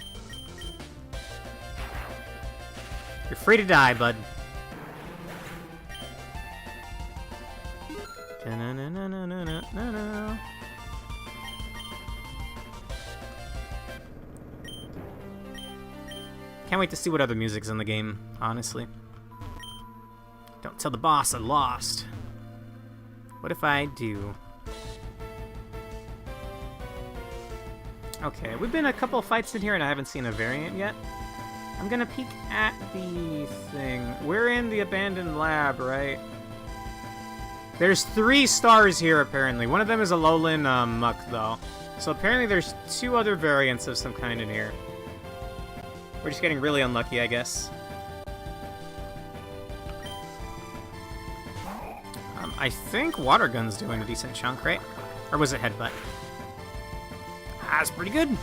Speaker 1: You're free to die, bud. Can't wait to see what other music's in the game, honestly. Don't tell the boss I lost. What if I do? Okay, we've been a couple fights in here and I haven't seen a variant yet. I'm gonna peek at the thing. We're in the abandoned lab, right? There's 3 stars here, apparently. One of them is a lowland muck, though. So apparently there's 2 other variants of some kind in here. We're just getting really unlucky, I guess. I think Water Gun's doing a decent chunk, right? Or was it Headbutt? That's pretty good.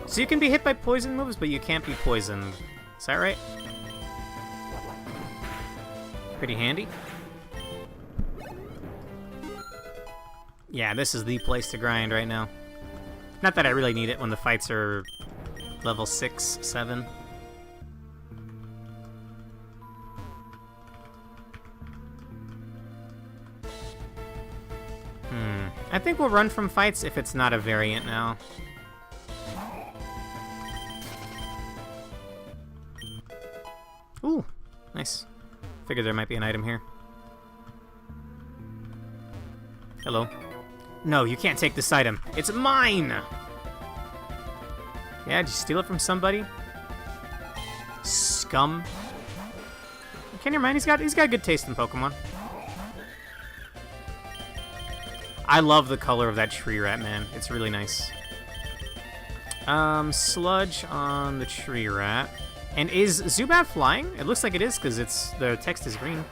Speaker 1: So you can be hit by poison moves, but you can't be poisoned. Is that right? Pretty handy. Yeah, this is the place to grind right now. Not that I really need it when the fights are level 6, 7. I think we'll run from fights if it's not a variant now. Ooh, nice. Figured there might be an item here. Hello. No, you can't take this item. It's mine! Yeah, did you steal it from somebody? Scum. Can you mind? He's got good taste in Pokemon. I love the color of that tree rat, man. It's really nice. Sludge on the tree rat. And is Zubat flying? It looks like it is, because the text is green.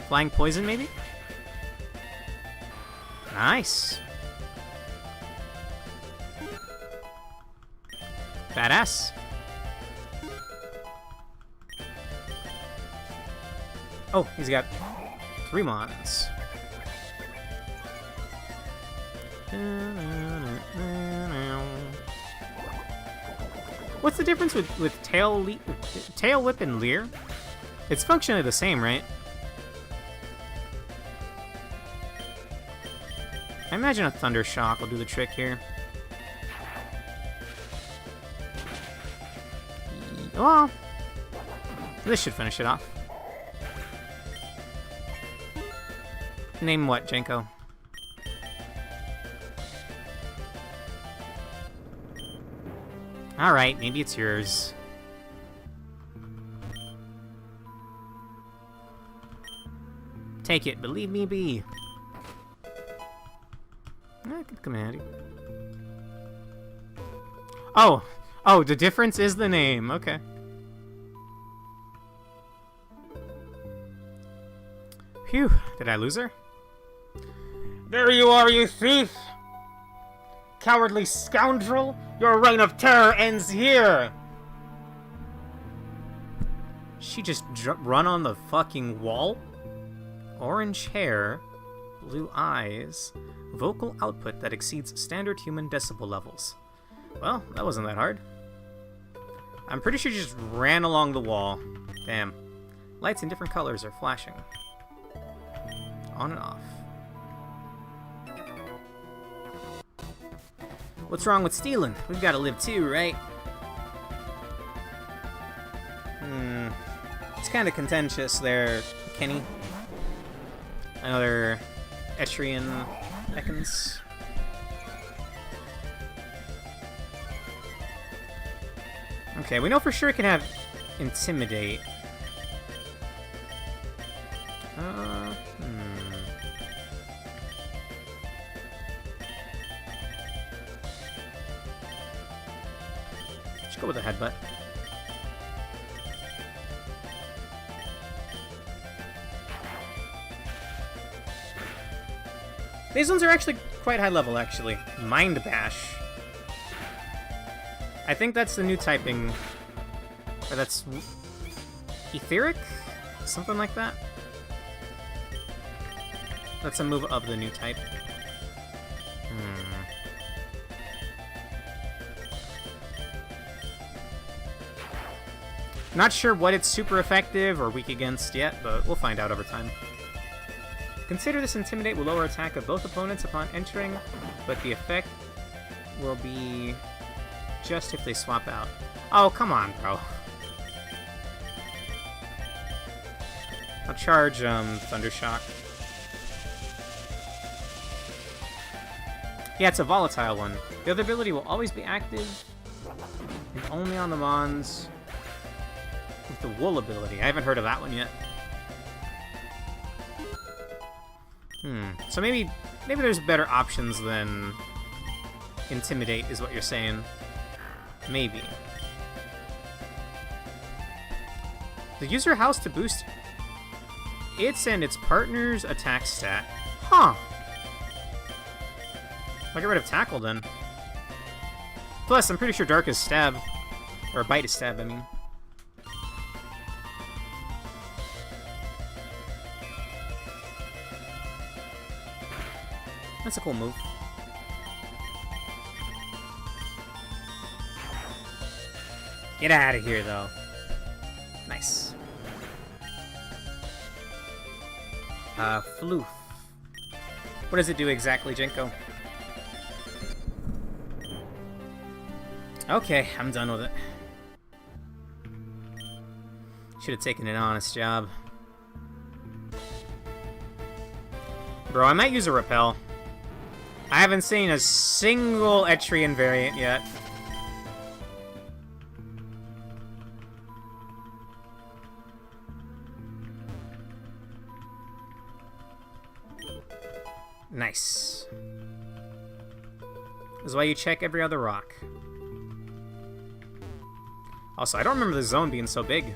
Speaker 1: Flying poison, maybe? Nice. Badass. Oh, he's got 3 mons. What's the difference with Tail Whip and Leer? It's functionally the same, right? I imagine a Thunder Shock will do the trick here. Well, this should finish it off. Name what, Jenko? Alright, maybe it's yours. Take it, believe me, be. That could come handy. Oh! Oh, the difference is the name. Okay. Phew, did I lose her? There you are, you thief! Cowardly scoundrel! Your reign of terror ends here! She just run on the fucking wall? Orange hair, blue eyes, vocal output that exceeds standard human decibel levels. Well, that wasn't that hard. I'm pretty sure she just ran along the wall. Damn. Lights in different colors are flashing. On and off. What's wrong with stealing? We've got to live too, right? It's kind of contentious there, Kenny. Another Etrian Ekans. Okay, we know for sure it can have Intimidate. Let's go with a Headbutt. These ones are actually quite high level, actually. Mind Bash. I think that's the new typing. Or that's Etheric? Something like that? That's a move of the new type. Not sure what it's super effective or weak against yet, but we'll find out over time. Consider this Intimidate will lower attack of both opponents upon entering, but the effect will be just if they swap out. Oh, come on, bro. I'll charge, Thundershock. Yeah, it's a volatile one. The other ability will always be active, and only on the Mons with the Wool ability. I haven't heard of that one yet. So maybe there's better options than Intimidate, is what you're saying. Maybe. The user house to boost its and its partner's attack stat. Huh. I'll get rid of Tackle then. Plus, I'm pretty sure Dark is stab. Or Bite is stab, I mean. That's a cool move. Get out of here, though. Nice. Floof. What does it do exactly, Jenko? Okay, I'm done with it. Should have taken an honest job. Bro, I might use a Repel. I haven't seen a single Etrian variant yet. Nice. This is why you check every other rock. Also, I don't remember the zone being so big.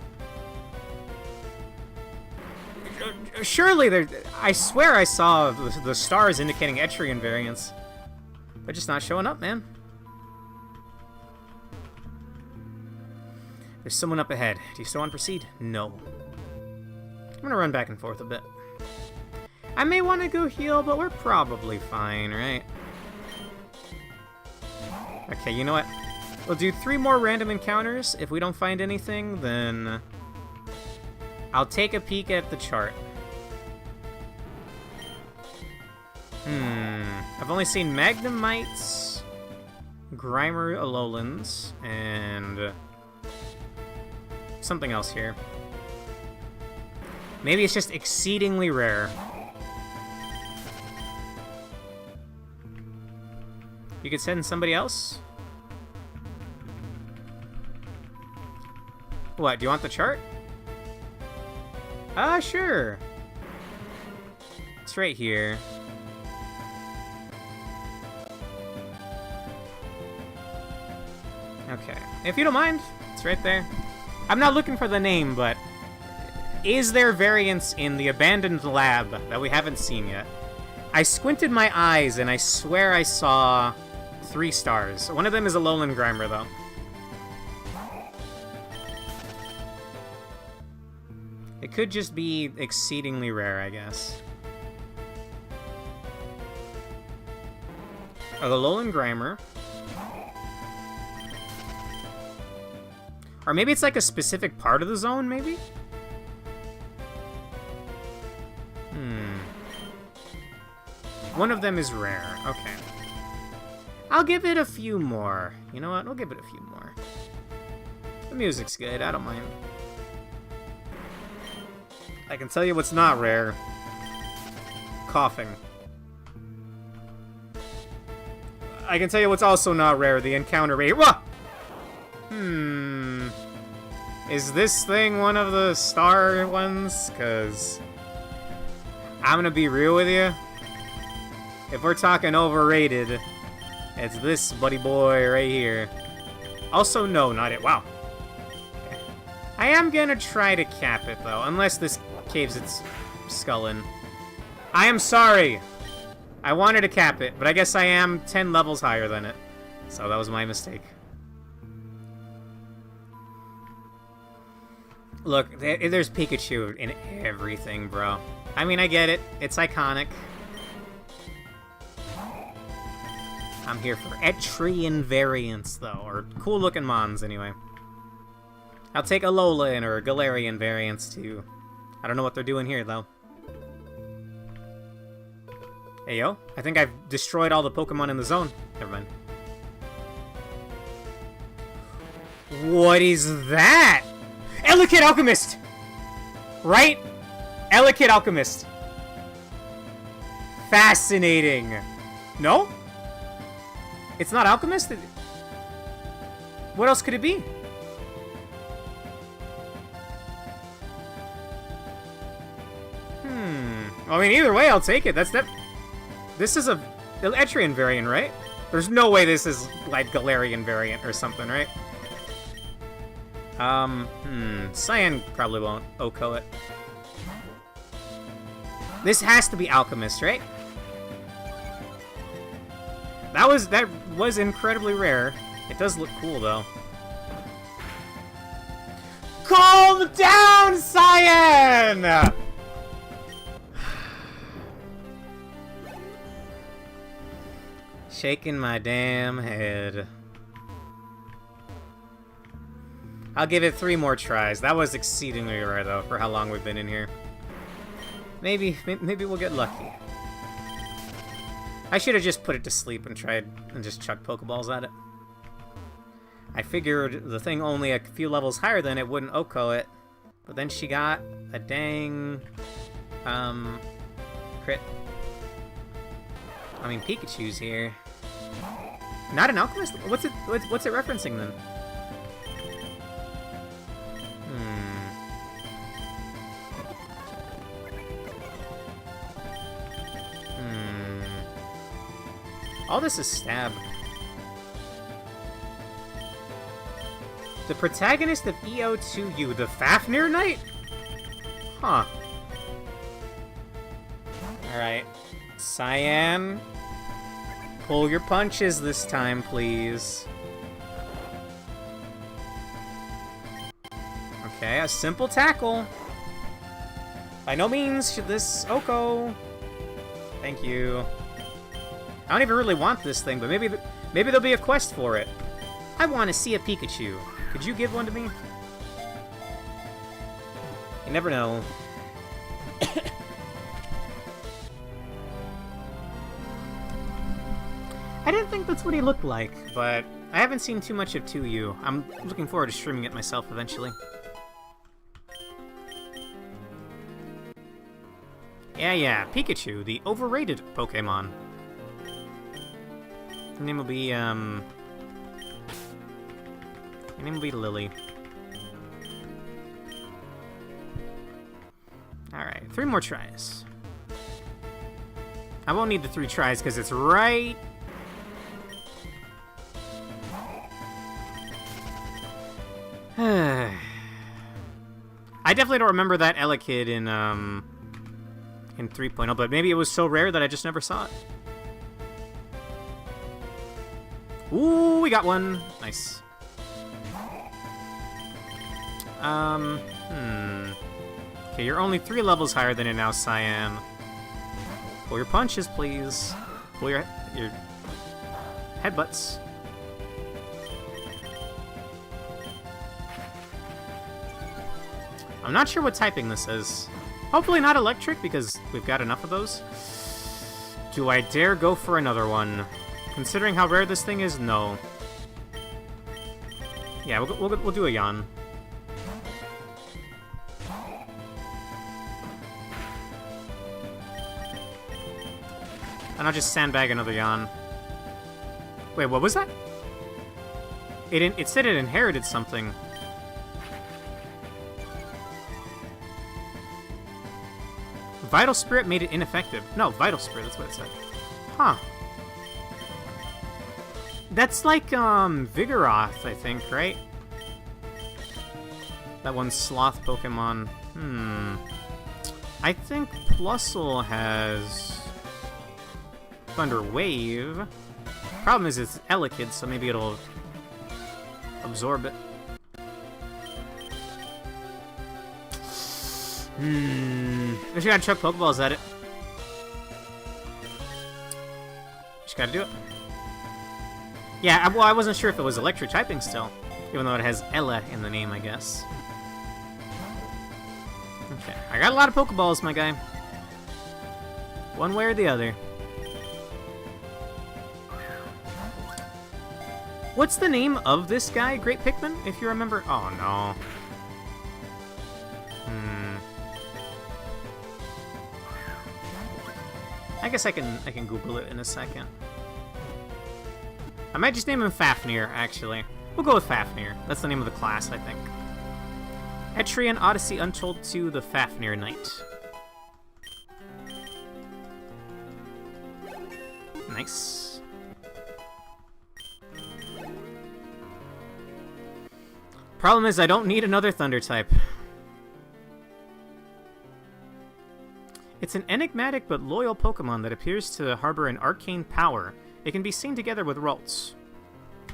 Speaker 1: Surely there... I swear I saw the stars indicating Etrian variants. They're just not showing up, man. There's someone up ahead. Do you still want to proceed? No. I'm gonna run back and forth a bit. I may want to go heal, but we're probably fine, right? Okay, you know what? We'll do 3 more random encounters. If we don't find anything, then I'll take a peek at the chart. I've only seen Magnemites, Grimer Alolans, and something else here. Maybe it's just exceedingly rare. You could send somebody else? What, do you want the chart? Sure. It's right here. Okay. If you don't mind, it's right there. I'm not looking for the name, but is there variance in the abandoned lab that we haven't seen yet? I squinted my eyes and I swear I saw 3 stars. One of them is a Alolan Grimer, though. It could just be exceedingly rare, I guess. Oh, the Alolan Grimer. Or maybe it's like a specific part of the zone, maybe? One of them is rare. Okay. I'll give it a few more. You know what? We'll give it a few more. The music's good. I don't mind. I can tell you what's not rare. Coughing. I can tell you what's also not rare. The encounter rate. Whoa! Is this thing one of the star ones? Because I'm gonna be real with you. If we're talking overrated, it's this buddy boy right here. Also, no, not it. Wow. Okay. I am gonna try to cap it, though, unless this caves its skull in. I am sorry. I wanted to cap it, but I guess I am 10 levels higher than it. So that was my mistake. Look, there's Pikachu in everything, bro. I mean, I get it. It's iconic. I'm here for Etrian variants, though, or cool-looking Mons, anyway. I'll take a Alolan or a Galarian variants, too. I don't know what they're doing here, though. Hey, yo. I think I've destroyed all the Pokemon in the zone. Never mind. What is that? Elekid Alchemist! Right? Elekid Alchemist. Fascinating. No? It's not Alchemist? What else could it be? I mean, either way, I'll take it. This is a Etrian variant, right? There's no way this is, like, Galarian variant or something, right? Cyan probably won't Oko it. This has to be Alchemist, right? That was incredibly rare. It does look cool, though. Calm down, Cyan! Shaking my damn head. I'll give it 3 more tries. That was exceedingly rare, though, for how long we've been in here. Maybe we'll get lucky. I should have just put it to sleep and tried and just chucked Pokeballs at it. I figured the thing only a few levels higher than it wouldn't Oko it, but then she got a dang crit. I mean, Pikachu's here. Not an Alchemist? What's it referencing then? All this is stab. The protagonist of EO2U, the Fafnir Knight? Huh. Alright. Cyan, pull your punches this time, please. Okay, a simple tackle. By no means should this Oko. Thank you. I don't even really want this thing, but maybe there'll be a quest for it. I want to see a Pikachu. Could you give one to me? You never know. I didn't think that's what he looked like, but I haven't seen too much of 2U. I'm looking forward to streaming it myself eventually. Yeah, Pikachu, the overrated Pokemon. Her name will be, Lily. Alright, 3 more tries. I won't need the 3 tries because it's right... I definitely don't remember that Elekid in 3.0, but maybe it was so rare that I just never saw it. Ooh, we got one. Nice. Okay, you're only 3 levels higher than it now, Cyan. Pull your punches, please. Pull your headbutts. I'm not sure what typing this is. Hopefully not electric, because we've got enough of those. Do I dare go for another one? Considering how rare this thing is, no. Yeah, we'll do a yawn. And I'll just sandbag another yawn. Wait, what was that? It said it inherited something. Vital Spirit made it ineffective. No, Vital Spirit, that's what it said. Huh. That's like, Vigoroth, I think, right? That one sloth Pokemon. I think Plusle has... Thunder Wave. Problem is it's Elekid, so maybe it'll absorb it. I just gotta chuck Pokeballs at it. Just gotta do it. Yeah, well, I wasn't sure if it was electric typing still, even though it has Ella in the name, I guess. Okay, I got a lot of Pokeballs, my guy. One way or the other. What's the name of this guy, Great Pikmin, if you remember? Oh, no. I guess I can Google it in a second. I might just name him Fafnir, actually. We'll go with Fafnir. That's the name of the class, I think. Etrian Odyssey Untold 2, the Fafnir Knight. Nice. Problem is, I don't need another Thunder type. It's an enigmatic but loyal Pokemon that appears to harbor an arcane power. It can be seen together with Ralts.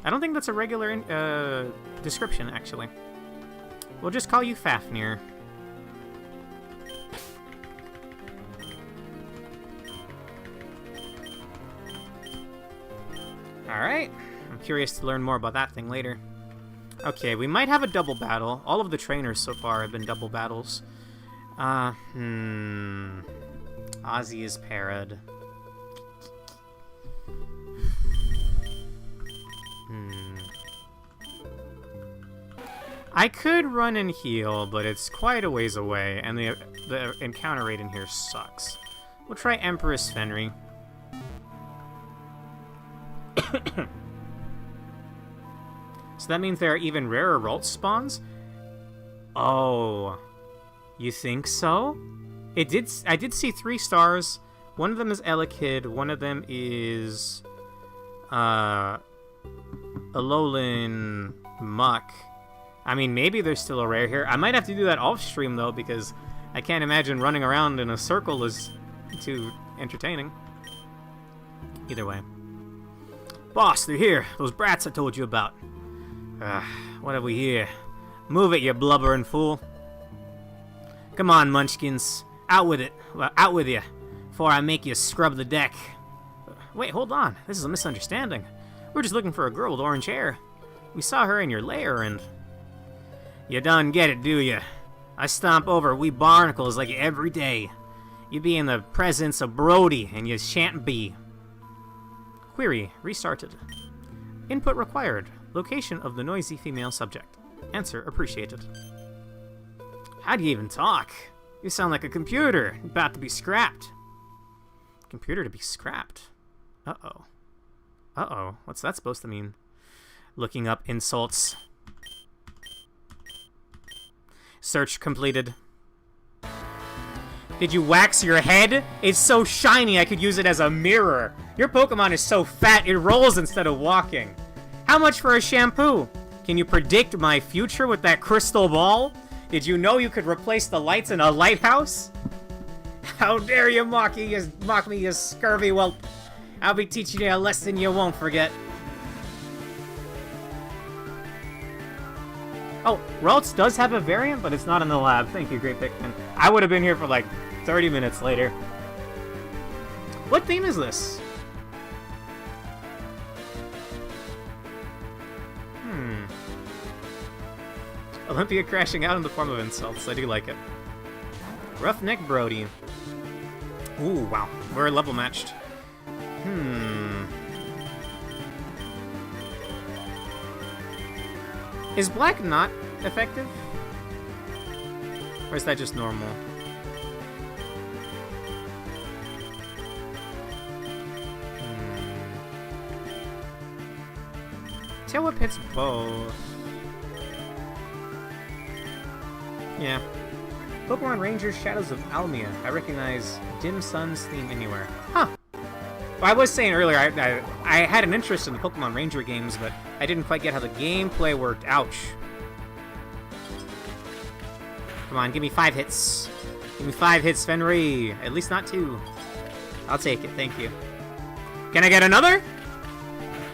Speaker 1: I don't think that's a regular description, actually. We'll just call you Fafnir. Alright. I'm curious to learn more about that thing later. Okay, we might have a double battle. All of the trainers so far have been double battles. Ozzy is parried. I could run and heal, but it's quite a ways away, and the encounter rate in here sucks. We'll try Empress Fenry. So that means there are even rarer Ralt spawns? Oh. You think so? I did see 3 stars. One of them is Elekid, one of them is Alolan Muck. I mean, maybe there's still a rare here. I might have to do that off-stream, though, because I can't imagine running around in a circle is too entertaining. Either way. Boss, they're here. Those brats I told you about. What have we here? Move it, you blubbering fool. Come on, munchkins. Out with it. Out with you, before I make you scrub the deck. Wait, hold on. This is a misunderstanding. We're just looking for a girl with orange hair. We saw her in your lair and... You done get it, do you? I stomp over wee barnacles like you every day. You be in the presence of Brody, and you shan't be. Query restarted. Input required. Location of the noisy female subject. Answer appreciated. How do you even talk? You sound like a computer, about to be scrapped. Computer to be scrapped? Uh-oh. Uh-oh. What's that supposed to mean? Looking up insults. Search completed. Did you wax your head? It's so shiny I could use it as a mirror. Your Pokemon is so fat it rolls instead of walking. How much for a shampoo? Can you predict my future with that crystal ball? Did you know you could replace the lights in a lighthouse? How dare you mock me, you scurvy whelp. I'll be teaching you a lesson you won't forget. Oh, Ralts does have a variant, but it's not in the lab. Thank you, Great Pikmin. I would have been here for like 30 minutes later. What theme is this? Olympia crashing out in the form of insults. I do like it. Roughneck Brody. Ooh, wow. We're level matched. Is black not effective? Or is that just normal? Tail Whip hits both. Yeah. Pokemon Rangers Shadows of Almia. I recognize Dim Sun's theme anywhere. Huh. Well, I was saying earlier, I had an interest in the Pokemon Ranger games, but I didn't quite get how the gameplay worked. Ouch. Come on, give me 5 hits. Give me 5 hits, Fenry. At least not 2. I'll take it, thank you. Can I get another?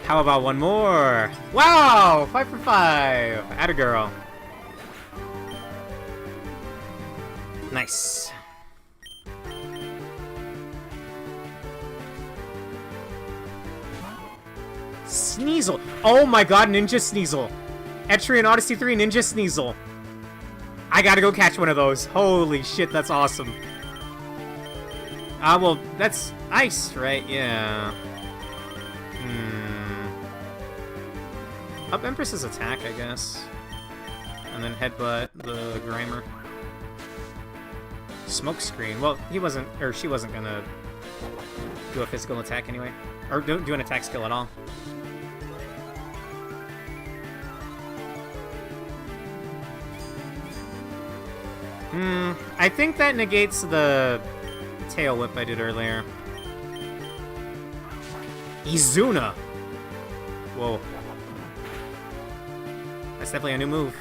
Speaker 1: How about one more? Wow! 5 for 5. Atta girl. Nice. Sneasel. Oh my god, Ninja Sneasel. Etrian Odyssey 3 Ninja Sneasel. I gotta go catch one of those. Holy shit, that's awesome. Well, that's ice, right? Yeah. Up Empress's attack, I guess. And then headbutt the Grimer. Smoke screen. Well, he wasn't, or she wasn't gonna do a physical attack anyway. Or do an attack skill at all. I think that negates the tail whip I did earlier. Izuna! Whoa. That's definitely a new move.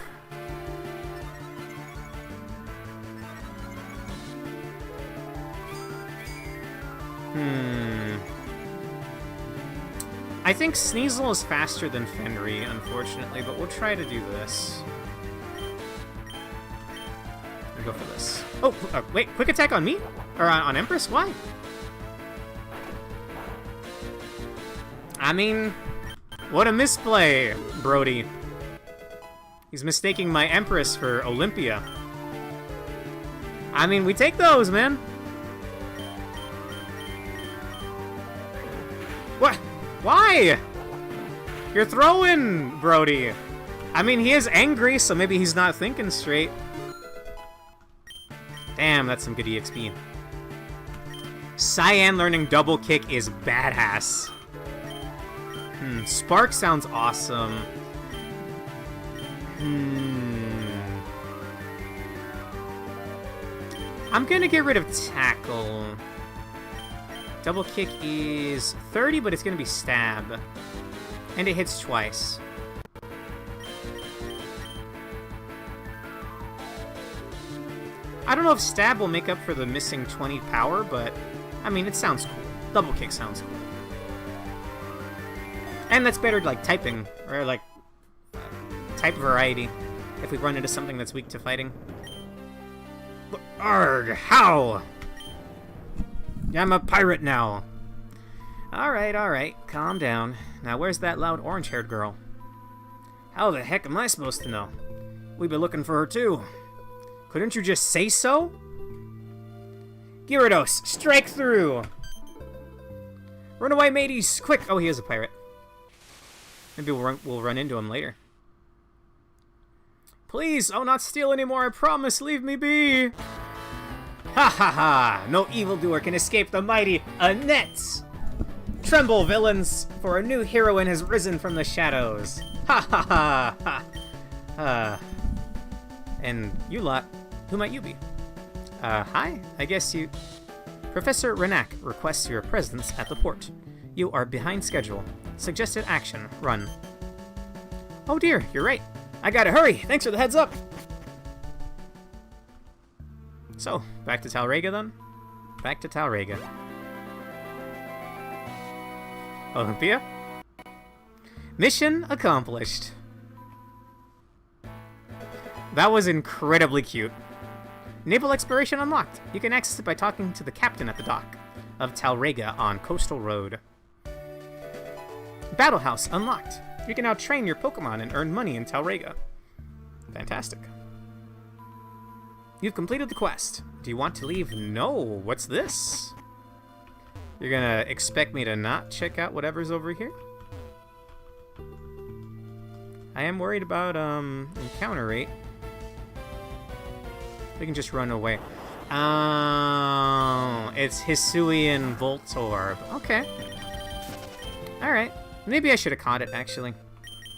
Speaker 1: I think Sneasel is faster than Fenry, unfortunately, but we'll try to do this. I'll go for this. Oh, wait, quick attack on me? Or on Empress? Why? I mean, what a misplay, Brody. He's mistaking my Empress for Olympia. I mean, we take those, man. What? Why? You're throwing, Brody. I mean, he is angry, so maybe he's not thinking straight. Damn, that's some good EXP. Cyan learning double kick is badass. Spark sounds awesome. I'm gonna get rid of Tackle. Double kick is 30, but it's gonna be stab. And it hits twice. I don't know if stab will make up for the missing 20 power, but I mean, it sounds cool. Double kick sounds cool. And that's better like typing, or like type variety, if we run into something that's weak to fighting. Arg, how? I'm a pirate now. Alright, calm down. Now where's that loud orange-haired girl? How the heck am I supposed to know? We've been looking for her too. Couldn't you just say so? Gyarados, strike through! Run away, mateys! Quick! Oh, he is a pirate. Maybe we'll run into him later. Please, I'll not steal anymore, I promise, leave me be! Ha ha ha! No evildoer can escape the mighty Annette! Tremble, villains, for a new heroine has risen from the shadows. Ha ha ha ha! And you lot, who might you be? Hi, I guess you... Professor Renak requests your presence at the port. You are behind schedule. Suggested action, run. Oh dear, you're right. I gotta hurry, thanks for the heads up! So, back to Talrega then? Back to Talrega. Olympia? Mission accomplished. That was incredibly cute. Naval exploration unlocked. You can access it by talking to the captain at the dock of Talrega on Coastal Road. Battle House unlocked. You can now train your Pokemon and earn money in Talrega. Fantastic. You've completed the quest. Do you want to leave? No. What's this? You're gonna expect me to not check out whatever's over here? I am worried about encounter rate. We can just run away. Oh, it's Hisuian Voltorb. Okay. Alright. Maybe I should have caught it, actually.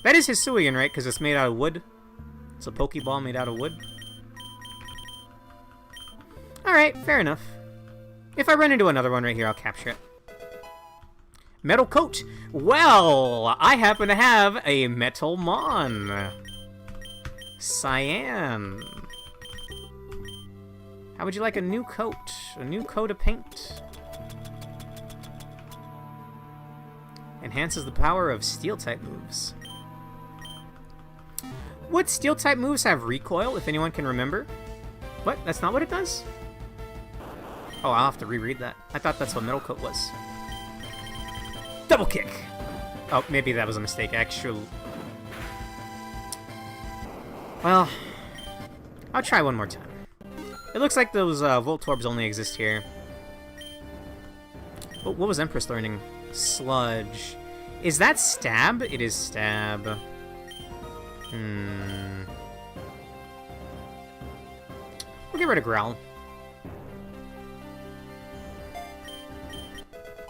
Speaker 1: That is Hisuian, right? Because it's made out of wood. It's a Pokeball made out of wood. Alright, fair enough. If I run into another one right here, I'll capture it. Metal Coat! Well, I happen to have a Metal Mon. Cyan. How would you like a new coat? A new coat of paint? Enhances the power of Steel-type moves. Would Steel-type moves have recoil, if anyone can remember? What? That's not what it does? Oh, I'll have to reread that. I thought that's what Metal Coat was. Double kick! Oh, maybe that was a mistake, actually. Well, I'll try one more time. It looks like those Voltorbs only exist here. Oh, what was Empress learning? Sludge. Is that stab? It is stab. We'll get rid of Growl.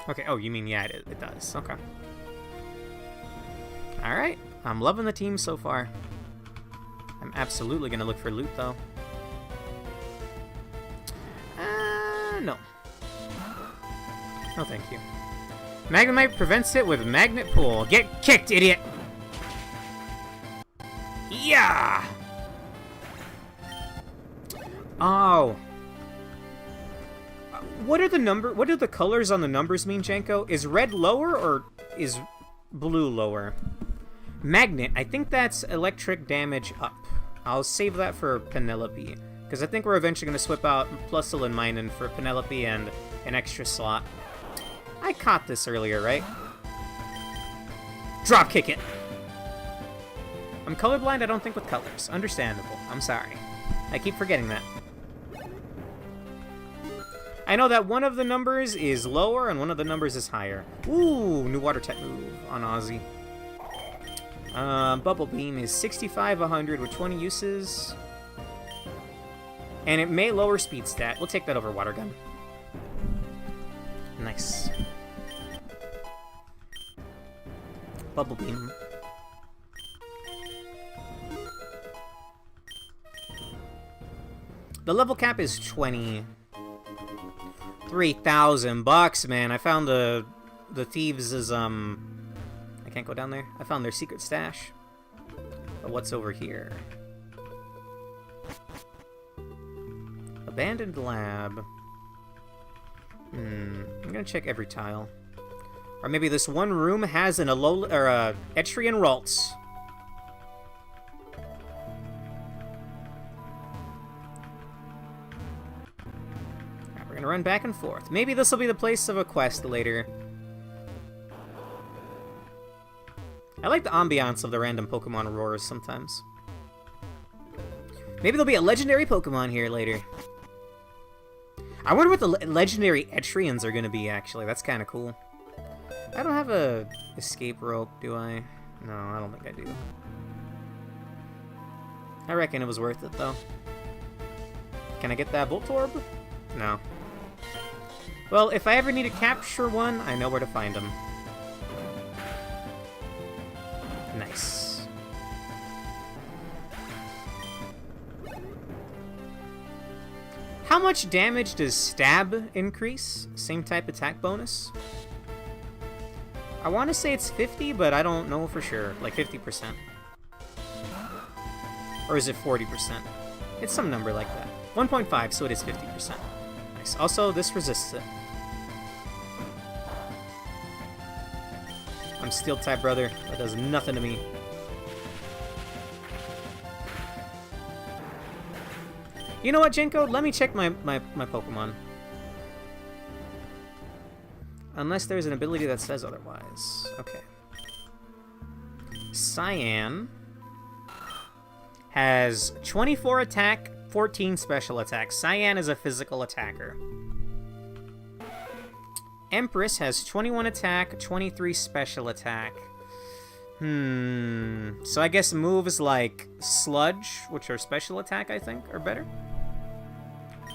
Speaker 1: Okay, oh, you mean, yeah, it does. Okay. Alright, I'm loving the team so far. I'm absolutely gonna look for loot, though. No. No, thank you. Magnemite prevents it with Magnet Pool. Get kicked, idiot! Yeah! Oh. What do the colors on the numbers mean, Jenko? Is red lower or is blue lower? Magnet, I think that's electric damage up. I'll save that for Penelope, because I think we're eventually going to swap out Plusle and Minun for Penelope and an extra slot. I caught this earlier, right? Drop kick it! I'm colorblind, I don't think with colors. Understandable. I'm sorry. I keep forgetting that. I know that one of the numbers is lower and one of the numbers is higher. Ooh, new water type move on Ozzy. Bubble Beam is 65-100 with 20 uses. And it may lower speed stat. We'll take that over Water Gun. Nice. Bubble Beam. The level cap is 20. 3,000 bucks, man. I found the thieves' I can't go down there. I found their secret stash. But what's over here? Abandoned lab. I'm gonna check every tile. Or maybe this one room has an Etrian Ralts. Alright, we're gonna run back and forth. Maybe this will be the place of a quest later. I like the ambiance of the random Pokemon roars sometimes. Maybe there'll be a legendary Pokemon here later. I wonder what the legendary Etrians are going to be, actually. That's kind of cool. I don't have a escape rope, do I? No, I don't think I do. I reckon it was worth it, though. Can I get that Voltorb? No. Well, if I ever need to capture one, I know where to find them. Nice. How much damage does Stab increase? Same type attack bonus? I want to say it's 50, but I don't know for sure. Like 50%. Or is it 40%? It's some number like that. 1.5, so it is 50%. Nice. Also, this resists it. I'm Steel type, brother. That does nothing to me. You know what, Jenko? Let me check my Pokemon. Unless there's an ability that says otherwise. Okay. Cyan has 24 attack, 14 special attack. Cyan is a physical attacker. Empress has 21 attack, 23 special attack. So I guess moves like Sludge, which are special attack, I think, are better.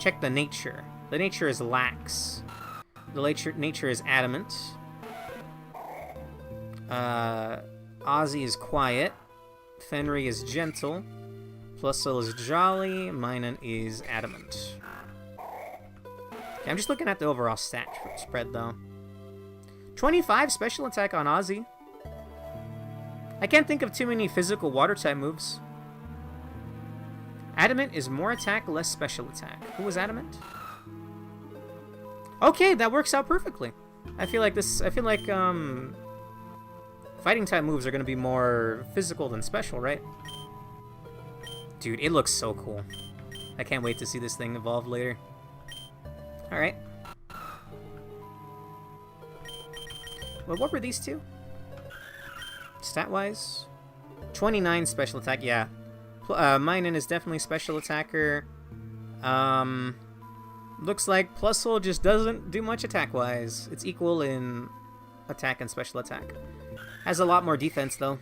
Speaker 1: Check the nature. The nature is Lax. The nature is Adamant. Ozzy is Quiet. Fenry is Gentle. Plusle is Jolly. Minun is Adamant. Okay, I'm just looking at the overall stat spread, though. 25 special attack on Ozzy. I can't think of too many physical water-type moves. Adamant is more attack, less special attack. Who was Adamant? Okay, that works out perfectly. I feel like fighting-type moves are going to be more physical than special, right? Dude, it looks so cool. I can't wait to see this thing evolve later. Alright. Well, what were these two? Stat-wise? 29 special attack, yeah. Minun is definitely special attacker. Looks like Plusle just doesn't do much attack-wise. It's equal in attack and special attack. Has a lot more defense, though.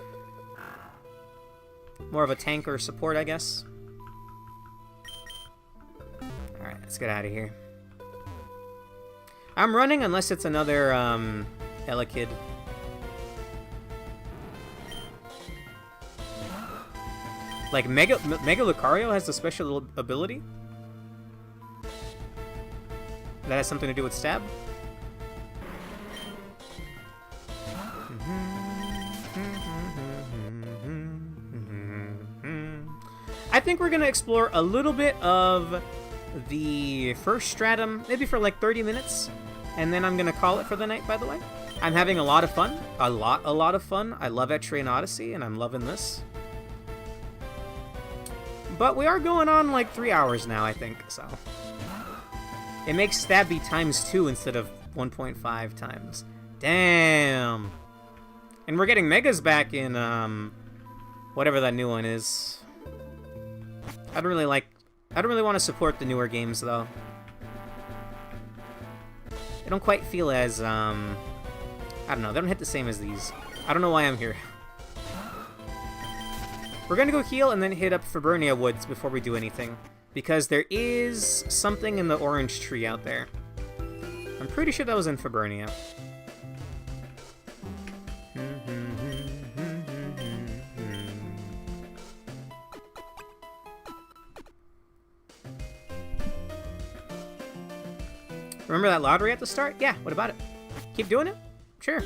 Speaker 1: More of a tank or support, I guess. Alright, let's get out of here. I'm running unless it's another, Ella kid. Like, Mega Lucario has a special ability? That has something to do with stab? I think we're gonna explore a little bit of the first stratum, maybe for like 30 minutes, and then I'm gonna call it for the night, by the way. I'm having a lot of fun. A lot of fun. I love Etrian Odyssey, and I'm loving this. But we are going on like 3 hours now, I think, so. It makes stab be ×2 instead of 1.5 times. Damn! And we're getting Megas back in, whatever that new one is. I don't really want to support the newer games, though. They don't quite feel as, I don't know, they don't hit the same as these. I don't know why I'm here. We're gonna go heal and then hit up Fabernia Woods before we do anything. Because there is something in the orange tree out there. I'm pretty sure that was in Fabernia. Remember that lottery at the start? Yeah, what about it? Keep doing it? Sure.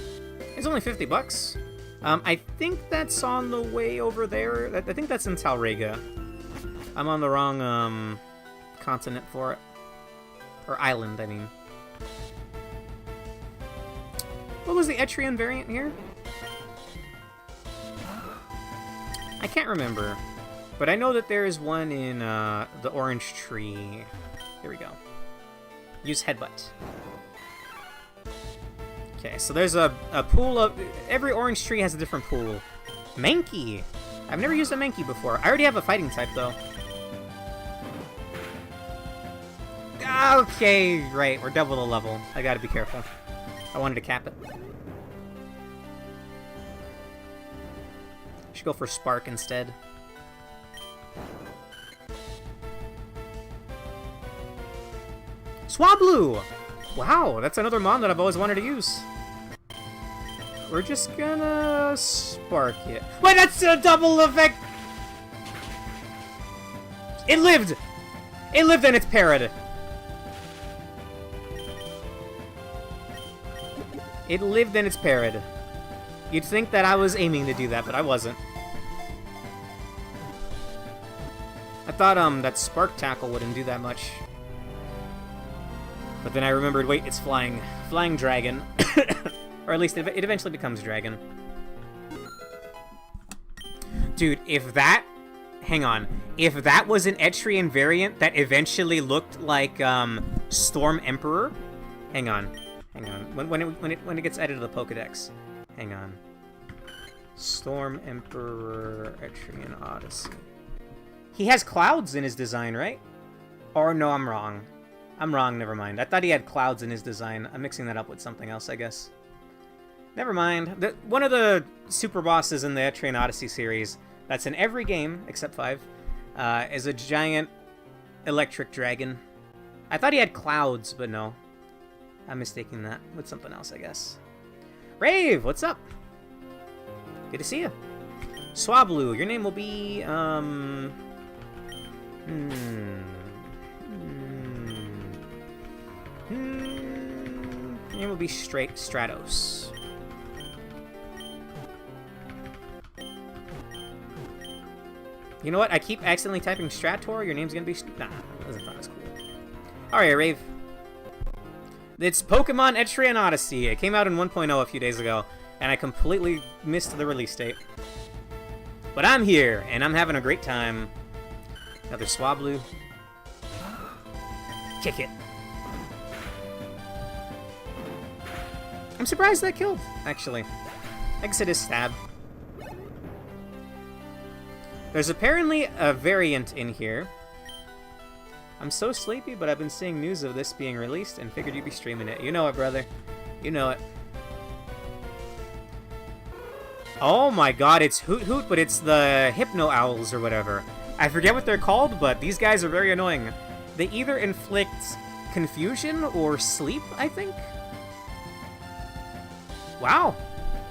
Speaker 1: It's only 50 bucks. I think that's on the way over there. I think that's in Talrega. I'm on the wrong, continent for it. Or island, I mean. What was the Etrian variant here? I can't remember. But I know that there is one in, the orange tree. Here we go. Use headbutt. Okay, so there's a pool of... Every orange tree has a different pool. Mankey! I've never used a Mankey before. I already have a fighting type, though. Okay, right. We're double the level. I gotta be careful. I wanted to cap it. Should go for Spark instead. Swablu! Wow, that's another mon that I've always wanted to use. We're just gonna Spark it. Wait, that's a double effect! It lived! It lived and it's parried. It lived and it's parried. You'd think that I was aiming to do that, but I wasn't. I thought that Spark Tackle wouldn't do that much. But then I remembered, wait, it's flying. Flying dragon. Or at least it eventually becomes dragon. Dude, if that... Hang on. If that was an Etrian variant that eventually looked like, Storm Emperor... Hang on. Hang on. When it gets added to the Pokedex. Hang on. Storm Emperor Etrian Odyssey. He has clouds in his design, right? Or no, I'm wrong. I'm wrong, never mind. I thought he had clouds in his design. I'm mixing that up with something else, I guess. Never mind. One of the super bosses in the Etrian Odyssey series, that's in every game, except 5, is a giant electric dragon. I thought he had clouds, but no. I'm mistaking that with something else, I guess. Rave, what's up? Good to see you. Swablu, your name will be, Your name will be Stratos. You know what? I keep accidentally typing Strator. Your name's gonna be... Nah, that doesn't sound as cool. Alright, Rave. It's Pokemon Etrian Odyssey. It came out in 1.0 a few days ago, and I completely missed the release date. But I'm here, and I'm having a great time. Another Swablu. Kick it. I'm surprised that killed, actually. I guess it is stab. There's apparently a variant in here. I'm so sleepy, but I've been seeing news of this being released and figured you'd be streaming it. You know it, brother. You know it. Oh my god, it's Hoot Hoot, but it's the Hypno Owls or whatever. I forget what they're called, but these guys are very annoying. They either inflict confusion or sleep, I think? Wow.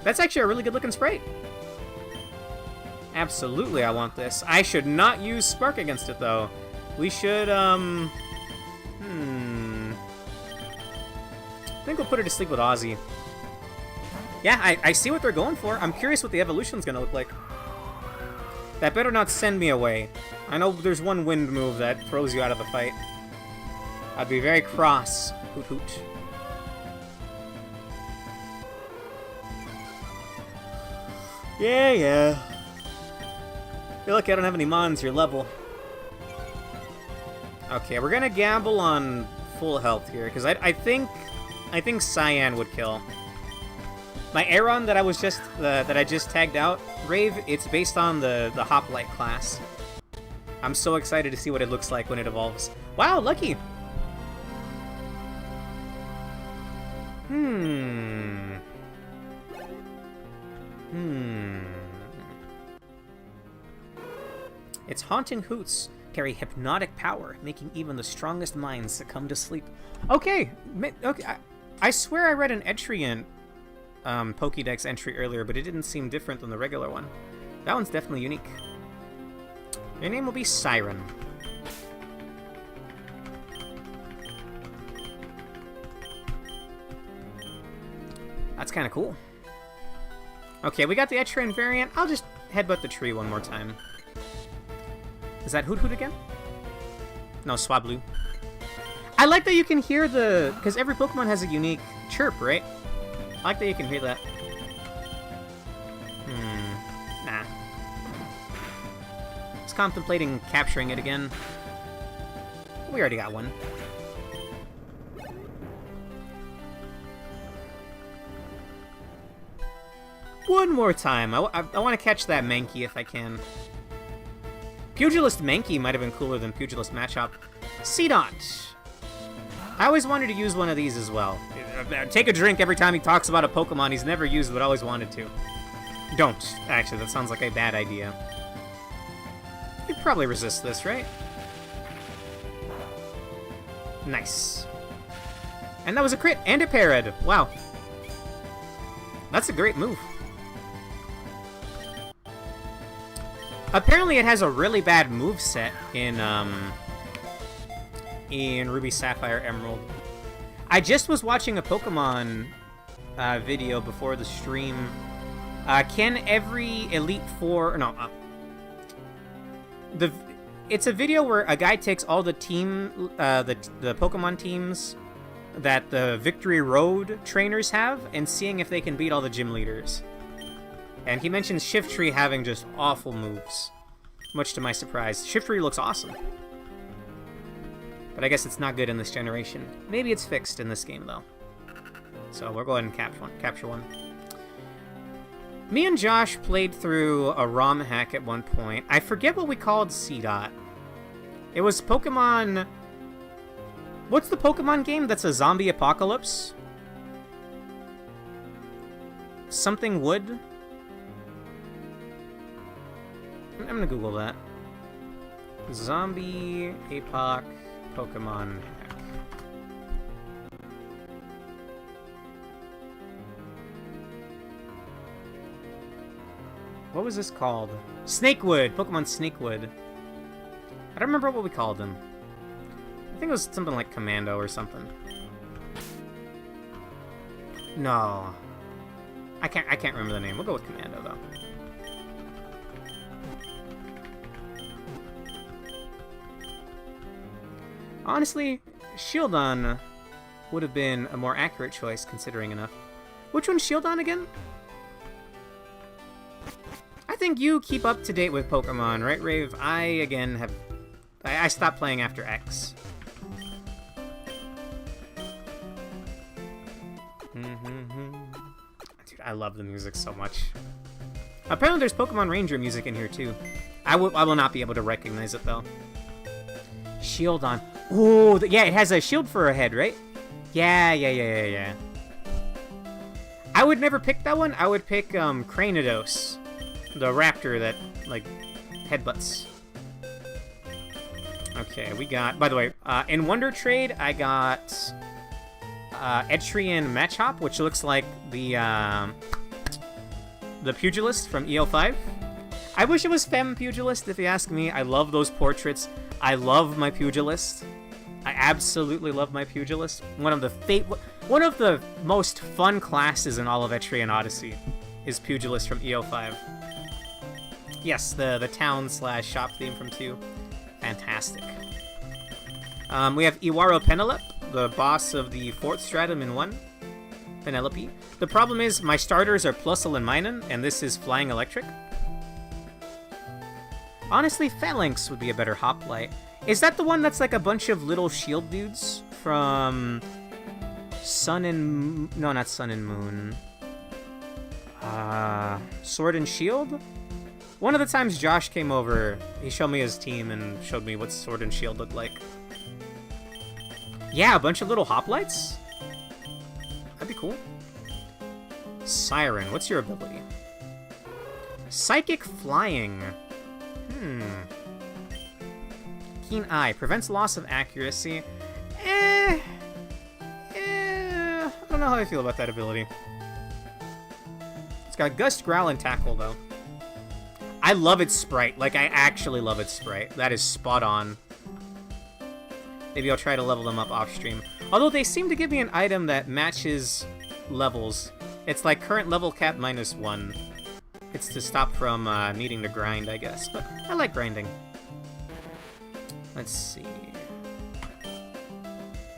Speaker 1: That's actually a really good looking sprite. Absolutely, I want this. I should not use Spark against it, though. We should, I think we'll put her to sleep with Ozzy. Yeah, I see what they're going for. I'm curious what the evolution's gonna look like. That better not send me away. I know there's one wind move that throws you out of the fight. I'd be very cross. Hoot Hoot. Yeah. You're lucky I don't have any mons your level. Okay, we're gonna gamble on full health here, because I think Cyan would kill. My Aeron that I just tagged out, Rave, it's based on the Hoplite class. I'm so excited to see what it looks like when it evolves. Wow, lucky! Its haunting hoots carry hypnotic power, making even the strongest minds succumb to sleep. Okay, I swear I read an Etrian Pokédex entry earlier, but it didn't seem different than the regular one. That one's definitely unique. Your name will be Siren. That's kind of cool. Okay, we got the Etrian variant. I'll just headbutt the tree one more time. Is that Hoot Hoot again? No, Swablu. I like that you can hear the... Because every Pokemon has a unique chirp, right? I like that you can hear that. Nah. Just contemplating capturing it again. We already got one. One more time. I want to catch that Mankey if I can. Pugilist Mankey might have been cooler than Pugilist Machop. Seedot. I always wanted to use one of these as well. Take a drink every time he talks about a Pokemon he's never used but always wanted to. Don't. Actually, that sounds like a bad idea. You'd probably resist this, right? Nice. And that was a crit and a Parad. Wow. That's a great move. Apparently it has a really bad moveset in Ruby, Sapphire, Emerald. I just was watching a Pokemon video before the stream. Can every Elite Four... No. It's a video where a guy takes all the the Pokemon teams that the Victory Road trainers have and seeing if they can beat all the gym leaders. And he mentions Shiftry having just awful moves. Much to my surprise. Shiftry looks awesome. But I guess it's not good in this generation. Maybe it's fixed in this game, though. So we'll go ahead and capture one. Me and Josh played through a ROM hack at one point. I forget what we called Seedot. It was Pokemon... What's the Pokemon game that's a zombie apocalypse? Something Wood? I'm gonna Google that. Zombie Apoc Pokemon hack. What was this called? Snakewood! Pokemon Snakewood. I don't remember what we called them. I think it was something like Commando or something. No. I can't remember the name. We'll go with Commando, though. Honestly, Shieldon would have been a more accurate choice, considering enough. Which one's Shieldon again? I think you keep up to date with Pokemon, right, Rave? I stopped playing after X. Dude, I love the music so much. Apparently there's Pokemon Ranger music in here, too. I will not be able to recognize it, though. Shieldon. Ooh, yeah, it has a shield for a head, right? Yeah. I would never pick that one. I would pick Cranidos, the raptor that, like, headbutts. Okay, we got... By the way, in Wonder Trade, I got Etrian Matchhop, which looks like the pugilist from EO5. I wish it was Femme Pugilist, if you ask me. I love those portraits. I love my pugilist. I absolutely love my pugilist. One of the most fun classes in all of Etrian Odyssey is pugilist from EO5. Yes, the town/shop theme from 2. Fantastic. We have Iwaro Penelope, the boss of the 4th stratum in 1. Penelope. The problem is my starters are Plusle and Minun, and this is Flying Electric. Honestly, Phalanx would be a better hoplite. Is that the one that's like a bunch of little shield dudes from Sun and... No, not Sun and Moon. Sword and Shield? One of the times Josh came over, he showed me his team and showed me what Sword and Shield looked like. Yeah, a bunch of little hoplites? That'd be cool. Siren, what's your ability? Psychic Flying. Keen Eye. Prevents loss of accuracy. I don't know how I feel about that ability. It's got Gust, Growl, and Tackle, though. I love its sprite. Like, I actually love its sprite. That is spot on. Maybe I'll try to level them up off-stream. Although they seem to give me an item that matches levels. It's like current level cap -1. It's to stop from needing to grind, I guess. But I like grinding. Let's see.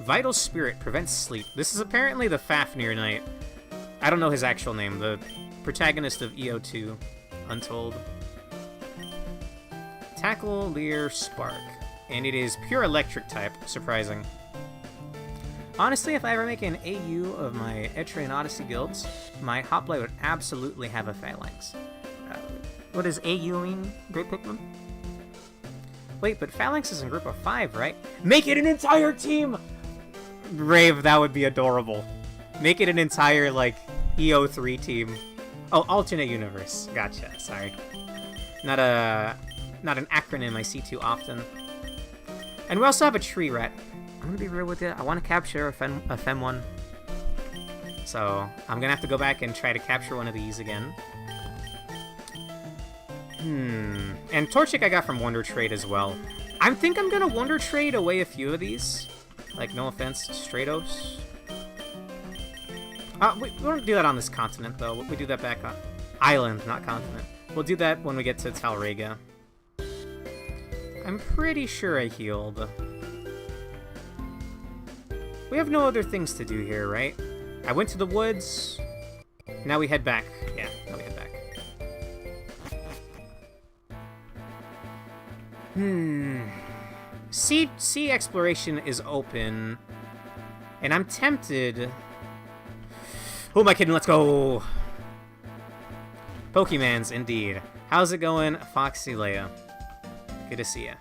Speaker 1: Vital Spirit prevents sleep. This is apparently the Fafnir Knight. I don't know his actual name. The protagonist of EO2, Untold. Tackle, Leer, Spark. And it is pure electric type. Surprising. Honestly, if I ever make an AU of my Etrian Odyssey guilds, my hoplite would absolutely have a Phalanx. What does AU mean, Great Pikmin? Wait, but Phalanx is in group of 5, right? Make it an entire team! Brave, that would be adorable. Make it an entire, like, EO3 team. Oh, alternate universe. Gotcha, sorry. Not an acronym I see too often. And we also have a tree rat. I'm gonna be real with you. I want to capture a Fem one. So, I'm gonna have to go back and try to capture one of these again. And Torchic I got from Wonder Trade as well. I think I'm gonna Wonder Trade away a few of these. Like, no offense, Stratos. We don't do that on this continent, though. We do that back on... Island, not continent. We'll do that when we get to Talrega. I'm pretty sure I healed. We have no other things to do here, right? I went to the woods. Now we head back. Yeah, now we head back. Sea exploration is open. And I'm tempted... Who am I kidding? Let's go! Pokemans, indeed. How's it going, Foxy Leia? Good to see ya.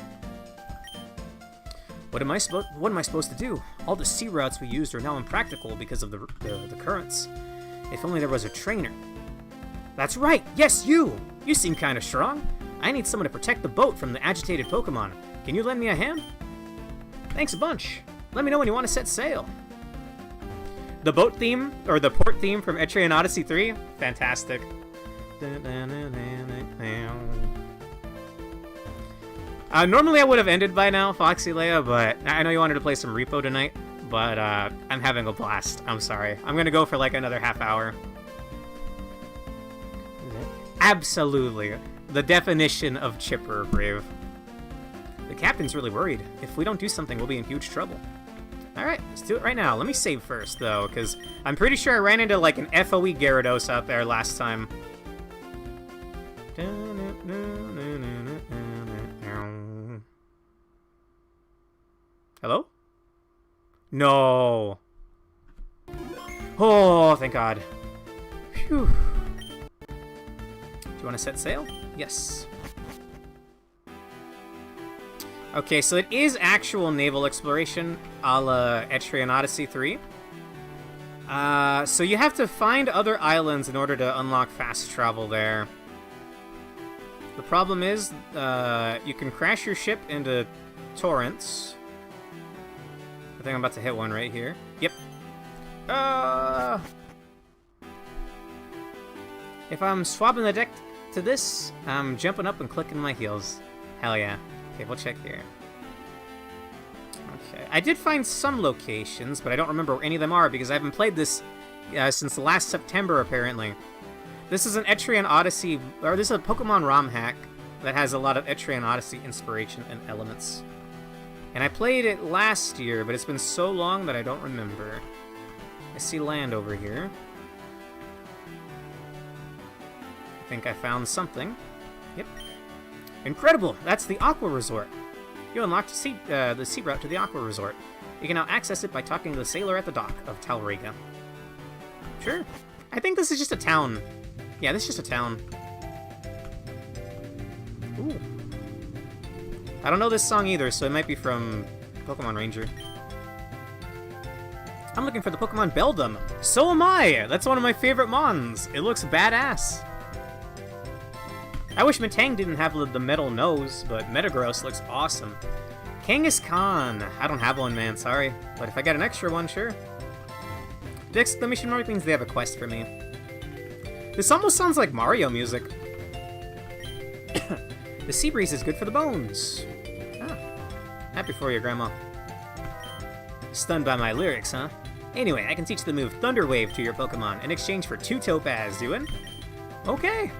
Speaker 1: What am I supposed to do? All the sea routes we used are now impractical because of the currents. If only there was a trainer. That's right! Yes, you! You seem kind of strong. I need someone to protect the boat from the agitated Pokemon. Can you lend me a hand? Thanks a bunch. Let me know when you want to set sail. The boat theme, or the port theme from Etrian Odyssey 3? Fantastic. Normally I would have ended by now, Foxy Leia, but I know you wanted to play some Repo tonight, but I'm having a blast. I'm sorry. I'm gonna go for like another half hour. Absolutely. The definition of chipper, Brave. The captain's really worried. If we don't do something, we'll be in huge trouble. Alright, let's do it right now. Let me save first, though, because I'm pretty sure I ran into, like, an FOE Gyarados out there last time. Hello? No! Oh, thank God. Phew. Do you want to set sail? Yes. Okay, so it is actual naval exploration a la Etrian Odyssey 3. So you have to find other islands in order to unlock fast travel there. The problem is, you can crash your ship into torrents. I think I'm about to hit one right here. Yep. If I'm swapping the deck to this, I'm jumping up and clicking my heels. Hell yeah. Okay, we'll check here. Okay. I did find some locations, but I don't remember where any of them are because I haven't played this since last September, apparently. This is an Etrian Odyssey, or this is a Pokemon ROM hack that has a lot of Etrian Odyssey inspiration and elements. And I played it last year, but it's been so long that I don't remember. I see land over here. I think I found something. Yep. Incredible! That's the Aqua Resort. You unlocked the sea route to the Aqua Resort. You can now access it by talking to the sailor at the dock of Talrega. Sure. I think this is just a town. Yeah, this is just a town. Ooh. I don't know this song either, so it might be from Pokemon Ranger. I'm looking for the Pokemon Beldum. So am I! That's one of my favorite Mons. It looks badass. I wish Metang didn't have the metal nose, but Metagross looks awesome. Kangaskhan. I don't have one, man, sorry. But if I get an extra one, sure. The exclamation mark means they have a quest for me. This almost sounds like Mario music. The sea breeze is good for the bones. Ah, happy for you, Grandma. Stunned by my lyrics, huh? Anyway, I can teach the move Thunder Wave to your Pokemon in exchange for 2 Topaz, doing? Okay.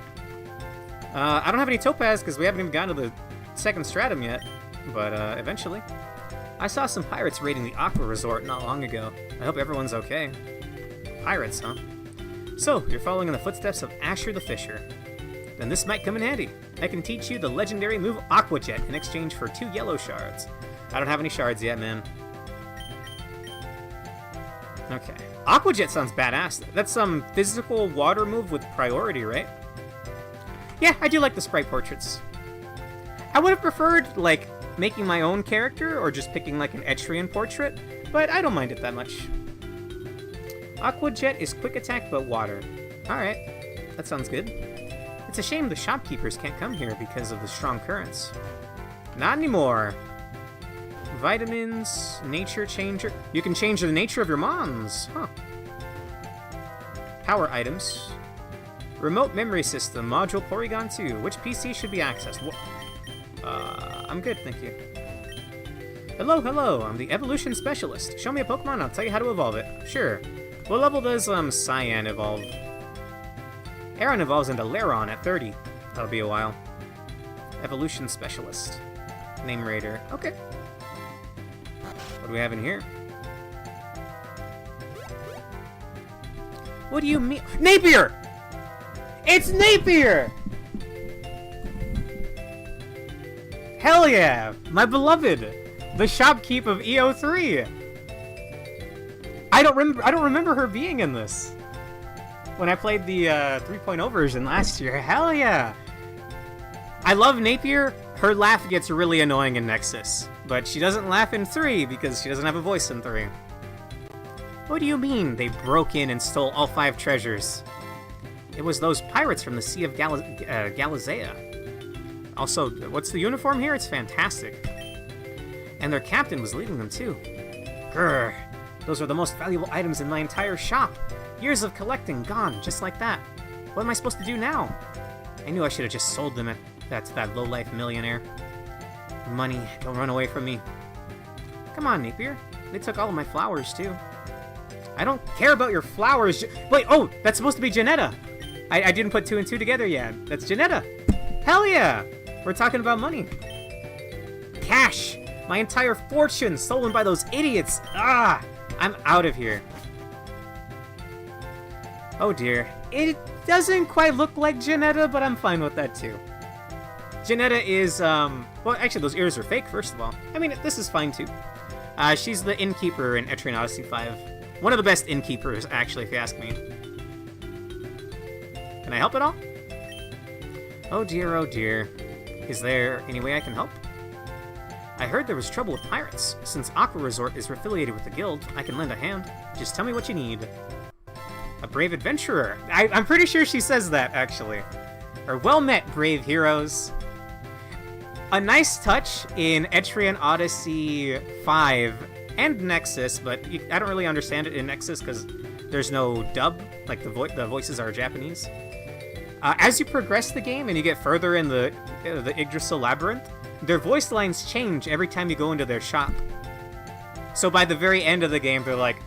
Speaker 1: I don't have any Topaz because we haven't even gotten to the second stratum yet, but eventually. I saw some pirates raiding the Aqua Resort not long ago. I hope everyone's okay. Pirates, huh? So, you're following in the footsteps of Asher the Fisher. Then this might come in handy. I can teach you the legendary move Aqua Jet in exchange for 2 yellow shards. I don't have any shards yet, man. Okay. Aqua Jet sounds badass. That's some physical water move with priority, right? Yeah, I do like the sprite portraits. I would have preferred, like, making my own character or just picking, like, an Etrian portrait, but I don't mind it that much. Aqua Jet is quick attack but water. Alright, that sounds good. It's a shame the shopkeepers can't come here because of the strong currents. Not anymore. Vitamins, nature changer. You can change the nature of your mons. Huh. Power items. Remote memory system, module Porygon 2. Which PC should be accessed? I'm good, thank you. Hello, hello, I'm the evolution specialist. Show me a Pokemon, I'll tell you how to evolve it. Sure. What level does, Cyan evolve? Aron evolves into Lairon at 30. That'll be a while. Evolution specialist. Name Raider. Okay. What do we have in here? What do you mean? Napier! It's Napier! Hell yeah! My beloved! The shopkeep of EO3! I don't remember her being in this. When I played the 3.0 version last year. Hell yeah! I love Napier. Her laugh gets really annoying in Nexus. But she doesn't laugh in 3 because she doesn't have a voice in 3. What do you mean they broke in and stole all 5 treasures? It was those pirates from the Sea of Galizea. Also, what's the uniform here? It's fantastic. And their captain was leading them too. Grr. Those are the most valuable items in my entire shop. Years of collecting gone, just like that. What am I supposed to do now? I knew I should have just sold them to that low-life millionaire. Money, don't run away from me. Come on, Napier. They took all of my flowers, too. I don't care about your flowers. Wait, oh, that's supposed to be Janetta. I didn't put 2 and 2 together yet. That's Janetta. Hell yeah. We're talking about money. Cash. My entire fortune stolen by those idiots. Ah, I'm out of here. Oh dear. It doesn't quite look like Janetta, but I'm fine with that too. Janetta is, well, actually those ears are fake, first of all. I mean, this is fine too. She's the innkeeper in Etrian Odyssey 5. One of the best innkeepers, actually, if you ask me. Can I help at all? Oh dear, oh dear. Is there any way I can help? I heard there was trouble with pirates. Since Aqua Resort is affiliated with the guild, I can lend a hand. Just tell me what you need. A brave adventurer. I'm pretty sure she says that, actually. Or, well met, brave heroes. A nice touch in Etrian Odyssey 5 and Nexus, but I don't really understand it in Nexus because there's no dub. Like, the voices are Japanese. As you progress the game and you get further in the Yggdrasil Labyrinth, their voice lines change every time you go into their shop. So by the very end of the game, they're like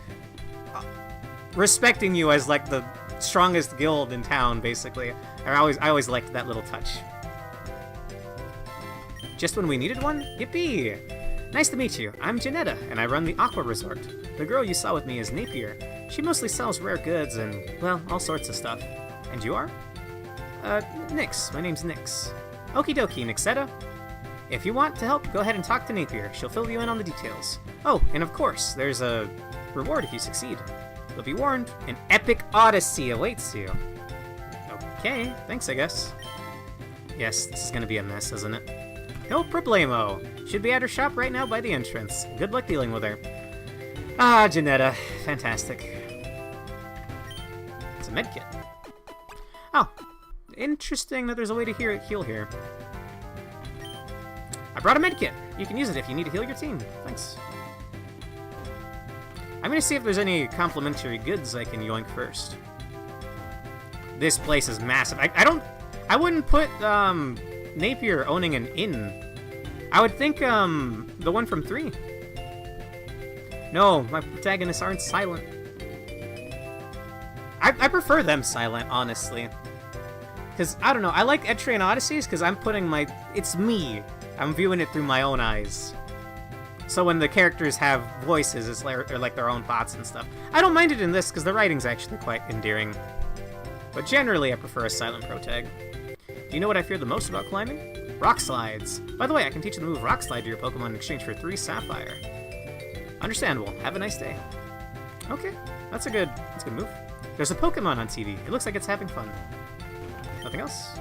Speaker 1: respecting you as like the strongest guild in town, basically. I always liked that little touch. Just when we needed one? Yippee! Nice to meet you. I'm Janetta, and I run the Aqua Resort. The girl you saw with me is Napier. She mostly sells rare goods and, well, all sorts of stuff. And you are? Nix. My name's Nix. Okie dokie, Nixetta. If you want to help, go ahead and talk to Napier. She'll fill you in on the details. Oh, and of course, there's a reward if you succeed. You'll be warned, an epic odyssey awaits you. Okay, thanks, I guess. Yes, this is gonna be a mess, isn't it? No problemo. Should be at her shop right now by the entrance. Good luck dealing with her. Ah, Janetta. Fantastic. It's a medkit. Oh, interesting that there's a way to heal here. I brought a medkit. You can use it if you need to heal your team. Thanks. I'm gonna see if there's any complimentary goods I can yoink first. This place is massive. I wouldn't put Napier owning an inn. I would think the one from 3. No, my protagonists aren't silent. I prefer them silent, honestly. Because, I don't know, I like Etrian Odysseys because I'm putting it's me. I'm viewing it through my own eyes. So when the characters have voices, it's like their own thoughts and stuff. I don't mind it in this because the writing's actually quite endearing. But generally, I prefer a silent protag. Do you know what I fear the most about climbing? Rock slides. By the way, I can teach you the move Rock Slide to your Pokemon in exchange for 3 Sapphire. Understandable. Have a nice day. Okay, that's a good move. There's a Pokemon on TV. It looks like it's having fun. Nothing else?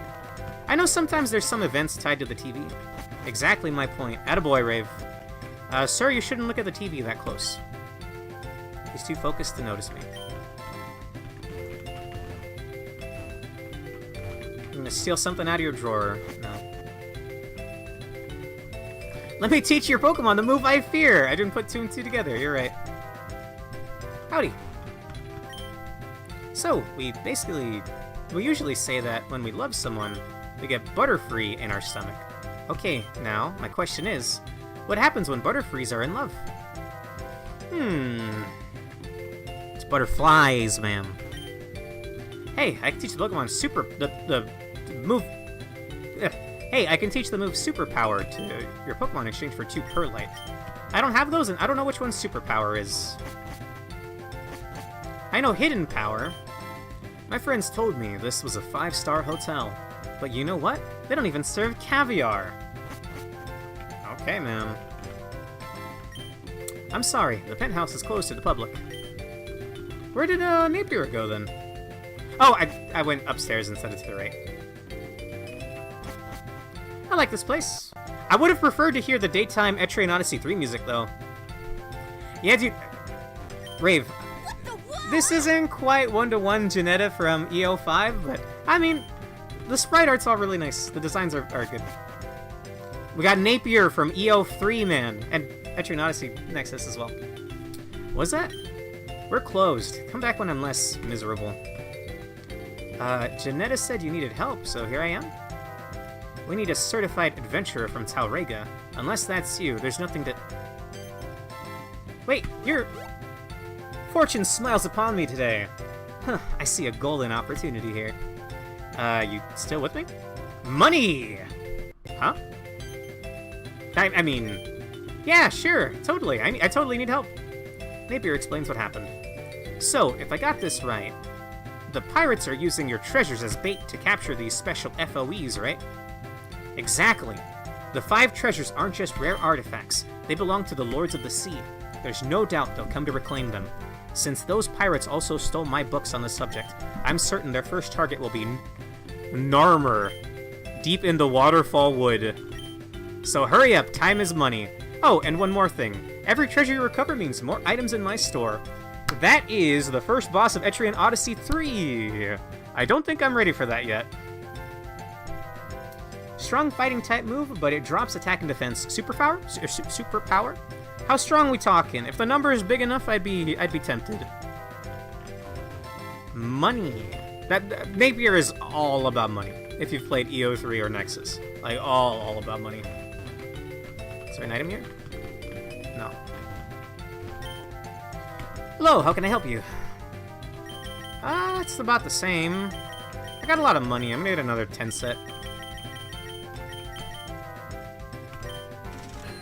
Speaker 1: I know sometimes there's some events tied to the TV. Exactly my point. Attaboy, Rave. Sir, you shouldn't look at the TV that close. He's too focused to notice me. I'm gonna steal something out of your drawer. No. Let me teach your Pokemon the move I fear! I didn't put 2 and 2 together, you're right. Howdy. So, we usually say that when we love someone, we get Butterfree in our stomach. Okay, now, my question is, what happens when Butterfrees are in love? It's butterflies, ma'am. Hey, I can teach the Pokemon the move... Hey, I can teach the move Superpower to your Pokemon in exchange for 2 Perlite. I don't have those, and I don't know which one Superpower is. I know Hidden Power. My friends told me this was a 5-star hotel. But you know what? They don't even serve caviar. Okay, ma'am. I'm sorry, the penthouse is closed to the public. Where did Napier go, then? Oh, I went upstairs instead of to the right. I like this place. I would have preferred to hear the daytime Etrian Odyssey 3 music, though. Yeah, dude. Rave. This isn't quite one-to-one Janetta from EO5, but, I mean, the sprite art's all really nice. The designs are good. We got Napier from EO3, man. And Etrian Odyssey Nexus as well. Was that? We're closed. Come back when I'm less miserable. Janetta said you needed help, so here I am. We need a certified adventurer from Talrega. Unless that's you, there's nothing to... Wait, you're... Fortune smiles upon me today. Huh, I see a golden opportunity here. You still with me? Money! Huh? I mean... Yeah, sure, totally. I totally need help. Napier explains what happened. So, if I got this right, the pirates are using your treasures as bait to capture these special FOEs, right? Exactly. The 5 treasures aren't just rare artifacts. They belong to the Lords of the Sea. There's no doubt they'll come to reclaim them. Since those pirates also stole my books on the subject, I'm certain their first target will be Narmer, deep in the Waterfall Wood. So hurry up, time is money. Oh, and one more thing. Every treasure you recover means more items in my store. that is the first boss of Etrian Odyssey 3. I don't think I'm ready for that yet. Strong fighting type move, but it drops attack and defense. Superpower? Superpower? How strong we talking? If the number is big enough, I'd be tempted. Money. That Napier is all about money. If you've played EO3 or Nexus, like all about money. Is there an item here? No. Hello, how can I help you? It's about the same. I got a lot of money. I'm gonna get another 10 set.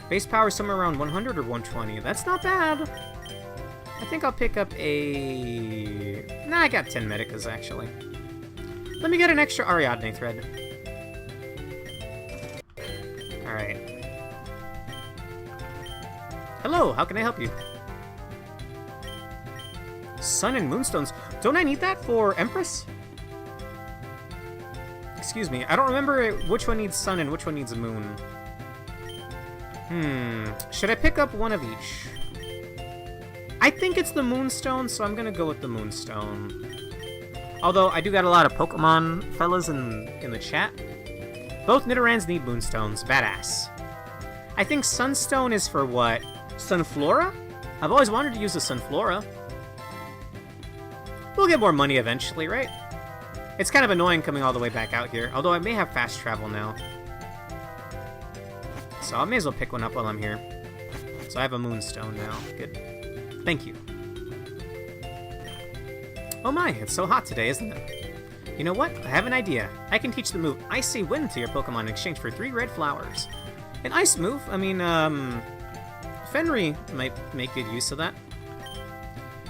Speaker 1: Base power somewhere around 100 or 120. That's not bad. I think I'll pick up a... Nah, I got 10 Medicas, actually. Let me get an extra Ariadne thread. Alright. Hello, how can I help you? Sun and Moonstones. Don't I need that for Empress? Excuse me, I don't remember which one needs Sun and which one needs Moon. Should I pick up one of each? I think it's the Moonstone, so I'm gonna go with the Moonstone. Although, I do got a lot of Pokemon fellas in the chat. Both Nidorans need Moonstones. Badass. I think Sunstone is for what? Sunflora? I've always wanted to use the Sunflora. We'll get more money eventually, right? It's kind of annoying coming all the way back out here, although I may have fast travel now. So I may as well pick one up while I'm here. So I have a Moonstone now. Good. Thank you. Oh my, it's so hot today, isn't it? You know what? I have an idea. I can teach the move Icy Wind to your Pokemon in exchange for 3 red flowers. An ice move? I mean, Fenry might make good use of that.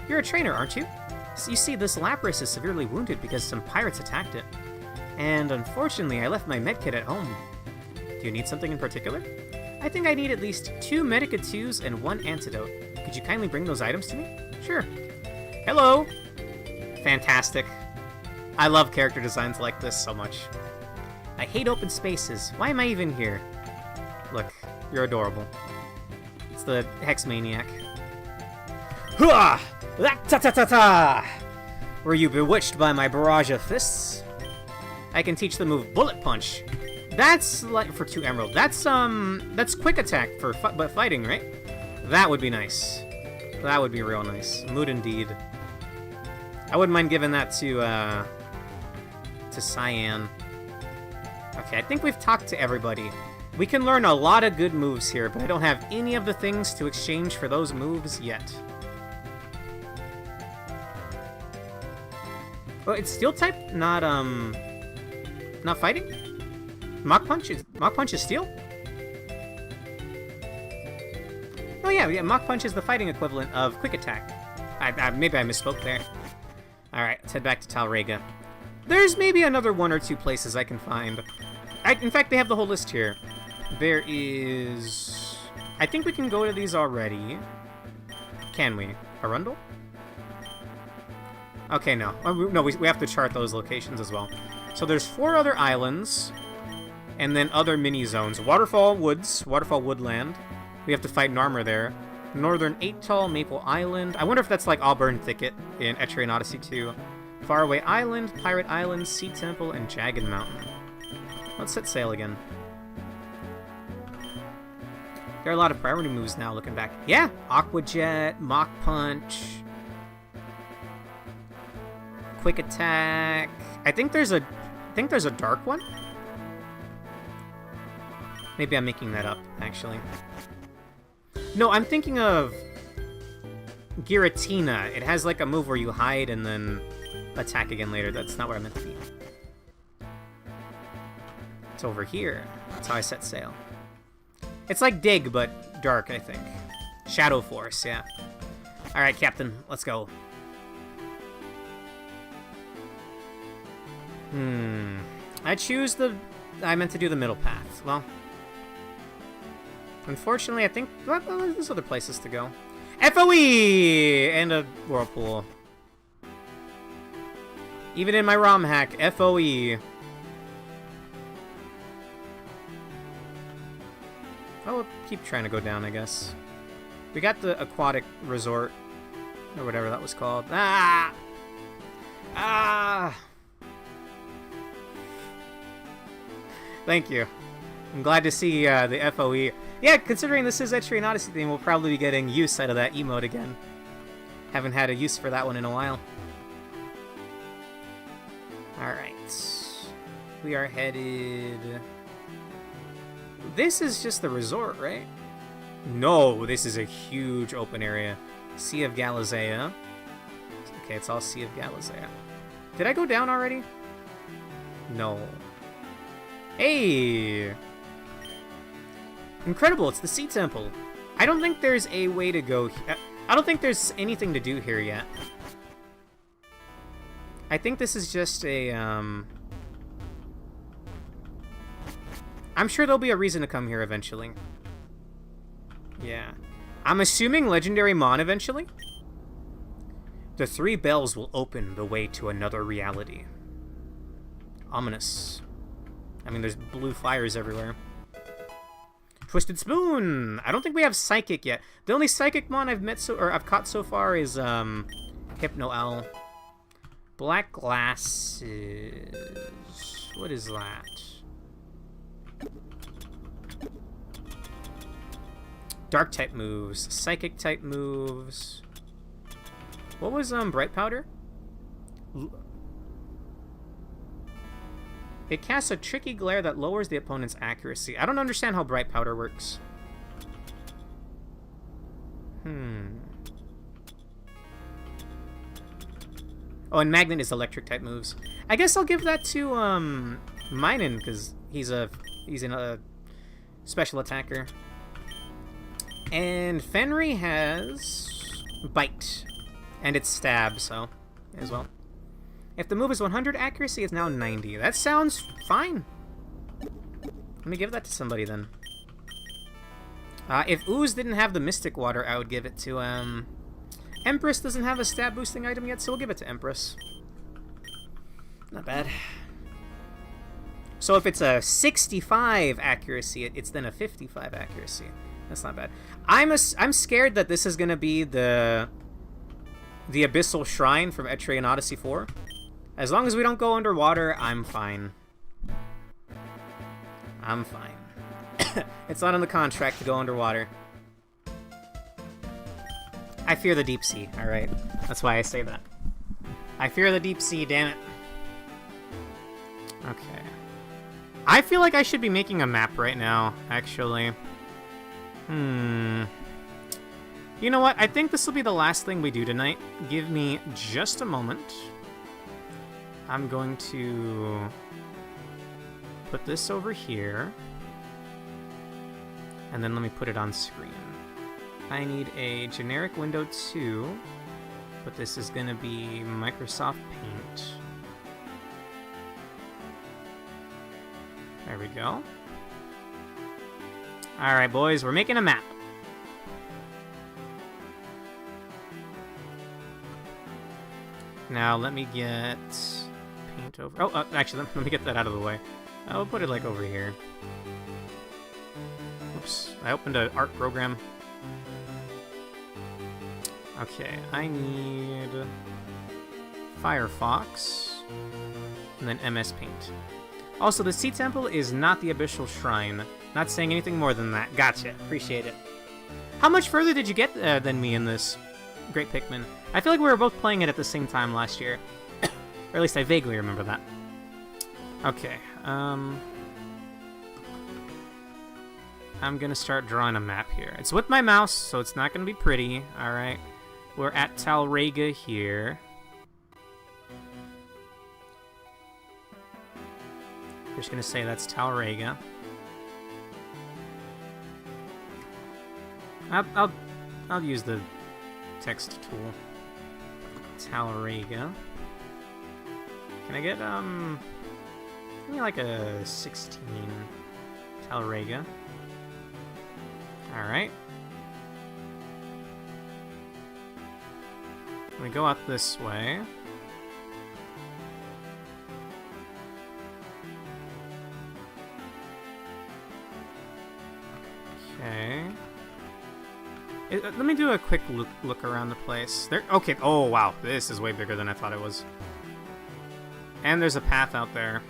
Speaker 1: You're a trainer, aren't you? So you see, this Lapras is severely wounded because some pirates attacked it. And unfortunately, I left my medkit at home. Do you need something in particular? I think I need at least 2 Medica 2s and 1 antidote. Could you kindly bring those items to me? Sure. Hello! Fantastic. I love character designs like this so much. I hate open spaces. Why am I even here? Look, you're adorable. It's the Hex Maniac. Hua! Ta-ta-ta-ta! Were you bewitched by my barrage of fists? I can teach the move Bullet Punch. That's like for 2 emerald. That's quick attack for but fighting, right? That would be nice. That would be real nice. Mood indeed. I wouldn't mind giving that to Cyan. Okay, I think we've talked to everybody. We can learn a lot of good moves here, but I don't have any of the things to exchange for those moves yet. Oh, it's Steel type, not fighting? Mach Punch is Steel? Oh yeah, Mach Punch is the fighting equivalent of Quick Attack. Maybe I misspoke there. Alright, let's head back to Talrega. There's maybe another 1 or 2 places I can find. In fact, they have the whole list here. There is... I think we can go to these already. Can we? Arundel? Okay, no. No, we have to chart those locations as well. So there's 4 other islands, and then other mini-zones. Waterfall Woods, Waterfall Woodland. We have to fight Narmer there. Northern 8-Tall, Maple Island. I wonder if that's like Auburn Thicket in Etrian Odyssey 2. Faraway Island, Pirate Island, Sea Temple, and Jagged Mountain. Let's set sail again. There are a lot of priority moves now, looking back. Yeah! Aqua Jet, Mach Punch... Quick Attack... I think there's a dark one? Maybe I'm making that up, actually. No, I'm thinking of... Giratina. It has like a move where you hide and then attack again later. That's not where I meant to be. It's over here. That's how I set sail. It's like Dig, but dark, I think. Shadow Force, yeah. Alright, Captain. Let's go. I meant to do the middle path. Well... Unfortunately, I think... Well, there's other places to go. FOE! And a Whirlpool. Even in my ROM hack, FOE. I'll keep trying to go down, I guess. We got the Aquatic Resort. Or whatever that was called. Ah! Ah! Thank you. I'm glad to see the FOE. Yeah, considering this is Etrian Odyssey theme, we'll probably be getting use out of that emote again. Haven't had a use for that one in a while. Alright. We are headed... This is just the resort, right? No, this is a huge open area. Sea of Galizea. Okay, it's all Sea of Galizea. Did I go down already? No. Hey! Incredible, it's the Sea Temple. I don't think there's a way to go... I don't think there's anything to do here yet. I think this is just a, I'm sure there'll be a reason to come here eventually. Yeah. I'm assuming Legendary Mon eventually? The 3 bells will open the way to another reality. Ominous. I mean, there's blue fires everywhere. Twisted Spoon! I don't think we have Psychic yet. The only Psychic Mon I've caught so far is, Hypno Owl. Black Glasses... What is that? Dark type moves. Psychic type moves. What was, Bright Powder? It casts a tricky glare that lowers the opponent's accuracy. I don't understand how Bright Powder works. Oh, and Magnet is electric type moves. I guess I'll give that to Minun, because he's a special attacker. And Fenry has Bite, and it's Stab, so as well. If the move is 100 accuracy, it's now 90. That sounds fine. Let me give that to somebody then. If Ooze didn't have the Mystic Water, I would give it to Empress doesn't have a stab boosting item yet, so we'll give it to Empress. Not bad. So if it's a 65 accuracy, it's then a 55 accuracy. That's not bad. I'm scared that this is gonna be the Abyssal Shrine from Etrian Odyssey 4. As long as we don't go underwater, I'm fine. I'm fine. It's not in the contract to go underwater. I fear the deep sea, alright? That's why I say that. I fear the deep sea, damn it. Okay. I feel like I should be making a map right now, actually. You know what? I think this will be the last thing we do tonight. Give me just a moment. I'm going to put this over here. And then let me put it on screen. I need a generic window 2, but this is going to be Microsoft Paint. There we go. Alright, boys, we're making a map. Now, let me get paint over... Oh, actually, let me get that out of the way. I'll put it, like, over here. Oops, I opened an art program. Okay, I need Firefox, and then MS Paint. Also, the Sea Temple is not the Abyssal Shrine. Not saying anything more than that. Gotcha. Appreciate it. How much further did you get than me in this, Great Pikmin? I feel like we were both playing it at the same time last year. Or at least I vaguely remember that. Okay, I'm gonna start drawing a map here. It's with my mouse, so it's not gonna be pretty, alright? We're at Talrega here. We're just gonna say that's Talrega. I'll use the text tool. Talrega. Can I get give me like a 16 Talrega. Alright. I'm gonna go out this way. Okay. Let me do a quick look around the place. There. Okay. Oh, wow. This is way bigger than I thought it was. And there's a path out there.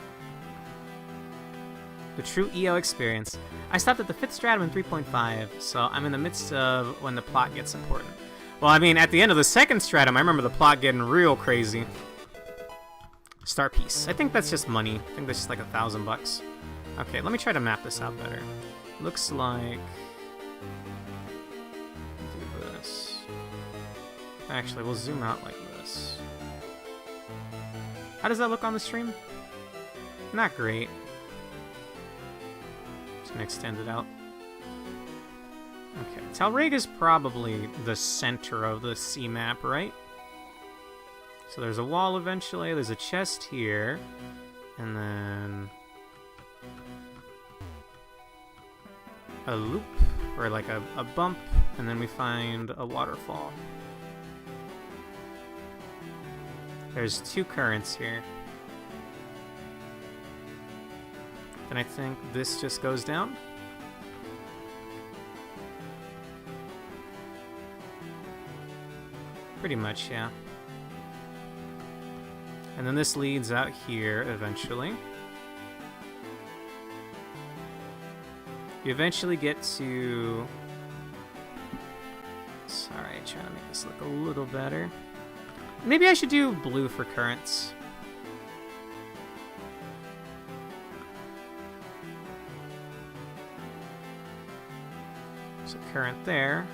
Speaker 1: The true EO experience. I stopped at the 5th stratum in 3.5, so I'm in the midst of when the plot gets important. Well, I mean, at the end of the 2nd stratum, I remember the plot getting real crazy. Star piece. I think that's just money. I think that's just like $1,000. Okay, let me try to map this out better. Looks like... do this. Actually, we'll zoom out like this. How does that look on the stream? Not great. Just gonna extend it out. Okay, Talrega's probably the center of the sea map, right? So there's a wall eventually, there's a chest here, and then a loop, or like a bump, and then we find a waterfall. There's 2 currents here. And I think this just goes down. Pretty much, yeah. And then this leads out here eventually. You eventually get to... Sorry, trying to make this look a little better. Maybe I should do blue for currents. There's a current there.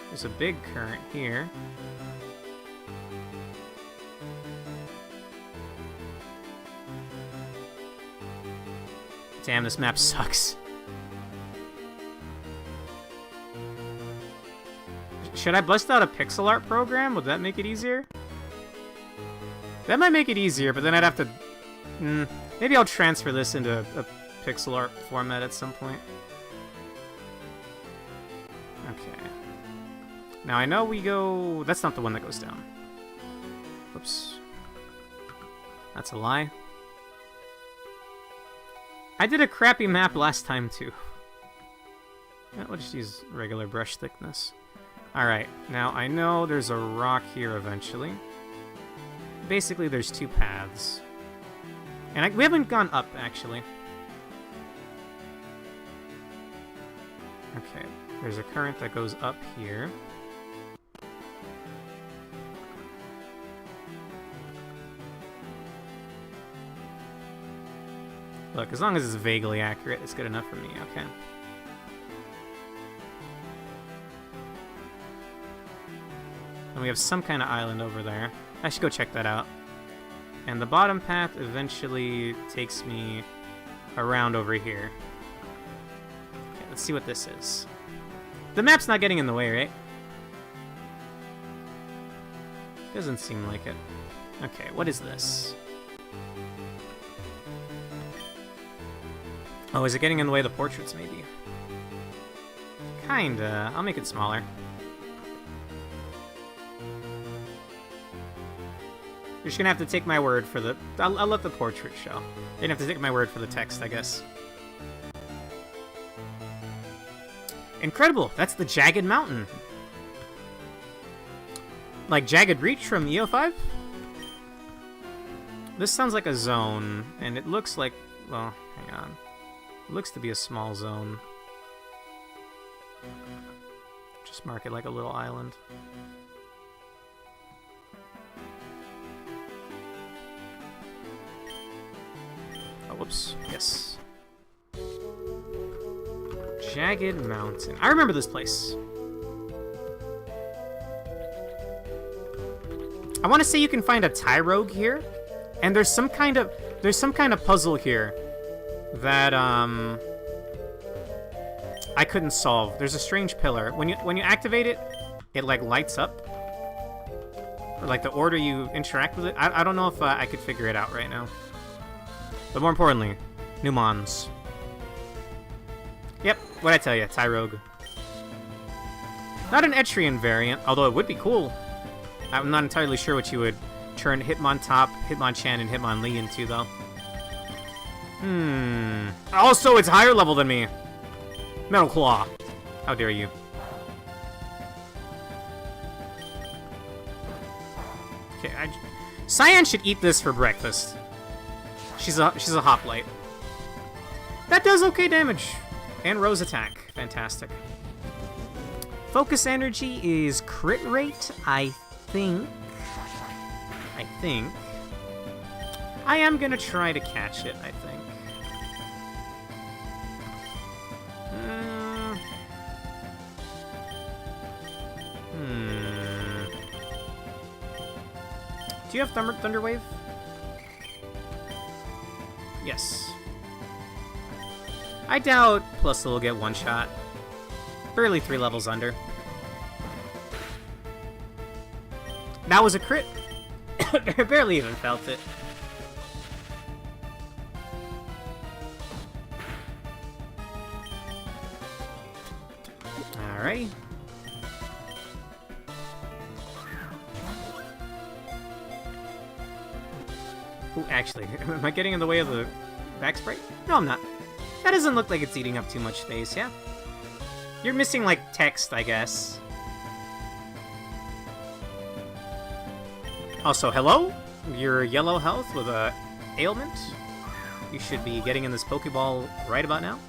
Speaker 1: There's a big current here. Damn, this map sucks. Should I bust out a pixel art program? Would that make it easier? That might make it easier, but then I'd have to... maybe I'll transfer this into a pixel art format at some point. Okay. Now I know we go... That's not the one that goes down. Whoops. That's a lie. I did a crappy map last time, too. Yeah, we'll just use regular brush thickness. Alright, now I know there's a rock here eventually. Basically, there's 2 paths. And we haven't gone up, actually. Okay, there's a current that goes up here. Look, as long as it's vaguely accurate, it's good enough for me, okay. And we have some kind of island over there. I should go check that out. And the bottom path eventually takes me around over here. Okay, let's see what this is. The map's not getting in the way, right? Doesn't seem like it. Okay, what is this? Oh, is it getting in the way of the portraits, maybe? Kinda. I'll make it smaller. You're just gonna have to take my word for the... I'll let the portrait show. You're gonna have to take my word for the text, I guess. Incredible! That's the Jagged Mountain. Like Jagged Reach from EO5? This sounds like a zone, and it looks like... Well, hang on. It looks to be a small zone. Just mark it like a little island. Oh, whoops. Yes. Jagged Mountain. I remember this place. I want to say you can find a Tyrogue here, and there's some kind of puzzle here that I couldn't solve. There's a strange pillar. When you activate it, it like lights up. Or like the order you interact with it. I don't know if I could figure it out right now. But more importantly, new mons. Yep, what'd I tell you? Tyrogue. Not an Etrian variant, although it would be cool. I'm not entirely sure what you would turn Hitmontop, Hitmonchan, and Hitmonlee into, though. Also, it's higher level than me. Metal Claw. How dare you. Cyan should eat this for breakfast. She's a hoplite. That does okay damage. And Rose attack. Fantastic. Focus energy is crit rate, I think. I am gonna try to catch it, I think. Do you have Thunder Wave? Yes. I doubt Plus will get one shot. Barely 3 levels under. That was a crit. I barely even felt it. Alrighty. Ooh, actually, am I getting in the way of the back spray? No, I'm not. That doesn't look like it's eating up too much space, yeah? You're missing, like, text, I guess. Also, hello? You're yellow health with a ailment. You should be getting in this Pokeball right about now.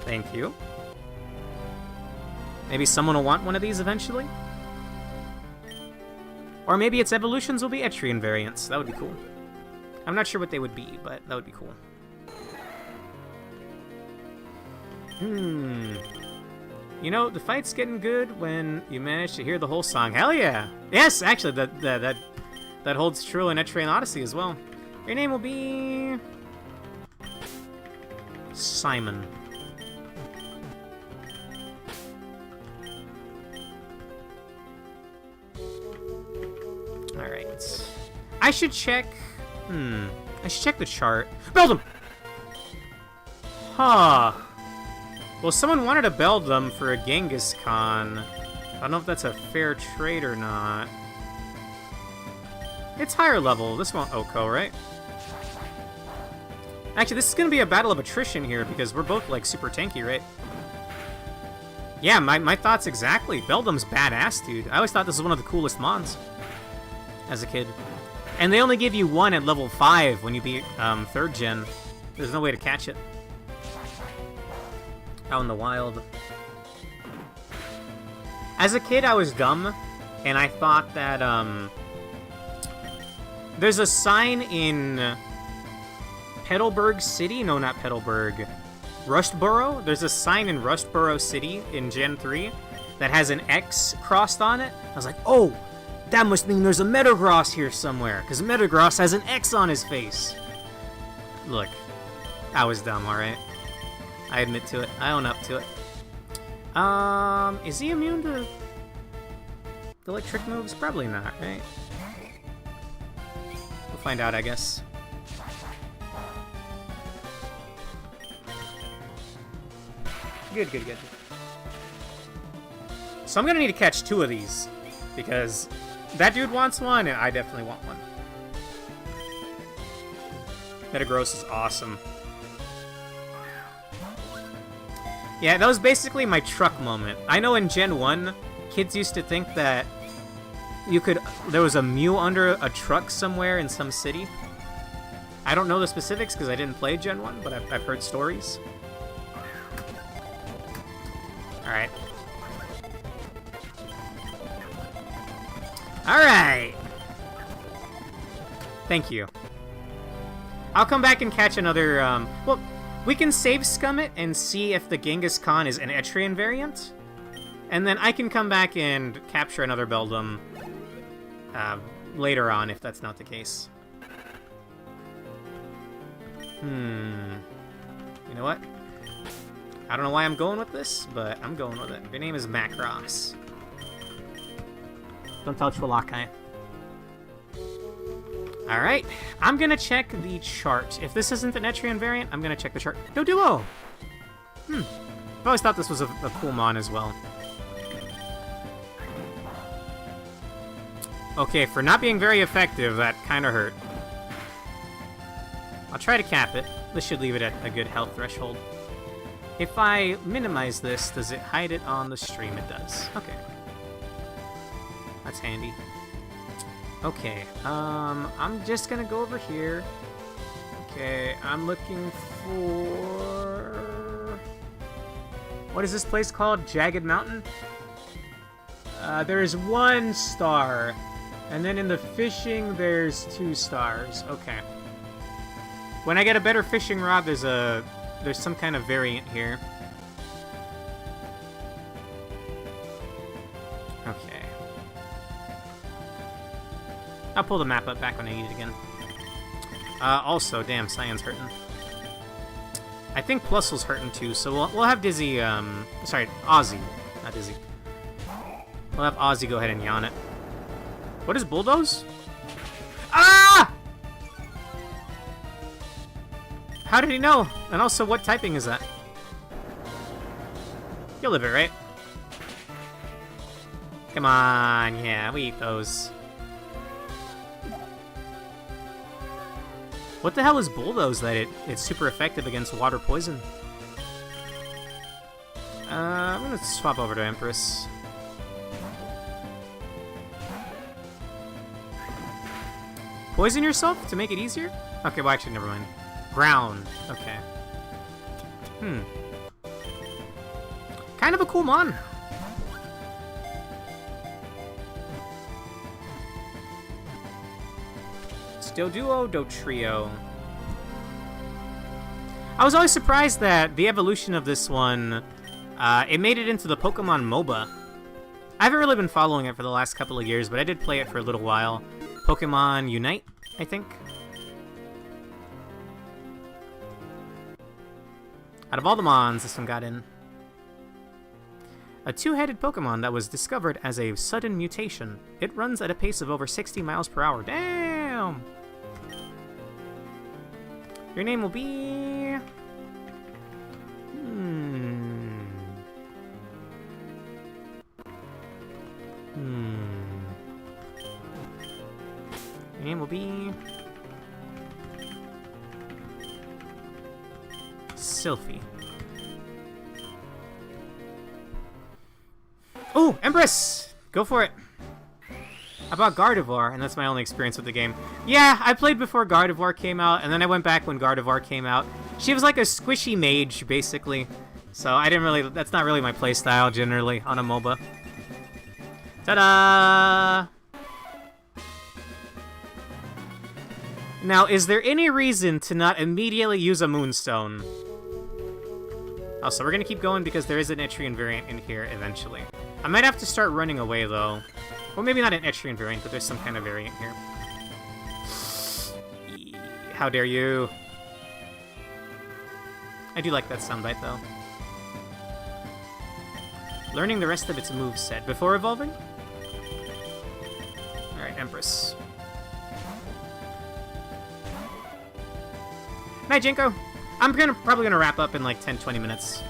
Speaker 1: Thank you. Maybe someone will want one of these eventually? Or maybe its evolutions will be Etrian variants. That would be cool. I'm not sure what they would be, but that would be cool. You know, the fight's getting good when you manage to hear the whole song. Hell yeah! Yes, actually, that holds true in Etrian Odyssey as well. Your name will be... Simon. Alright. I should check... I should check the chart. Build him! Huh. Well, someone wanted to build them for a Genghis Khan. I don't know if that's a fair trade or not. It's higher level. This won't Oko, right? Actually, this is going to be a battle of attrition here because we're both, like, super tanky, right? Yeah, my thoughts exactly. Beldum's badass, dude. I always thought this was one of the coolest mons as a kid. And they only give you one at level 5 when you beat 3rd gen. There's no way to catch it. Out in the wild. As a kid, I was dumb, and I thought that, there's a sign in Petalburg City? No, not Petalburg. Rustboro? There's a sign in Rustboro City in Gen 3 that has an X crossed on it. I was like, oh, that must mean there's a Metagross here somewhere, because Metagross has an X on his face. Look, I was dumb, alright? I admit to it. I own up to it. Is he immune to the electric moves? Probably not, right? We'll find out, I guess. Good, good, good. So I'm gonna need to catch 2 of these, because that dude wants one, and I definitely want one. Metagross is awesome. Yeah, that was basically my truck moment. I know in Gen 1, kids used to think that there was a Mew under a truck somewhere in some city. I don't know the specifics because I didn't play Gen 1, but I've heard stories. Alright. Alright! Thank you. I'll come back and catch another, well, we can save Scum it and see if the Genghis Khan is an Etrian variant. And then I can come back and capture another Beldum later on if that's not the case. You know what? I don't know why I'm going with this, but I'm going with it. Your name is Macross. Don't tell Chwalakai. Alright, I'm gonna check the chart. If this isn't an Etrian variant, I'm gonna check the chart. No Duo! I've always thought this was a cool mon as well. Okay, for not being very effective, that kinda hurt. I'll try to cap it. This should leave it at a good health threshold. If I minimize this, does it hide it on the stream? It does. Okay. That's handy. Okay, I'm just gonna go over here. Okay, I'm looking for... What is this place called? Jagged Mountain? There is 1 star. And then in the fishing, there's 2 stars. Okay. When I get a better fishing rod, there's some kind of variant here. Okay. I'll pull the map up back when I need it again. Also, damn, Cyan's hurting. I think Plusle's hurting too, so we'll have Dizzy, sorry, Ozzy, not Dizzy. We'll have Ozzy go ahead and yawn it. What is Bulldoze? Ah! How did he know? And also, what typing is that? You'll live it, right? Come on, yeah, we eat those. What the hell is Bulldoze that it's super effective against water poison? I'm gonna swap over to Empress. Poison yourself to make it easier? Okay, well actually, never mind. Ground. Okay. Kind of a cool mon. Do duo, do trio. I was always surprised that the evolution of this one, it made it into the Pokemon MOBA. I haven't really been following it for the last couple of years, but I did play it for a little while. Pokemon Unite, I think. Out of all the mons, this one got in. A 2-headed Pokemon that was discovered as a sudden mutation. It runs at a pace of over 60 miles per hour. Damn! Your name will be... Your name will be... Sylphie. Oh, Empress! Go for it! How about Gardevoir? And that's my only experience with the game. Yeah, I played before Gardevoir came out, and then I went back when Gardevoir came out. She was like a squishy mage, basically. So I didn't really... That's not really my playstyle, generally, on a MOBA. Ta-da! Now, is there any reason to not immediately use a Moonstone? Also, we're gonna keep going because there is an Etrian variant in here eventually. I might have to start running away, though. Well, maybe not an Etrian variant, but there's some kind of variant here. How dare you? I do like that soundbite, though. Learning the rest of its moveset before evolving? Alright, Empress. Night, Jinko! I'm probably gonna wrap up in like 10-20 minutes.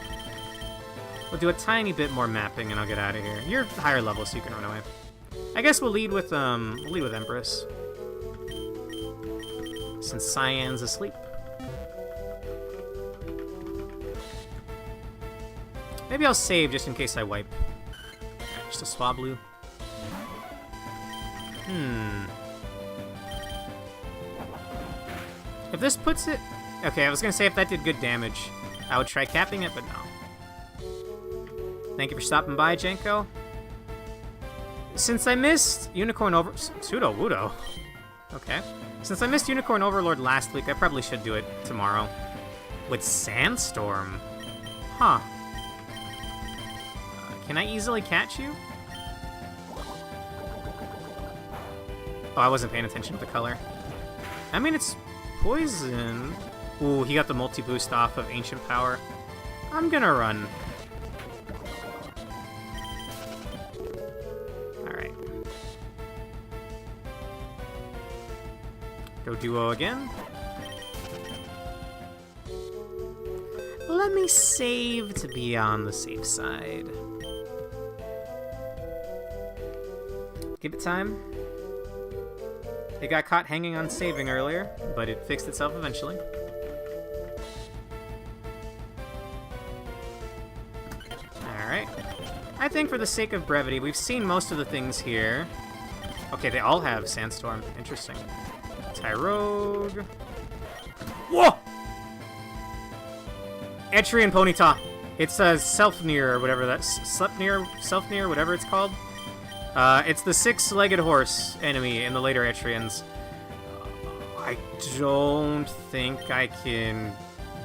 Speaker 1: We'll do a tiny bit more mapping and I'll get out of here. You're higher level, so you can run away. I guess we'll lead with Empress. Since Cyan's asleep. Maybe I'll save just in case I wipe. Right, just a Swablu. If this puts it... Okay, I was gonna say if that did good damage, I would try capping it, but no. Thank you for stopping by, Jenko. Since I missed Unicorn Pseudo-Wudo. Okay. Since I missed Unicorn Overlord last week, I probably should do it tomorrow. With Sandstorm? Huh. Can I easily catch you? Oh, I wasn't paying attention to the color. I mean, it's poison. Ooh, he got the multi-boost off of Ancient Power. I'm gonna run. Alright. Go duo again. Let me save to be on the safe side. Give it time. It got caught hanging on saving earlier, but it fixed itself eventually. Alright. I think for the sake of brevity, we've seen most of the things here. Okay, they all have Sandstorm. Interesting. Tyrogue. Whoa! Etrian Ponyta. It's a Selfnir or whatever that's Selfnir, whatever it's called. It's the 6-legged horse enemy in the later Etrians. I don't think I can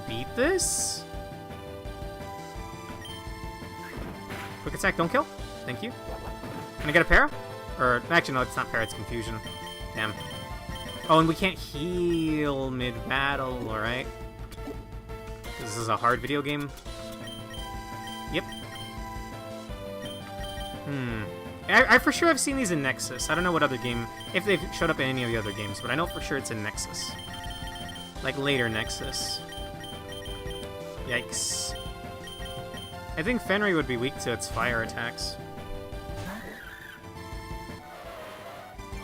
Speaker 1: beat this. Quick attack, don't kill. Thank you. Can I get a para? Or, actually, no, it's not para, it's confusion. Damn. Oh, and we can't heal mid-battle, alright. This is a hard video game. Yep. I for sure have seen these in Nexus. I don't know what other game, if they've showed up in any of the other games, but I know for sure it's in Nexus. Like later Nexus. Yikes. I think Fenrir would be weak to its fire attacks.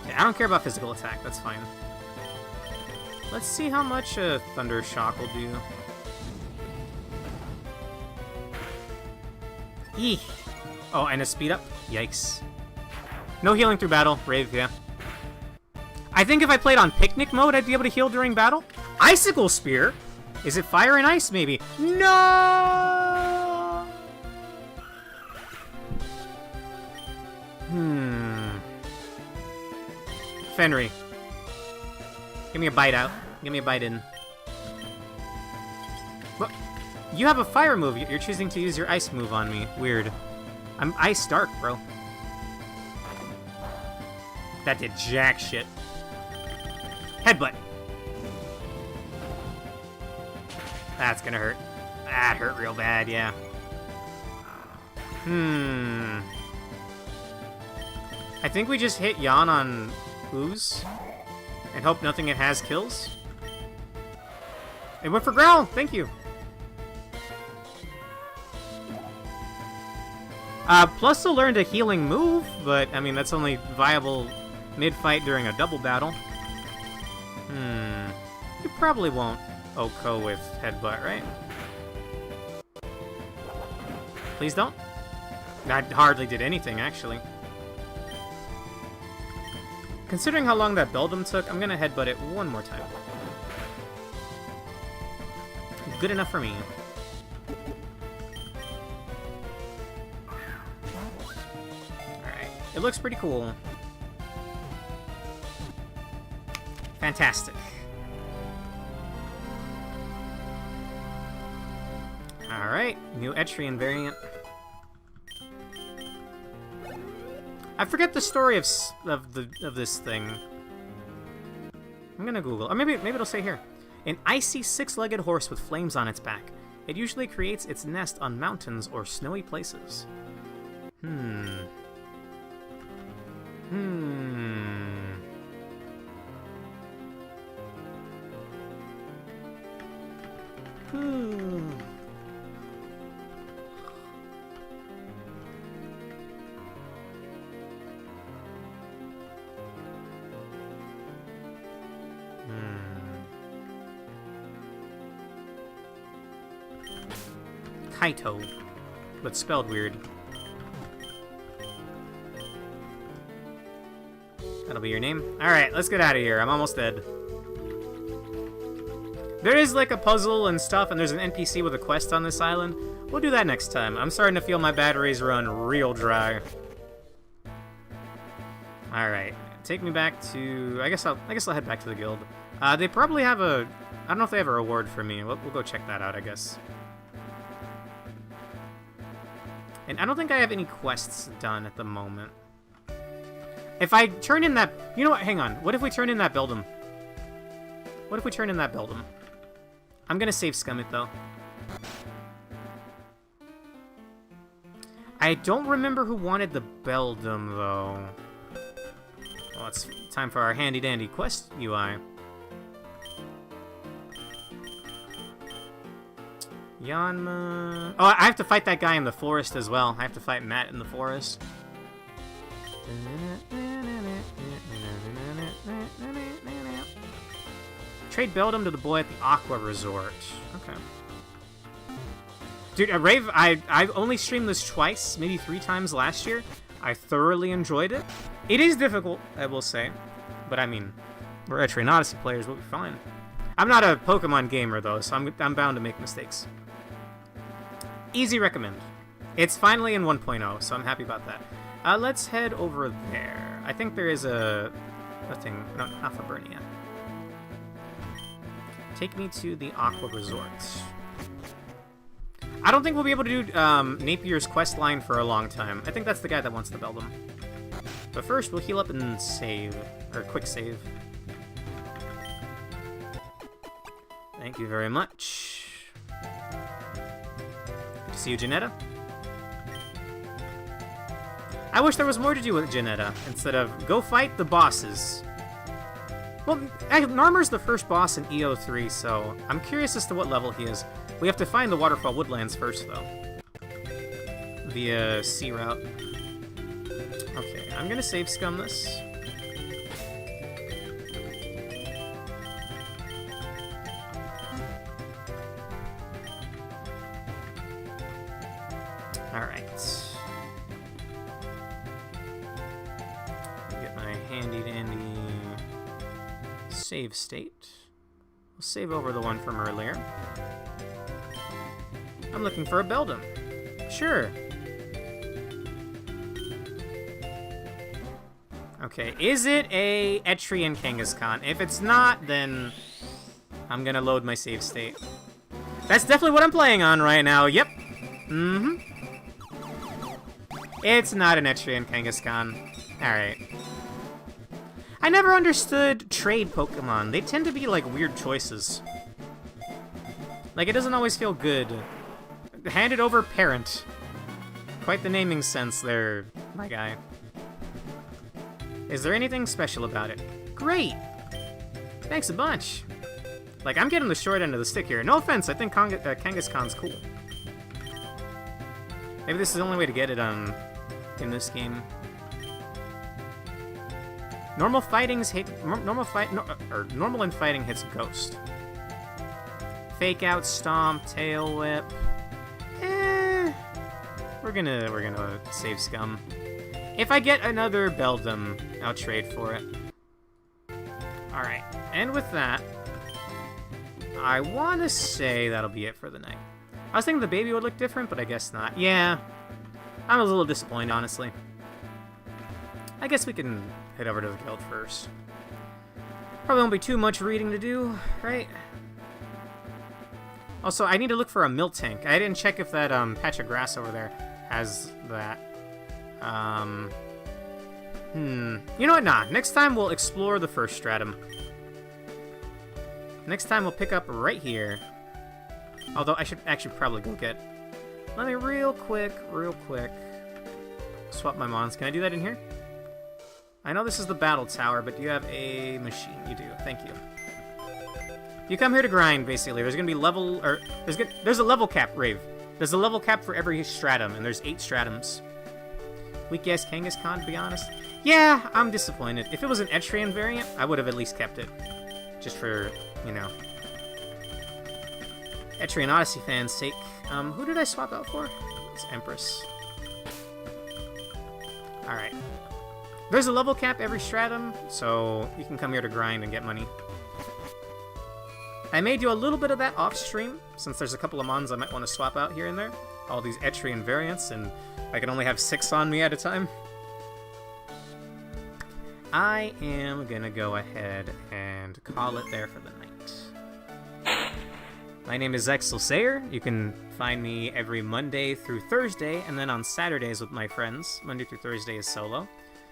Speaker 1: Okay, I don't care about physical attack, that's fine. Let's see how much a Thunder Shock will do. Eek. Oh, and a speed up? Yikes. No healing through battle. Rave, yeah. I think if I played on picnic mode, I'd be able to heal during battle. Icicle Spear? Is it fire and ice, maybe? No! Fenrir. Give me a bite out. Give me a bite in. What? You have a fire move. You're choosing to use your ice move on me. Weird. I'm Ice Dark, bro. That did jack shit. Headbutt. That's gonna hurt. That hurt real bad, yeah. I think we just hit Yan on Ooze and hope nothing it has kills. It went for Growl. Thank you. Plus they'll learn a healing move, but, I mean, that's only viable mid-fight during a double battle. You probably won't OHKO with Headbutt, right? Please don't. That hardly did anything, actually. Considering how long that Beldum took, I'm gonna Headbutt it one more time. Good enough for me. It looks pretty cool. Fantastic. Alright, new Etrian variant. I forget the story of this thing. I'm gonna Google. Or maybe it'll say here. An icy 6-legged horse with flames on its back. It usually creates its nest on mountains or snowy places. Kaito, but spelled weird. That'll be your name? Alright, let's get out of here. I'm almost dead. There is like a puzzle and stuff, and there's an NPC with a quest on this island. We'll do that next time. I'm starting to feel my batteries run real dry. Alright, take me back to... I guess I'll head back to the guild. They probably have a... I don't know if they have a reward for me. We'll go check that out, I guess. And I don't think I have any quests done at the moment. If I turn in that... You know what? Hang on. What if we turn in that Beldum? What if we turn in that Beldum? I'm gonna save scum it, though. I don't remember who wanted the Beldum, though. Well, it's time for our handy-dandy quest UI. Yanma... Oh, I have to fight that guy in the forest as well. I have to fight Matt in the forest. Trade Beldum to the boy at the Aqua Resort. Okay. Dude, Rave, I only streamed this twice, maybe 3 times last year. I thoroughly enjoyed it. It is difficult, I will say. But I mean, we're Etrian Odyssey players, we'll be fine. I'm not a Pokemon gamer, though, so I'm bound to make mistakes. Easy recommend. It's finally in 1.0, so I'm happy about that. Let's head over there. I think there is a thing. No, not for Burnia. Take me to the Aqua Resort. I don't think we'll be able to do Napier's quest line for a long time. I think that's the guy that wants to build him. But first, we'll heal up and save. Or quick save. Thank you very much. Good to see you, Janetta. I wish there was more to do with Janetta, instead of go fight the bosses. Well, Narmer's the first boss in EO3, so I'm curious as to what level he is. We have to find the Waterfall Woodlands first, though. Via sea route. Okay, I'm gonna save scum this. Alright. Get my handy-dandy save state. We'll save over the one from earlier. I'm looking for a Beldum. Sure. Okay, is it a Etrian Kangaskhan? If it's not, then I'm gonna load my save state. That's definitely what I'm playing on right now. Yep. Mm-hmm. It's not an Etrian Kangaskhan. Alright. I never understood trade Pokemon. They tend to be, like, weird choices. Like, it doesn't always feel good. Hand it over parent. Quite the naming sense there, my guy. Is there anything special about it? Great! Thanks a bunch. Like, I'm getting the short end of the stick here. No offense, I think Kangaskhan's cool. Maybe this is the only way to get it in this game. Normal in fighting hits Ghost. Fake out, Stomp, Tail Whip. We're gonna save scum. If I get another Beldum, I'll trade for it. Alright, and with that, I want to say that'll be it for the night. I was thinking the baby would look different, but I guess not. Yeah, I was a little disappointed, honestly. I guess we can head over to the guild first. Probably won't be too much reading to do, right? Also, I need to look for a Miltank. I didn't check if that patch of grass over there has that. You know what? Nah. Next time we'll explore the first stratum. Next time we'll pick up right here. Although I should actually probably go get... Let me real quick, swap my mons. Can I do that in here? I know this is the battle tower, but do you have a machine? You do. Thank you. You come here to grind, basically. There's gonna be level... or there's a level cap, Rave. There's a level cap for every stratum, and there's 8 stratums. Weak ass Kangaskhan, to be honest. Yeah, I'm disappointed. If it was an Etrian variant, I would have at least kept it. Just for, you know... Etrian Odyssey fans' sake. Who did I swap out for? It's Empress. Alright. There's a level cap every stratum, so you can come here to grind and get money. I may do a little bit of that off-stream, since there's a couple of mons I might want to swap out here and there. All these Etrian variants, and I can only have 6 on me at a time. I am gonna go ahead and call it there for the night. My name is Exel Sayer. You can find me every Monday through Thursday, and then on Saturdays with my friends. Monday through Thursday is solo.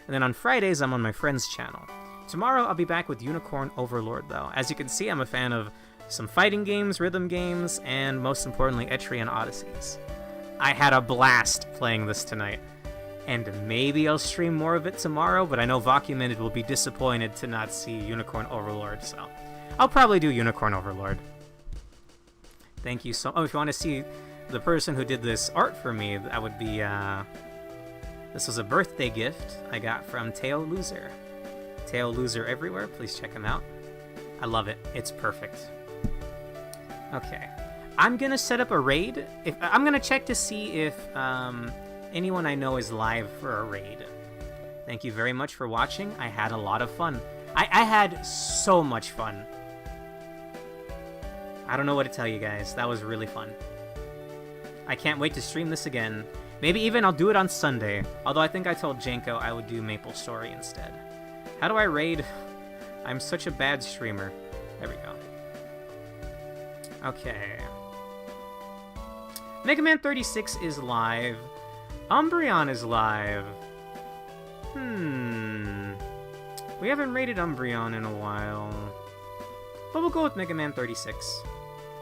Speaker 1: And then on Fridays, I'm on my friend's channel. Tomorrow, I'll be back with Unicorn Overlord, though. As you can see, I'm a fan of some fighting games, rhythm games, and most importantly, Etrian Odysseys. I had a blast playing this tonight. And maybe I'll stream more of it tomorrow, but I know Vacuumented will be disappointed to not see Unicorn Overlord, so I'll probably do Unicorn Overlord. Thank you so... Oh, if you want to see the person who did this art for me, that would be, This was a birthday gift I got from Tail Loser. Tail Loser everywhere, please check him out. I love it. It's perfect. Okay. I'm gonna set up a raid. I'm gonna check to see if anyone I know is live for a raid. Thank you very much for watching. I had a lot of fun. I had so much fun. I don't know what to tell you guys. That was really fun. I can't wait to stream this again. Maybe even I'll do it on Sunday. Although I think I told Janko I would do Maple Story instead. How do I raid? I'm such a bad streamer. There we go. Okay. Mega Man 36 is live. Umbreon is live. We haven't raided Umbreon in a while. But we'll go with Mega Man 36.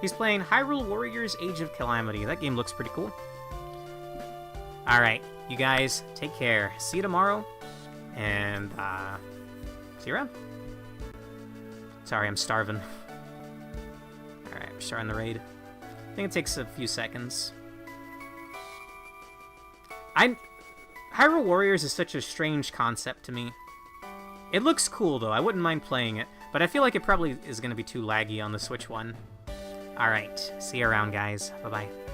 Speaker 1: He's playing Hyrule Warriors Age of Calamity. That game looks pretty cool. Alright, you guys, take care. See you tomorrow. And, see you around. Sorry, I'm starving. Alright, we're starting the raid. I think it takes a few seconds. Hyrule Warriors is such a strange concept to me. It looks cool, though. I wouldn't mind playing it. But I feel like it probably is going to be too laggy on the Switch one. Alright, see you around, guys. Bye-bye.